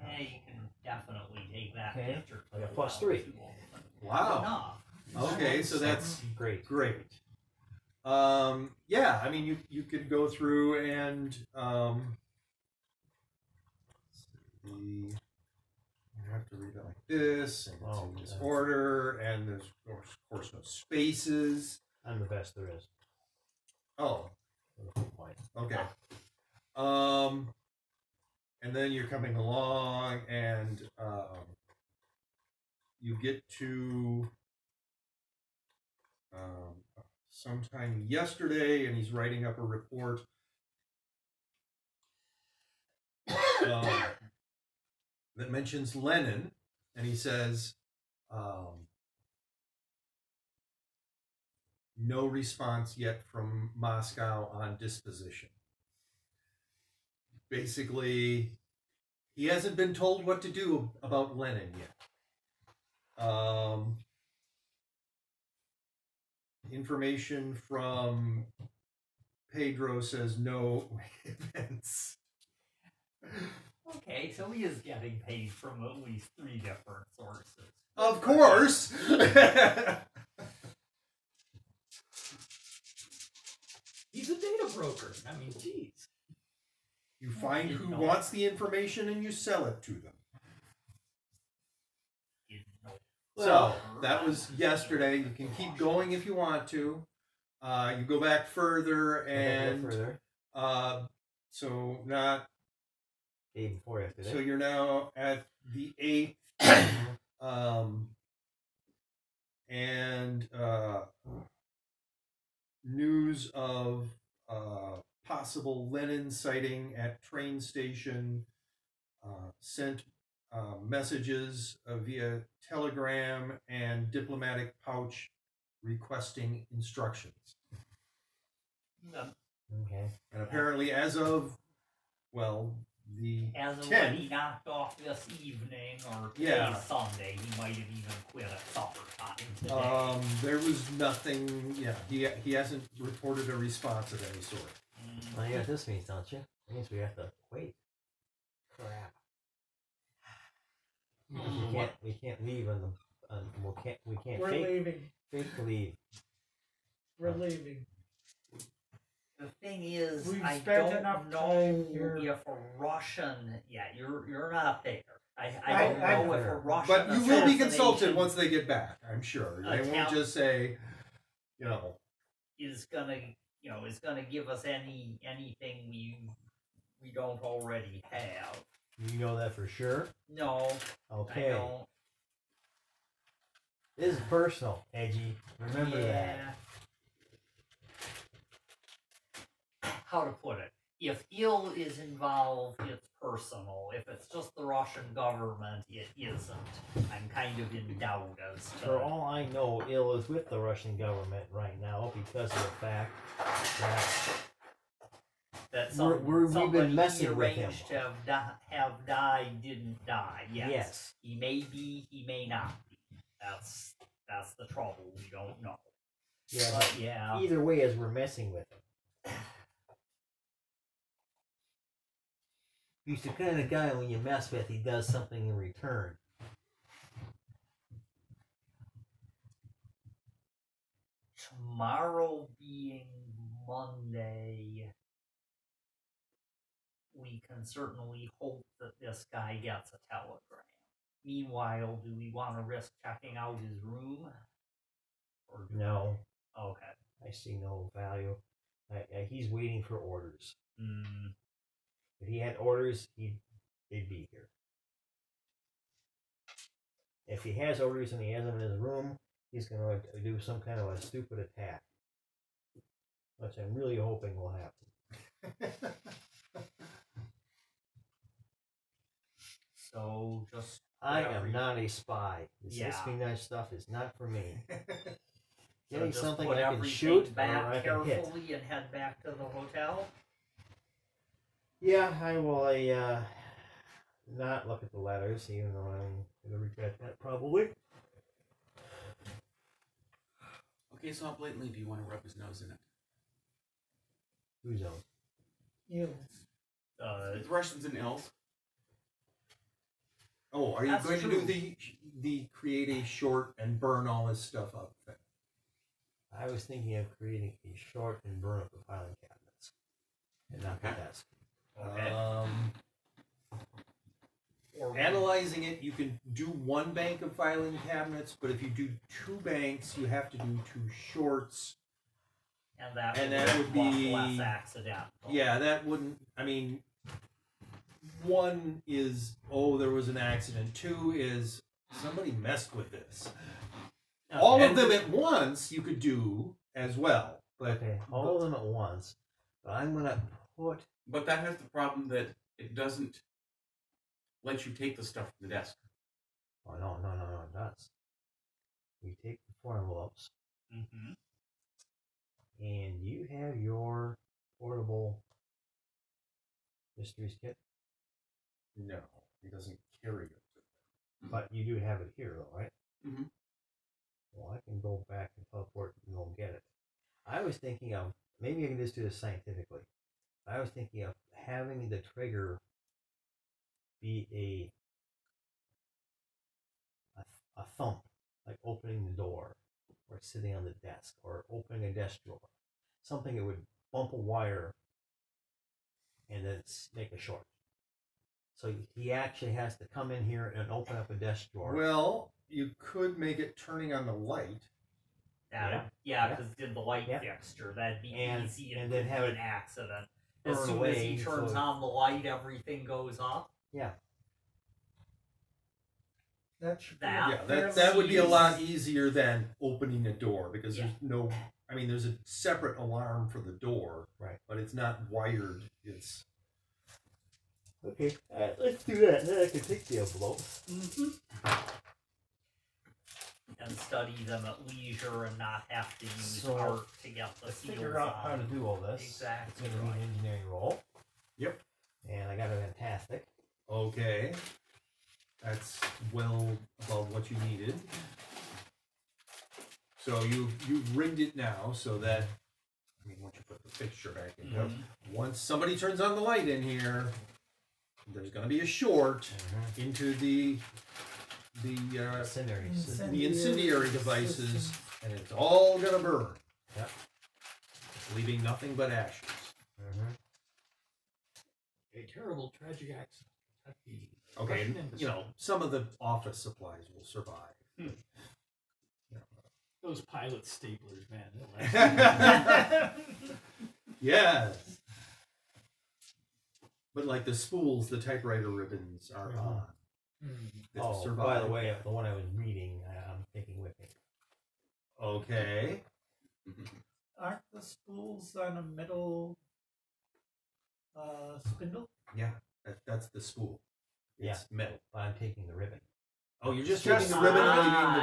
Yeah, you can definitely take that Okay. picture. I got +3. Wow. Enough. Okay, so that's Great. great. Yeah, I mean, you could go through and you have to read it like this, and it's in this yeah. order, and there's of course no spaces. I'm the best there is. Oh, For the full point. okay. And then you're coming along, and you get to sometime yesterday, and he's writing up a report that mentions Lenin, and he says, no response yet from Moscow on disposition. Basically, he hasn't been told what to do about Lenin yet. Information from Pedro says no events. Okay, so he is getting paid from at least 3 different sources. Of course. He's a data broker. I mean, geez. You find who wants the information and you sell it to them. So that was yesterday. You can keep going if you want to. You go back further, and further. So not. Day before yesterday. So you're now at the 8th, and news of possible Lenin sighting at train station. Sent messages via telegram and diplomatic pouch requesting instructions. Okay. And apparently, as of, well, the As of 10th, when he knocked off this evening, or today's Yeah. Sunday, he might have even quit at supper time today. there was nothing. Yeah, he hasn't reported a response of any sort. Well, you know what this means, don't you? It means we have to wait. Crap. We can't leave on the. We can't We're fake leaving. leave. We're leaving. The thing is, We've I spent don't enough know time here. if a Russian. Yeah, you're not there. I don't I'm know if a there. Russian. But you will be consulted assassination once they get back. I'm sure they won't Attempt. just say, you know. is gonna give us anything we don't already have. You know that for sure. No, Okay. I don't. This is personal, Edgy. Remember that. How to put it? If ill is involved, it's personal. If it's just the Russian government, it isn't. I'm kind of in doubt as to. For all I know, ill is with the Russian government right now because of the fact that that we've been somebody messing with him. arranged to have died didn't die. Yes. Yes. He may be, he may not be. That's the trouble. We don't know. Yeah, But but yeah, either way, as we're messing with him, he's the kind of guy when you mess with, he does something in return. tomorrow being Monday, we can certainly hope that this guy gets a telegram. Meanwhile, do we want to risk checking out his room? Or No, okay. I see no value. He's waiting for orders. Mm, If he had orders, they'd be here. If he has orders and he has them in his room, he's going to do some kind of a stupid attack, which I'm really hoping will happen. so just I whatever am you- not a spy. This Yeah. espionage stuff is not for me. so Getting just something put I can everything shoot or back I can hit. carefully and head back to the hotel. Yeah, I will. Not look at the letters, even though I'm going to regret that probably. Okay, so how blatantly do you want to rub his nose in it? Who's knows? You. It's Russians and elves. Oh, are you That's going to true. do the create a short and burn all his stuff up thing? I was thinking of creating a short and burn up the filing cabinets, and not the Okay. desk. Okay. Or Analyzing it, you can do one bank of filing cabinets, but if you do two banks, you have to do two shorts. and that would much be- less accidental. Yeah, that wouldn't. I mean, one is there was an accident. Two is somebody messed with this. All of them at once you could do as well, but Okay, all of them at once. But I'm going to put. But that has the problem that it doesn't let you take the stuff from the desk. Oh, no, it does. We take the 4 envelopes, Mm-hmm. and you have your portable mysteries kit, no, he doesn't carry it. but you do have it here, though, right? Mhm. Well, I can go back and teleport and go get it. I was thinking of, maybe I can just do this scientifically. I was thinking of having the trigger be a thump, like opening the door, or sitting on the desk, or opening a desk drawer. Something that would bump a wire and then make a short. So he actually has to come in here and open up a desk drawer. Well, you could make it turning on the light. Yeah, Yeah. because did the light Yeah. fixture, that'd be And- easy and and then then have an it accident. burn As soon as away, he turns so- on the light, everything goes up. Yeah. That should be That- Yeah, fairly that would be a lot easy. easier than opening a door because Yeah. there's no. I mean, there's a separate alarm for the door, Right. but it's not wired. It's Okay, let's do that. Then I can take the envelopes. And study them at leisure and not have to use So, art to get the Let's seals figure out how to on. do all this. Exactly It's going to be right. an engineering roll. Yep. And I got a fantastic. okay. That's well above what you needed. So you've rigged it now so that once you put the fixture back in, once somebody turns on the light in here, there's going to be a short into the Incendiary system. the incendiary devices, and it's all going to burn. Yep. Leaving nothing but ashes. A terrible, tragic accident at the Okay, Russian and, embassy. some of the office supplies will survive. Those pilot staplers, man. they'll last. Yes. But like the spools, the typewriter ribbons are Mhm. on. They'll Oh, survive. by the way, the one I was reading, I'm taking with me. Okay. Aren't the spools on a metal spindle? Yeah, that's the spool. It's metal. But I'm taking the ribbon. Oh, you're just Just- taking the ribbon Ah,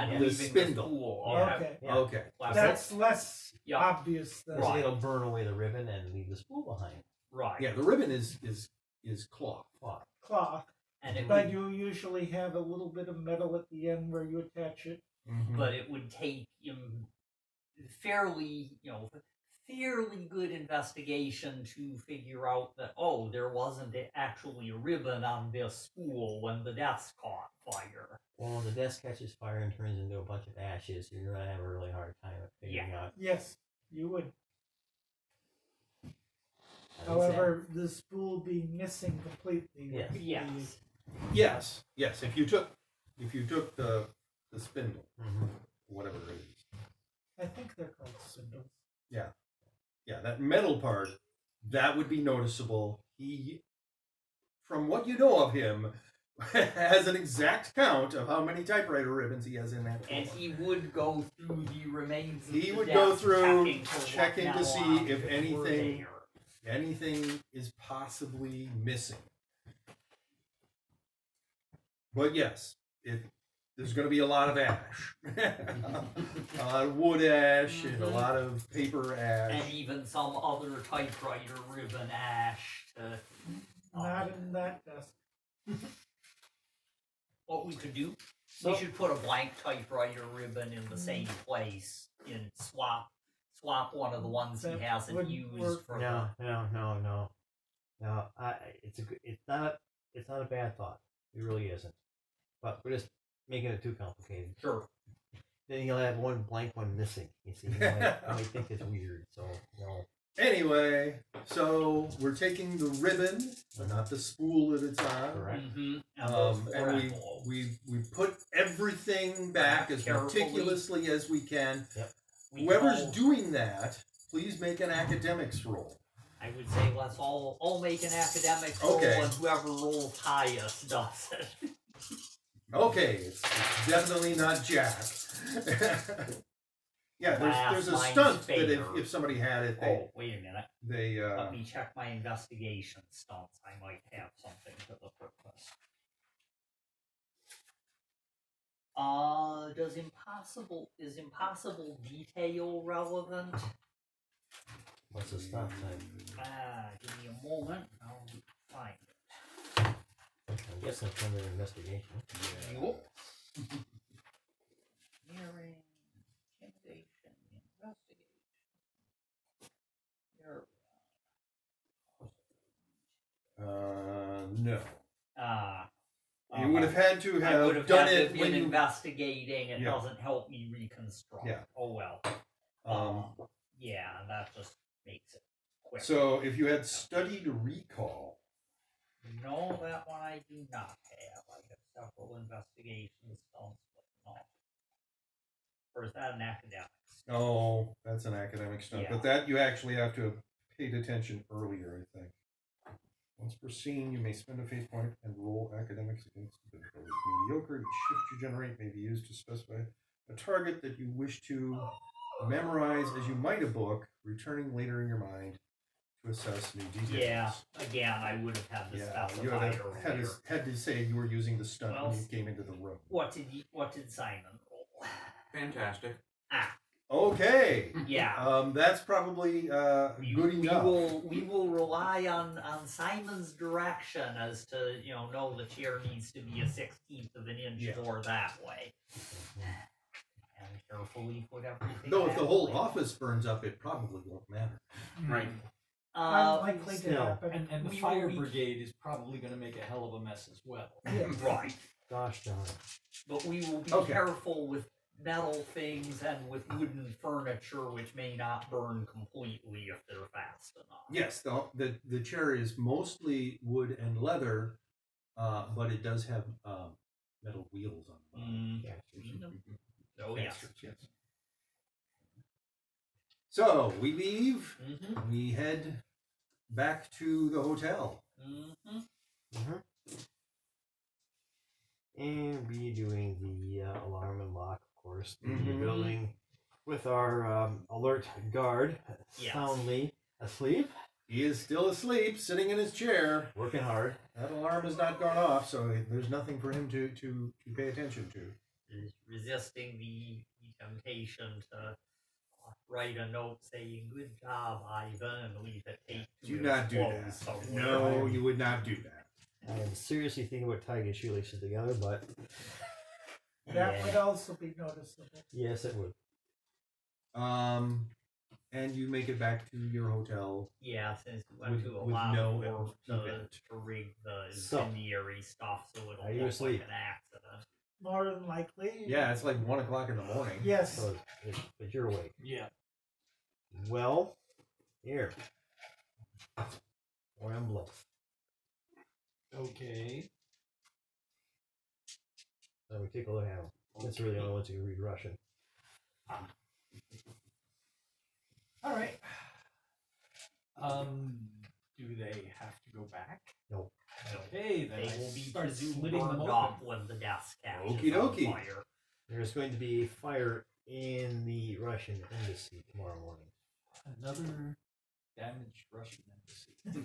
and and leaving the leaving spindle. spool. Yeah. Okay. Yeah. Okay. That's less Yeah. obvious than So it'll burn away the ribbon and leave the spool behind. Right. Yeah, the ribbon is cloth. cloth. And it But would, you usually have a little bit of metal at the end where you attach it. but it would take him fairly, fairly good investigation to figure out that, oh, there wasn't actually a ribbon on this spool when the desk caught fire. Well, the desk catches fire and turns into a bunch of ashes. You're gonna have a really hard time at figuring out. Yes, you would. How is that? However, the spool being missing completely. Yes. Yes. Yes. If you took the spindle, Mhm. whatever it is. I think they're called spindles. Yeah, that metal part, that would be noticeable. He, from what you know of him, has an exact count of how many typewriter ribbons he has in that drawer. And he would go through the remains of He the would desk, go through, checking for what checking to see metal if objects were anything- there. Anything is possibly missing. But yes, there's going to be a lot of ash. A lot of wood ash and a lot of paper ash. And even some other typewriter ribbon ash to Not in that desk. what we could do. So- We should put a blank typewriter ribbon in the same place and swap one of the ones he That hasn't wouldn't used work. for No. It's not a bad thought. It really isn't. But we're just making it too complicated. Sure. Then you'll have one blank one missing. You see, you might think it's weird. So no. Anyway, so we're taking the ribbon, but not the spool that it's on. Correct. Mm-hmm. And those four And envelopes. we put everything back as Carefully. meticulously as we can. We Whoever's all- doing that, please make an academics roll. I would say let's all make an academic roll, Okay. and whoever rolls highest does it. Okay, it's definitely not Jack. Yeah, there's a Mine's stunt that fair. if somebody had it, Oh, wait a minute. they Let me check my investigation stunts. I might have something to the purpose. Is impossible detail relevant? What's the stop sign? Give me a moment. I'll find it. I guess that's under investigation. Yup. Hearing, intimidation, investigation. There no. we You would have had to I would have have done had to it been when you. investigating. It Yeah. doesn't help me reconstruct. Yeah. Oh well. Yeah, that just makes it quick. So if you had studied recall, No, that one I do not have. I have several investigations done, but not. Or is that an academic? oh, that's an academic stunt. Yeah. But that you actually have to have paid attention earlier, I think. Once per scene, you may spend a fate point and roll academics against the difficulty. Mediocre, the shift you generate may be used to specify a target that you wish to memorize as you might a book, returning later in your mind to assess new details. Yeah, again, I would have had to Yeah, you specify would have earlier. had to say you were using the stunt Well, when you came into the room. What did Simon roll? Fantastic. Okay. Yeah. That's probably good enough. We will rely on Simon's direction as to know the chair needs to be a 16th of an inch Yeah. more that way. And carefully put everything. Though if the back whole away. office burns up, it probably won't matter. Right. Unlikely to still. happen. And the We fire will- brigade is probably going to make a hell of a mess as well. Right. Gosh darn it. But we will be Okay. careful with metal things and with wooden furniture, which may not burn completely if they're fast enough. Yes, the chair is mostly wood and leather, but it does have metal wheels on the bottom. Mm. Casters. Oh yes. Casters, yes. So we leave. Mm-hmm. We head back to the hotel. Mm-hmm. And redoing the alarm and lock, of course. The Mhm. building with our alert guard Yes. soundly asleep, He is still asleep, sitting in his chair. working hard. That alarm has not gone off, so there's nothing for him to pay attention to. Resisting the temptation to write a note saying "Good job, Ivan," and leave it taped to Do his not do clothes that. somewhere. No, you would not do that. I am seriously thinking about tying his shoelaces together, but That would also be noticeable. yes, it would. And you make it back to your hotel. Yeah, since we went With- to a with lot no of work event. to rig the So, incendiary stuff, so it'll are you look asleep? like an accident. More than likely. Yeah, it's like 1 o'clock in the morning. Yes. So, but you're awake. Yeah. Well, here. Or emblem. Okay. So we take a look at them. That's really the only ones who can read Russian. All right. Do they have to go back? Nope. Okay, then They I will be start presumably splitting them burned open. off when the desk catches Okie on dokie. fire. There's going to be fire in the Russian embassy tomorrow morning. Another damaged Russian embassy. You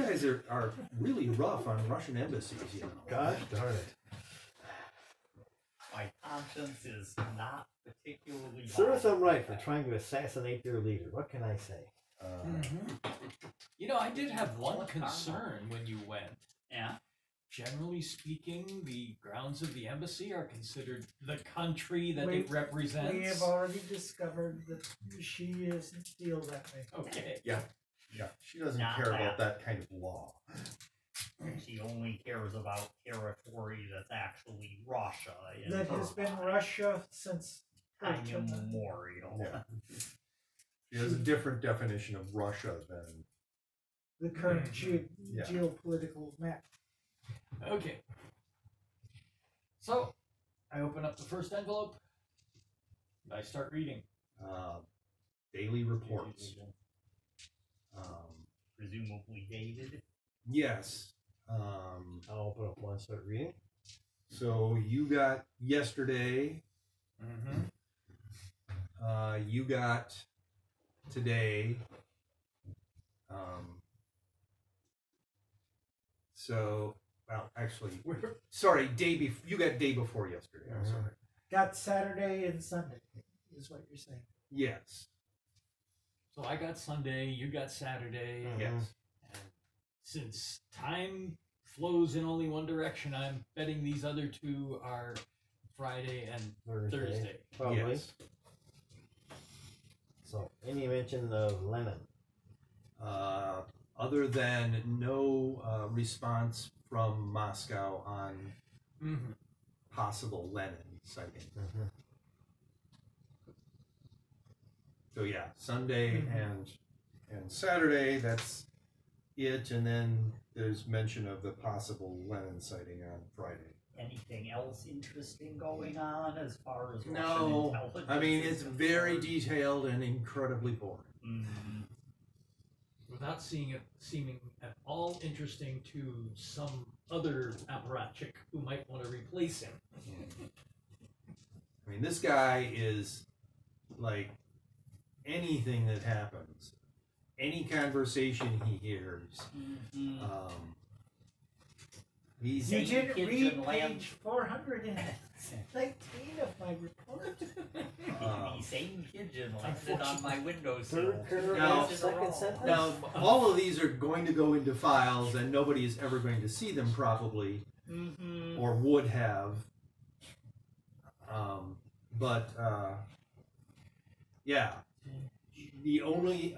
guys are really rough on Russian embassies, you know. Gosh darn it. My conscience is not particularly Serves them violent. right for trying to assassinate their leader. What can I say? You know, I did have one What concern when you went. Yeah. Generally speaking, the grounds of the embassy are considered the country that We- it represents. We have already discovered that she doesn't feel that way. Okay. Yeah, she doesn't Not care about that. that kind of law. She only cares about territory that's actually Russia. In That her has been mind. Russia since Time Churchill. immemorial. Yeah. She has a different definition of Russia than. the current Yeah. geopolitical map. Okay. So, I open up the first envelope. And I start reading. Daily reports. Presumably dated. Yes. I'll open up one, start reading. So you got yesterday. Mm-hmm. You got today. So, well, actually, sorry, you got day before yesterday. I'm Mhm. sorry. Got Saturday and Sunday, is what you're saying. Yes. So I got Sunday, you got Saturday. Mhm. Yes. And since time flows in only one direction, I'm betting these other two are Friday and Thursday. Probably. Yes. So, any mention of Lenin? Other than no response from Moscow on Mm-hmm. possible Lenin sighting. Mm-hmm. So yeah, Sunday and Saturday, that's it, and then there's mention of the possible Lenin sighting on Friday. Anything else interesting going on as far as Russian No, intelligence I mean is it's very concerned? detailed and incredibly boring. Mm, Without seeing it seeming at all interesting to some other apparatchik who might want to replace him. I mean, this guy is like anything that happens, any conversation he hears. mhm. He's You Same didn't pigeon read land. page 419 of my report. The same pigeon landed on my windowsill. Third paragraph, Now- second sentence? now all of these are going to go into files, and nobody is ever going to see them probably, Mm-hmm. or would have. But yeah, the only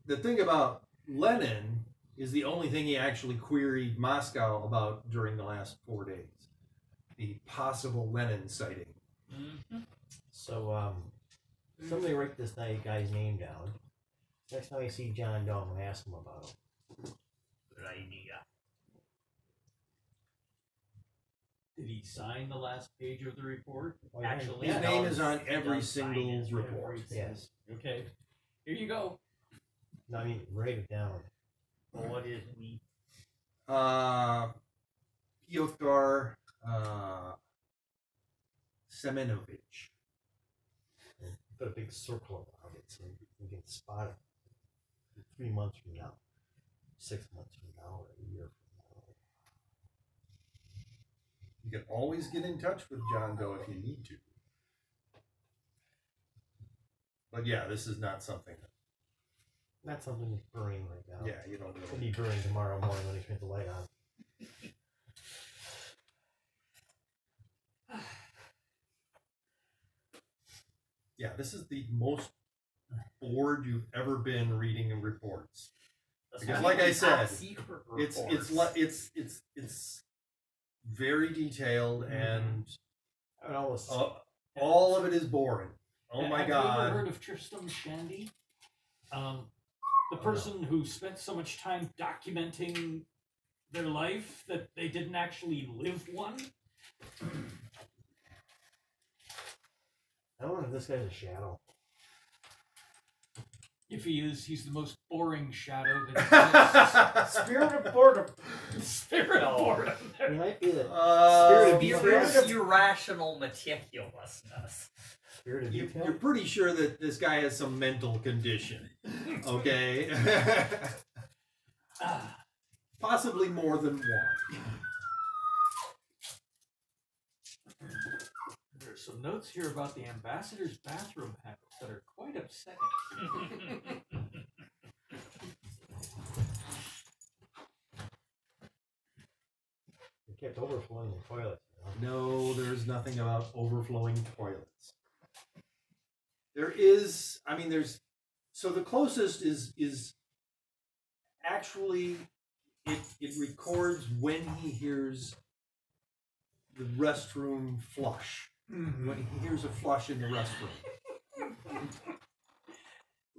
the thing about Lenin is the only thing he actually queried Moscow about during the last 4 days, the possible Lenin sighting. Mm-hmm. So, somebody write this guy's name down. Next time I see John Doe, I'm going to ask him about him. Good idea. Did he sign the last page of the report? Oh, yeah. Actually, His he name does- is on he every does sign single his report. Yes. Okay. Here you go. No, I mean, write it down. What is we? Pyotr Semenovich. And put a big circle around it so you can spot it 3 months from now, 6 months from now, or a year from now. You can always get in touch with John Doe if you need to. But yeah, this is not something that, Not something that's burning right now. yeah, you don't It'll really. be burning tomorrow morning when he turns the light on. Yeah, this is the most bored you've ever been reading in reports. Because, like I said, it's very detailed and all of it is boring. Oh my Have you god! ever heard of Tristram Shandy? The person who spent so much time documenting their life that they didn't actually live one. I wonder if this guy's a shadow. If he is, he's the most boring shadow that exists. Spirit of boredom. Spirit of boredom. He might be the Spirit of detail. Spirit of irrational meticulousness. Spirit of detail. You're pretty sure that this guy has some mental condition, okay? Possibly more than one. There's some notes here about the ambassador's bathroom habits that are quite upsetting. He kept overflowing the toilet. No, there's nothing about overflowing toilets. There is, I mean, there's, so the closest is actually, it records when he hears the restroom flush. When he hears a flush in the restroom.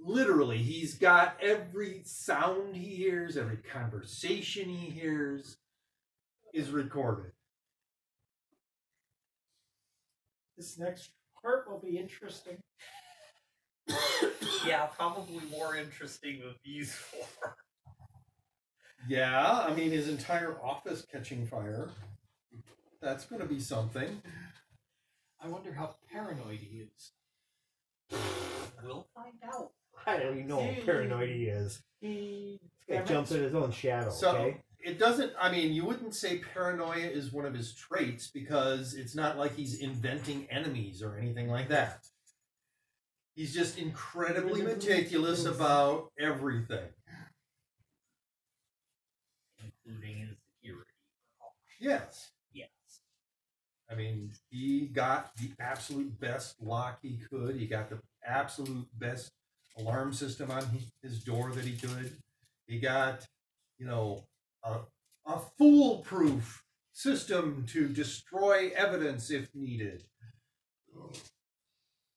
Literally, he's got every sound he hears, every conversation he hears is recorded. This next part will be interesting. Yeah, probably more interesting than these four. Yeah, I mean, his entire office catching fire. That's going to be something. I wonder how paranoid he is. We'll find out. I don't even know how paranoid he is. He This guy jumps in his own shadow. So, Okay. it doesn't, I mean, you wouldn't say paranoia is one of his traits because it's not like he's inventing enemies or anything like that. He's just incredibly meticulous about everything. Including his security. Yes. Yes. I mean, he got the absolute best lock he could. He got the absolute best alarm system on his door that he could. He got, you know, a foolproof system to destroy evidence if needed.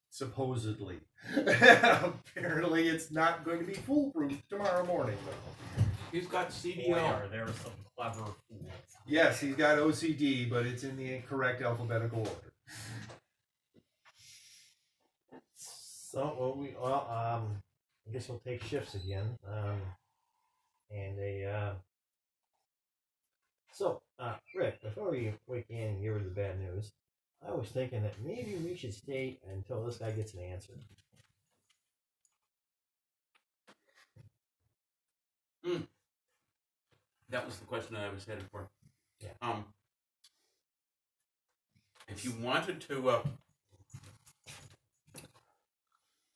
Supposedly. Apparently, it's not going to be foolproof tomorrow morning, though. He's got Boy, CDL. are there some clever fools. Yes, he's got OCD, but it's in the correct alphabetical order. So, I guess we'll take shifts again. Rick, before we wake in and give her the bad news, I was thinking that maybe we should stay until this guy gets an answer. That was the question that I was headed for. Yeah. If you wanted to,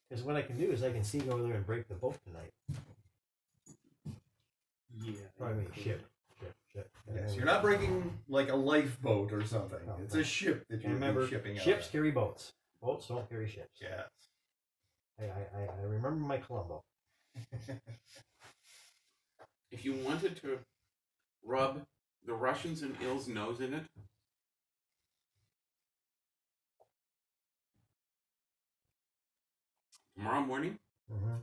Because what I can do is I can sneak over there and break the boat tonight. Yeah. Pardon me, ship. Yes, you're not breaking like a lifeboat or something. No, It's no. a ship that And you're remember, shipping out. ships carry boats. Boats don't carry ships. Yes. I remember my Columbo. if you wanted to rub the Russians and Il's nose in it, tomorrow morning, Mm-hmm.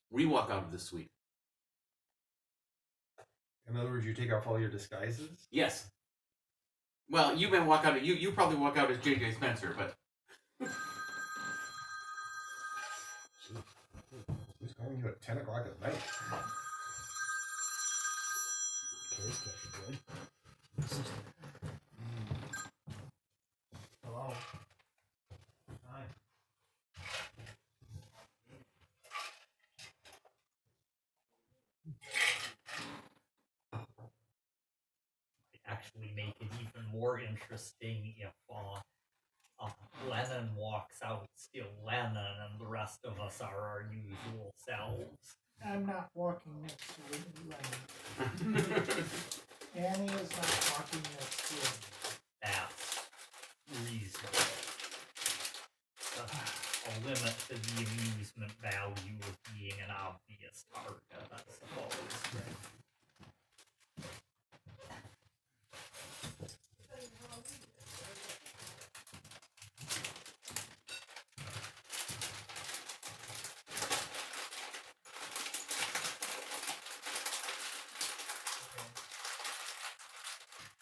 we walk out of the suite. In other words, you take off all your disguises? Yes. Well, you may walk out. You probably walk out as J.J. Spencer, but Who's calling you at 10 o'clock at night? Okay, this can't be good. Hello. Hi. Actually make it even more interesting if Lennon walks out still Lennon and the rest of us are our usual selves. I'm not walking next to Lennon. Annie is not walking next to him. That's reasonable. limit to the amusement value of being an obvious target, I suppose.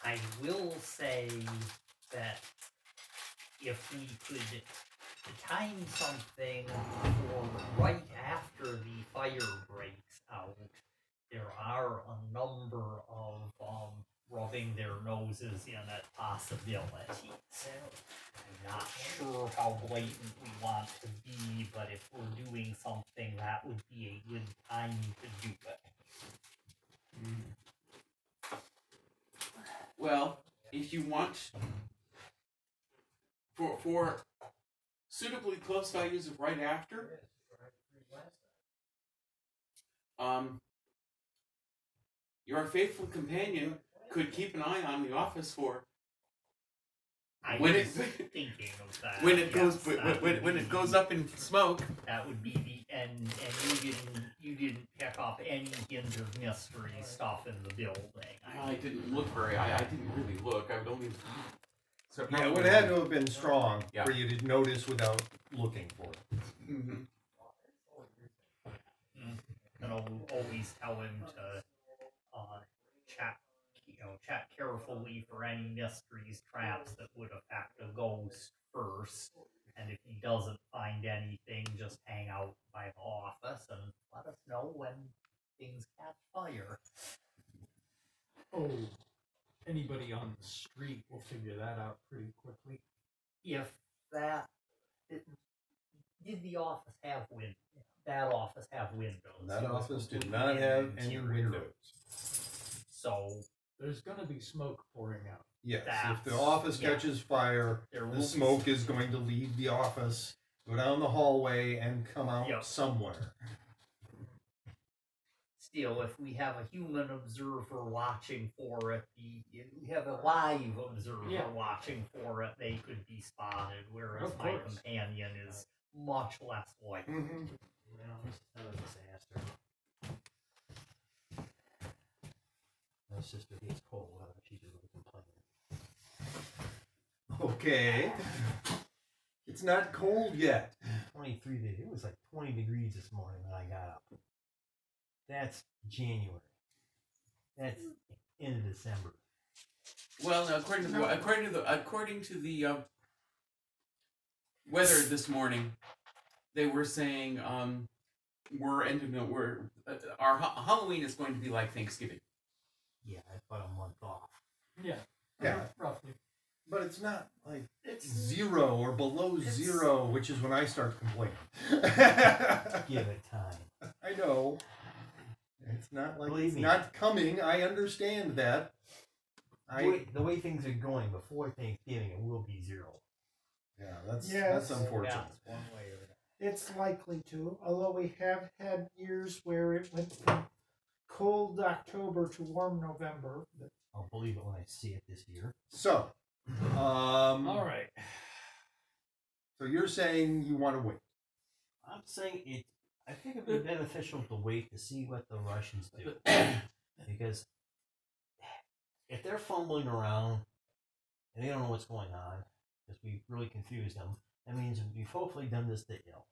I will say that if we could time something for right after the fire breaks out, there are a number of rubbing their noses in at possibilities. I'm not sure how blatant we want to be, but if we're doing something, that would be a good time to do it. Well, if you want for suitably close values of right after, your faithful companion could keep an eye on the office for I when was it thinking of that. when it yes, goes that would when be it goes up in smoke. That would be the and you didn't pick up any hint of mystery stuff in the building. I didn't look I didn't really look. I would only. So Yeah, it would have had to have been strong Yeah. for you to notice without looking for it. Mm-hmm. And I'll always tell him to check carefully for any mysteries, traps that would affect a ghost first. And if he doesn't find anything, just hang out by the office and let us know when things catch fire. Oh, anybody on the street will figure that out pretty quickly. If that did the office have windows? That office have windows. That It was office did completely not have any interior. windows. So There's gonna be smoke pouring out. Yes, if That's- the office yeah. catches fire, there will the be smoke is going to leave the office, go down the hallway, and come out Yep. somewhere. Still, if we have a human observer watching for it, we have a live observer Yeah. watching for it, they could be spotted, whereas Of my course. companion is much less likely. Mm-hmm. Well, this is not a disaster. My sister gets cold. She's a little complaining. Okay. It's not cold yet. 23 days. It was like 20 degrees this morning when I got up. That's January. That's end of December. Well, according to the weather this morning, they were saying Halloween is going to be like Thanksgiving. Yeah, that's about a month off. Yeah. Yeah. Roughly. But it's not like It's 0 or below 0, which is when I start complaining. Give it time. I know. It's not like Believe it's me. not coming. I understand that. The way things are going, before Thanksgiving, it will be 0. Yeah, that's Yes. unfortunate. That's one way or another. It's likely to, although we have had years where it went from cold October to warm November. But I'll believe it when I see it this year. So, All right. so you're saying you want to wait? I'm saying it. I think it'd be beneficial to wait to see what the Russians do, because if they're fumbling around and they don't know what's going on, because we really confused them, that means we've hopefully done this to ill.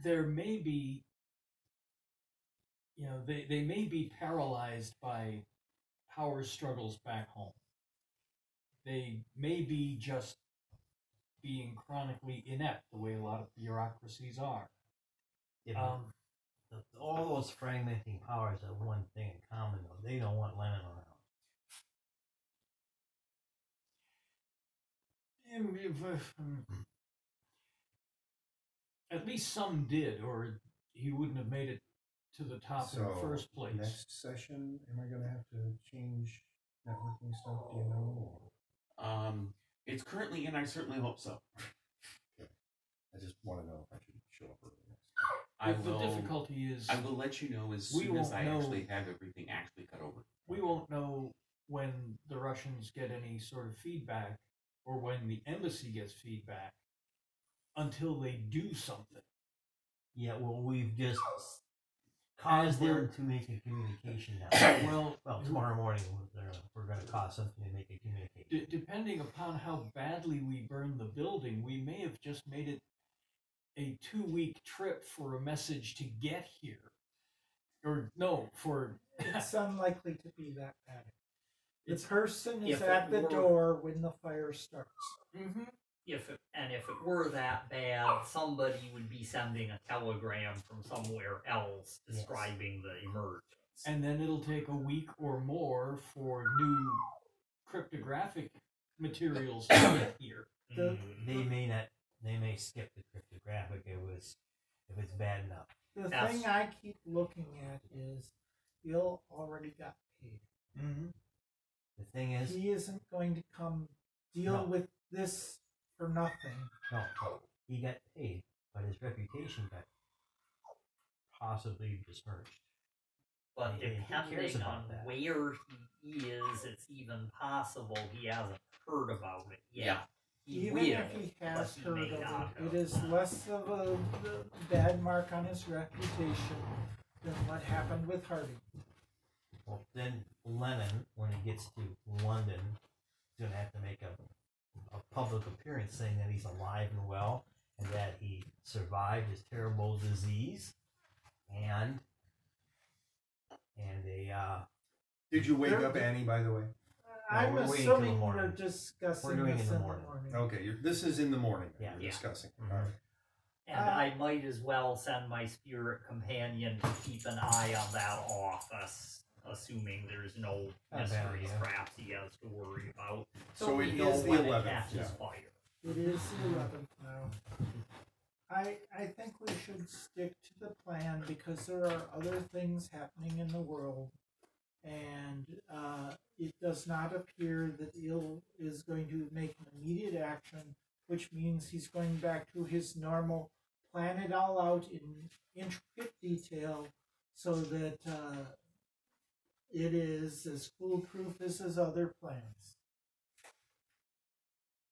There may be, they may be paralyzed by power struggles back home. They may be just being chronically inept, the way a lot of bureaucracies are. Yeah, all those fragmenting powers have one thing in common, though. They don't want Lenin around. At least some did, or he wouldn't have made it to the top in the first place. Next session, am I going to have to change networking stuff? Do you know? It's currently in. I certainly hope so. I just want to know if I should show up early next The difficulty is I will let you know as we soon as won't I know- actually have everything actually cut over. we won't know when the Russians get any sort of feedback, or when the embassy gets feedback, until they do something. Yeah, well, we've just caused them to make a communication now. Well, tomorrow morning we're going to cause something to make a communication. Depending upon how badly we burn the building, we may have just made it a 2-week trip for a message to get here. Or no, for It's unlikely to be that bad. The It's- person is if at it the were- door when the fire starts. Mhm. If it were that bad, somebody would be sending a telegram from somewhere else Yes. describing the emergency. And then it'll take a week or more for new cryptographic materials to get here. The- They may skip the cryptographic if it's bad enough. The Yes. thing I keep looking at is Bill already got paid. Mm-hmm. The thing is, He isn't going to come deal No. with this for nothing. no, he got paid, but his reputation got possibly besmirched. But Who cares depending about on that? where he is, it's even possible he hasn't heard about it yet. Yeah. He Even will, if he has but he heard may of not it, have. it is less of a bad mark on his reputation than what happened with Hardy. Well, then Lennon, when he gets to London, is going to have to make a public appearance saying that he's alive and well, and that he survived his terrible disease, and Did you wake up Annie, by the way? I'm we're waiting till the assuming morning. we're discussing We're doing this it in in the the morning. Okay, this is in the morning. Yeah. We're Yeah. discussing. Mhm. All right. And I might as well send my spirit companion to keep an eye on that office, assuming there's no Not a bad mystery idea. traps he has to worry about. So we it know is the when 11th, it catches yeah. fire. It is the 11th now. I think we should stick to the plan because there are other things happening in the world, and it does not appear that Il is going to make an immediate action, which means he's going back to his normal plan it all out in intricate detail so that it is as foolproof as his other plans.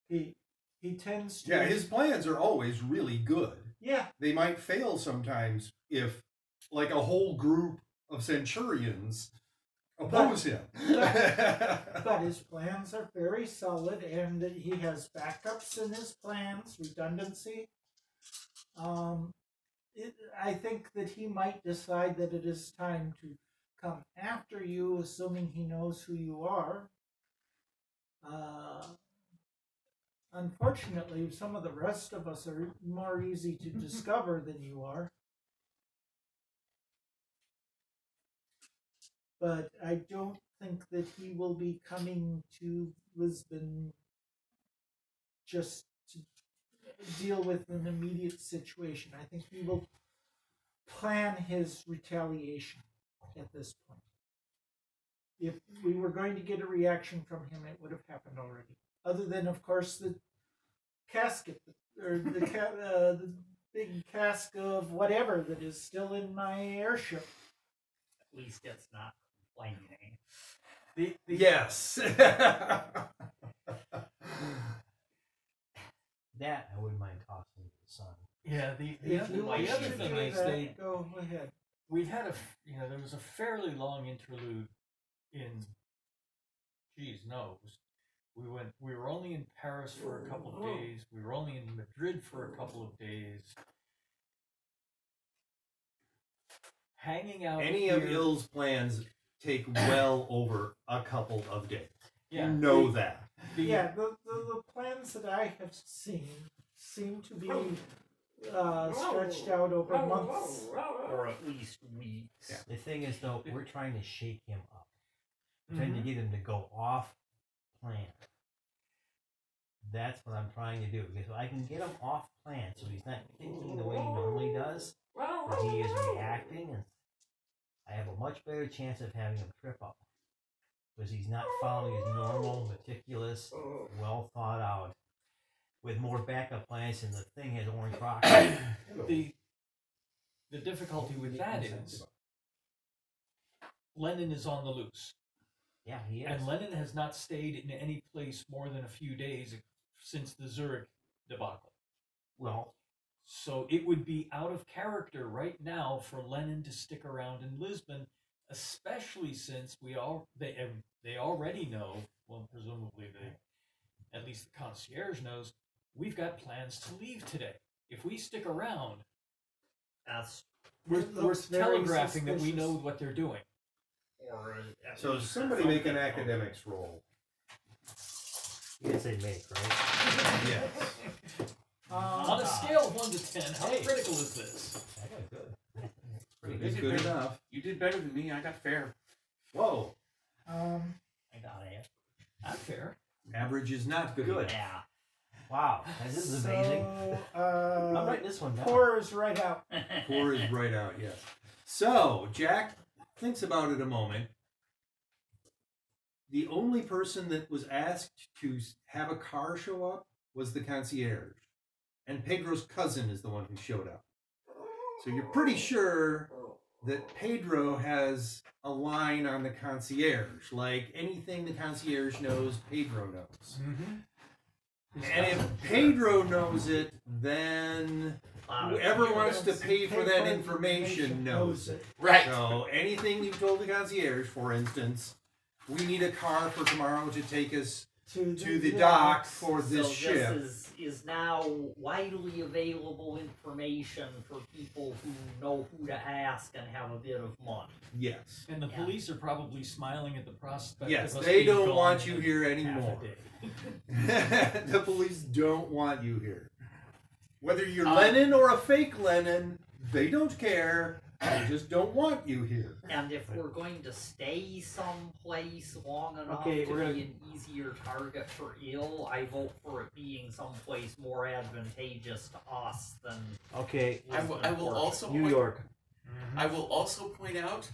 He tends to. Yeah, his plans are always really good. Yeah, They might fail sometimes if, like, a whole group of centurions oppose him. but his plans are very solid, and he has backups in his plans, redundancy. I think that he might decide that it is time to come after you, assuming he knows who you are. Unfortunately, some of the rest of us are more easy to discover than you are. But I don't think that he will be coming to Lisbon just to deal with an immediate situation. I think he will plan his retaliation at this point. If we were going to get a reaction from him, it would have happened already. Other than, of course, the casket, or the big cask of whatever that is still in my airship. At least it's not complaining. Yes. that I wouldn't mind tossing to the sun. Yeah, the If you other wish to thing do I that, stayed. go ahead. We had there was a fairly long interlude in. Geez, no, we were only in Paris for a couple of days. We were only in Madrid for a couple of days. Hanging out. Any of here- Ill's plans take well over a couple of days. Yeah, You know that. Yeah, the plans that I have seen seem to be stretched out over months. Or at least weeks. Yeah. The thing is, though, we're trying to shake him up. We're trying to get him to go off plan. That's what I'm trying to do. Because if I can get him off plan so he's not thinking the way he normally does, but he is reacting, and I have a much better chance of having him trip up. Because he's not following his normal, meticulous, well thought out, with more backup plans, and the thing has orange rocks. The difficulty with that is Lennon is on the loose. Yeah, he is. And Lennon has not stayed in any place more than a few days since the Zurich debacle. Well, So it would be out of character right now for Lennon to stick around in Lisbon, especially since they already know. Well, presumably at least the concierge knows, we've got plans to leave today. If we stick around, That's we're looks very telegraphing that we suspicious. know what they're doing. or at So least somebody make an something. academics roll. you can say make, right? Yes. On a scale of 1 to 10, how Hey. critical is this? I got good. You It's did good better- enough. You did better than me. I got fair. Whoa. I got it. Not fair. Average is not good. Good. Yeah. Wow, this is amazing. So, I'm writing this one down. Poor is right out. Four is right out, yes. So, Jack thinks about it a moment. The only person that was asked to have a car show up was the concierge. And Pedro's cousin is the one who showed up. So you're pretty sure that Pedro has a line on the concierge. Like anything the concierge knows, Pedro knows. And if Pedro knows it, then whoever wants to pay for that information knows it. Right. So anything you've told the concierge, for instance, we need a car for tomorrow to take us to the dock for this so ship. This is now widely available information for people who know who to ask and have a bit of money. Yes. And the Yeah. police are probably smiling at the prospect Yes, of us they being don't gone want you in here half a anymore. day. The police don't want you here. Whether you're Um, Lennon or a fake Lennon, they don't care. They just don't want you here. And if we're going to stay someplace long enough Okay, to we're gonna- be an easier target for ill, I vote for it being someplace more advantageous to us than Okay, I will also New point, York. I will also point out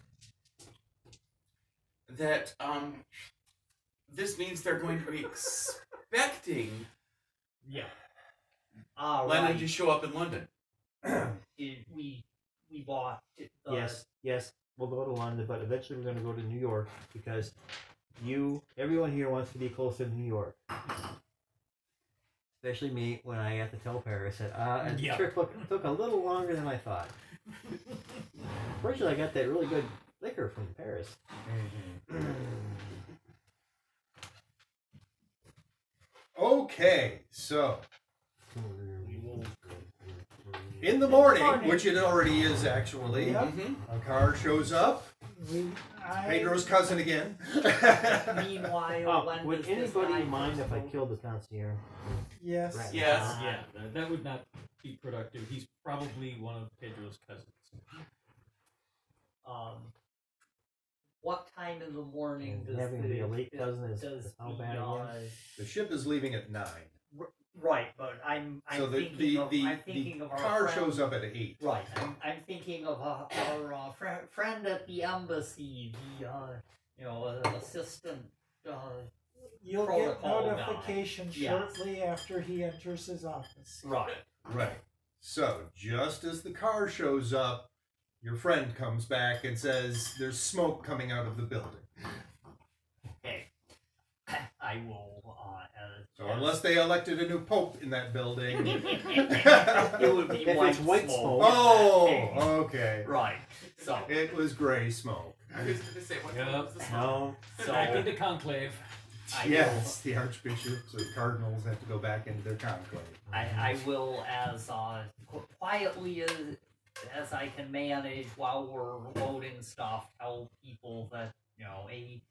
that this means they're going to be expecting Yeah. Lennon right. to show up in London. We bought Yes, we'll go to London, but eventually we're going to go to New York because everyone here wants to be closer to New York. Especially me when I had to tell Paris that and Yeah. the trip took a little longer than I thought. Fortunately, I got that really good liquor from Paris. Okay, so we will in the morning, which it already is actually, Yep. Mm-hmm. a car shows up. I, Pedro's cousin again. meanwhile when would does this anybody guy mind if I first killed the concierge? Yes. Right. Yes. Yeah, that would not be productive. He's probably one of Pedro's cousins. what time in the morning And does having to be a late cousin is does how the, bad The ship is leaving at 9. right, but I'm So the thinking of our car friend, shows up at 8. Right, I'm thinking of our friend at the embassy, the assistant. You'll get protocol guy. notification Yes. shortly after he enters his office. Right. Right. So just as the car shows up, your friend comes back and says there's smoke coming out of the building. Okay. I will. So unless they elected a new pope in that building. it would be If white it's white smoke. Oh, in that case. okay. Right. So. It was gray smoke. I was going to say, what Yeah. was the song? No. So Back into conclave. I Yes, the archbishops or cardinals have to go back into their conclave. I will as quietly as I can manage while we're loading stuff, tell people that a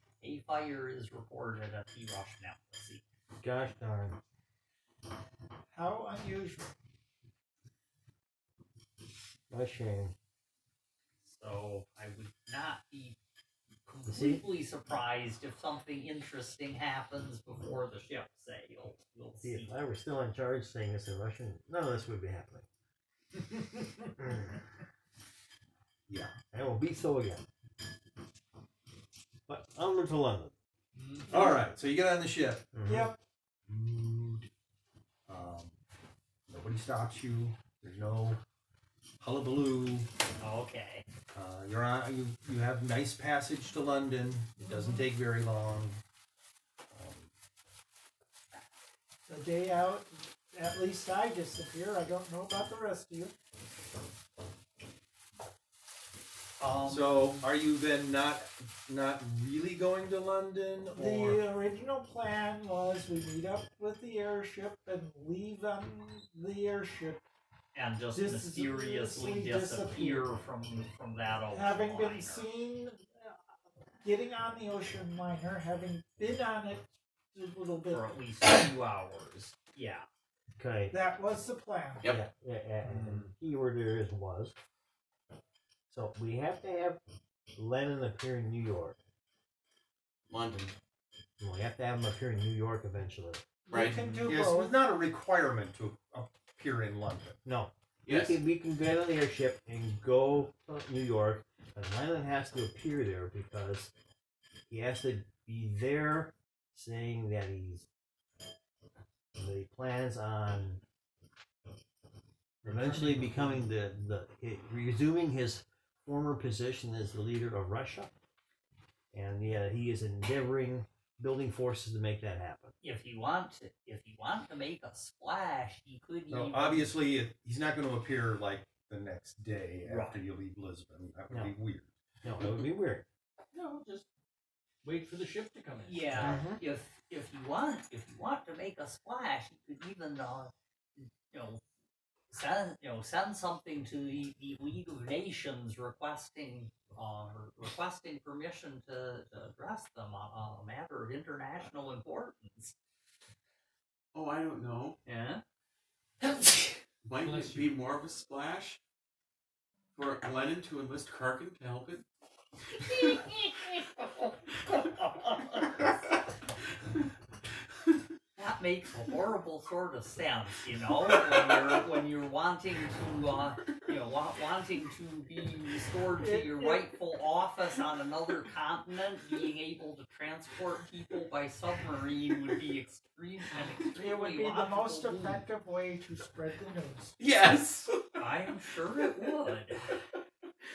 fire is reported at the Russian embassy. Gosh darn. How unusual. What a shame. So I would not be see? completely surprised if something interesting happens before the ship sails. We'll See, see. if I were still in charge saying this in Russian, none of this would be happening. Yeah. And we'll be so again. But onward to London. All right, so you get on the ship. Yep. Nobody stops you. There's no hullabaloo. Okay. You're on. You have nice passage to London. It doesn't take very long. The day out at least I disappear. I don't know about the rest of you. So, are you then not really going to London, or The original plan was we meet up with the airship and leave on the airship, And just mysteriously mysteriously disappear disappear from that ocean having been liner. seen getting on the ocean liner, having been on it a little bit. For at least 2 hours. Yeah. Okay. That was the plan. Yep. Yeah, and the keyword there is was. So we have to have Lennon appear in New York. London. We have to have him appear in New York eventually. Right. We can do yes, both. it's not a requirement to appear in London. No. Yes. We can get on the airship and go to New York, but Lennon has to appear there because he has to be there saying that he plans on eventually becoming resuming his former position as the leader of Russia, and he is building forces to make that happen. If you want to make a splash, you could So even obviously, he's not going to appear like the next day after Right. you leave Lisbon. That would No. be weird. No, it would be weird. No, just wait for the ship to come in. Yeah, Mhm. if you want to make a splash, you could even send something to the League of Nations requesting permission to address them on a matter of international importance. Oh, I don't know. Yeah. Might Bless it be more of a splash for Lennon to enlist Karkin to help it? That makes a horrible sort of sense, when you're wanting to, wanting to be restored to your rightful office on another continent. Being able to transport people by submarine would be extreme and extremely It would be the logical most move. effective way to spread the news. Yes. I'm sure it would,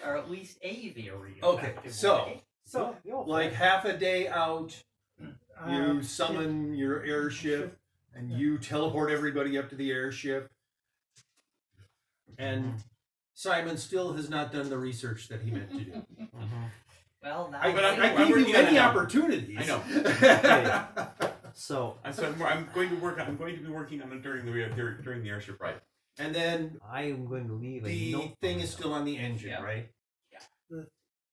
or at least a very Okay, effective so- way. So, Like half a day out, you um, summon your airship, and you teleport everybody up to the airship. And Simon still has not done the research that he meant to do. Well, now I, But I'm I gave you working on many it now. opportunities. I know. So I'm going to be working on it during the airship ride. And then I am going to leave a the note. thing is still on the engine, Yeah. right?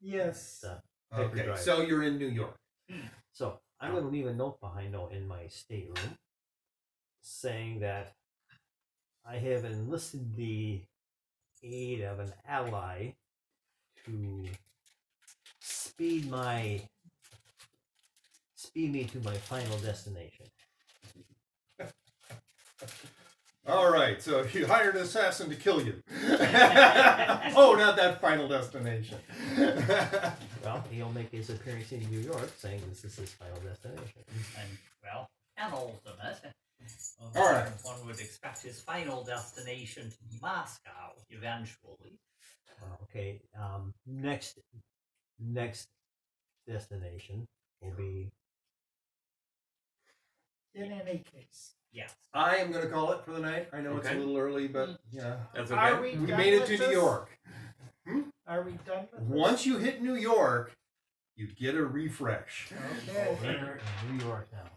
yes. Paper Okay, drive. so you're in New York. So I'm going to leave a note behind in my stateroom saying that I have enlisted the aid of an ally to speed me to my final destination. All right, so you hired an assassin to kill you. Oh, not that final destination. Well, he'll make his appearance in New York saying this is his final destination. and ultimate. All right. One would expect his final destination to be Moscow eventually. Okay, next destination will be In any case. Yes. I am going to call it for the night. I know it's a Okay. little early, but yeah. That's Are okay. We done made it with to this? New York. Are we done with Once you hit New York, you get a refresh. this? Okay. We're in New York now.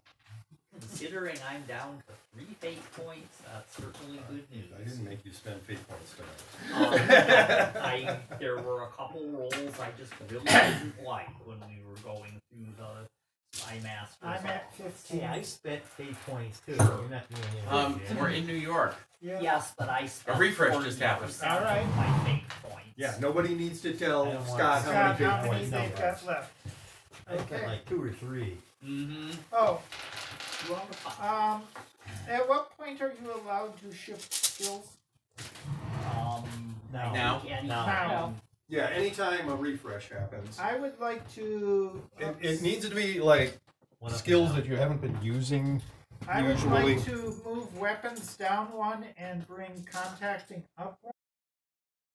Considering I'm down to 3 fate points, that's certainly good news. I didn't make you spend fate points tonight. There were a couple rolls I just really didn't like when we were going through the Spy Masters. I'm at 15. Hey, I spent fate points too. You're not the only one. We're in New York. Yeah. Yes, but I spent refresh 40% just happened. of All right. my fate points. Yeah, nobody needs to tell I don't want Scott to- how many Scott, fate how many points. they've got left? I spent Okay. like 2 or 3. Mm-hmm. Oh, You want to at what point are you allowed to shift skills? Now. Now. Now. Yeah, anytime a refresh happens. I would like to. It needs to be like One up skills and that you haven't been using. I would usually- like to move weapons down 1 and bring contacting up 1.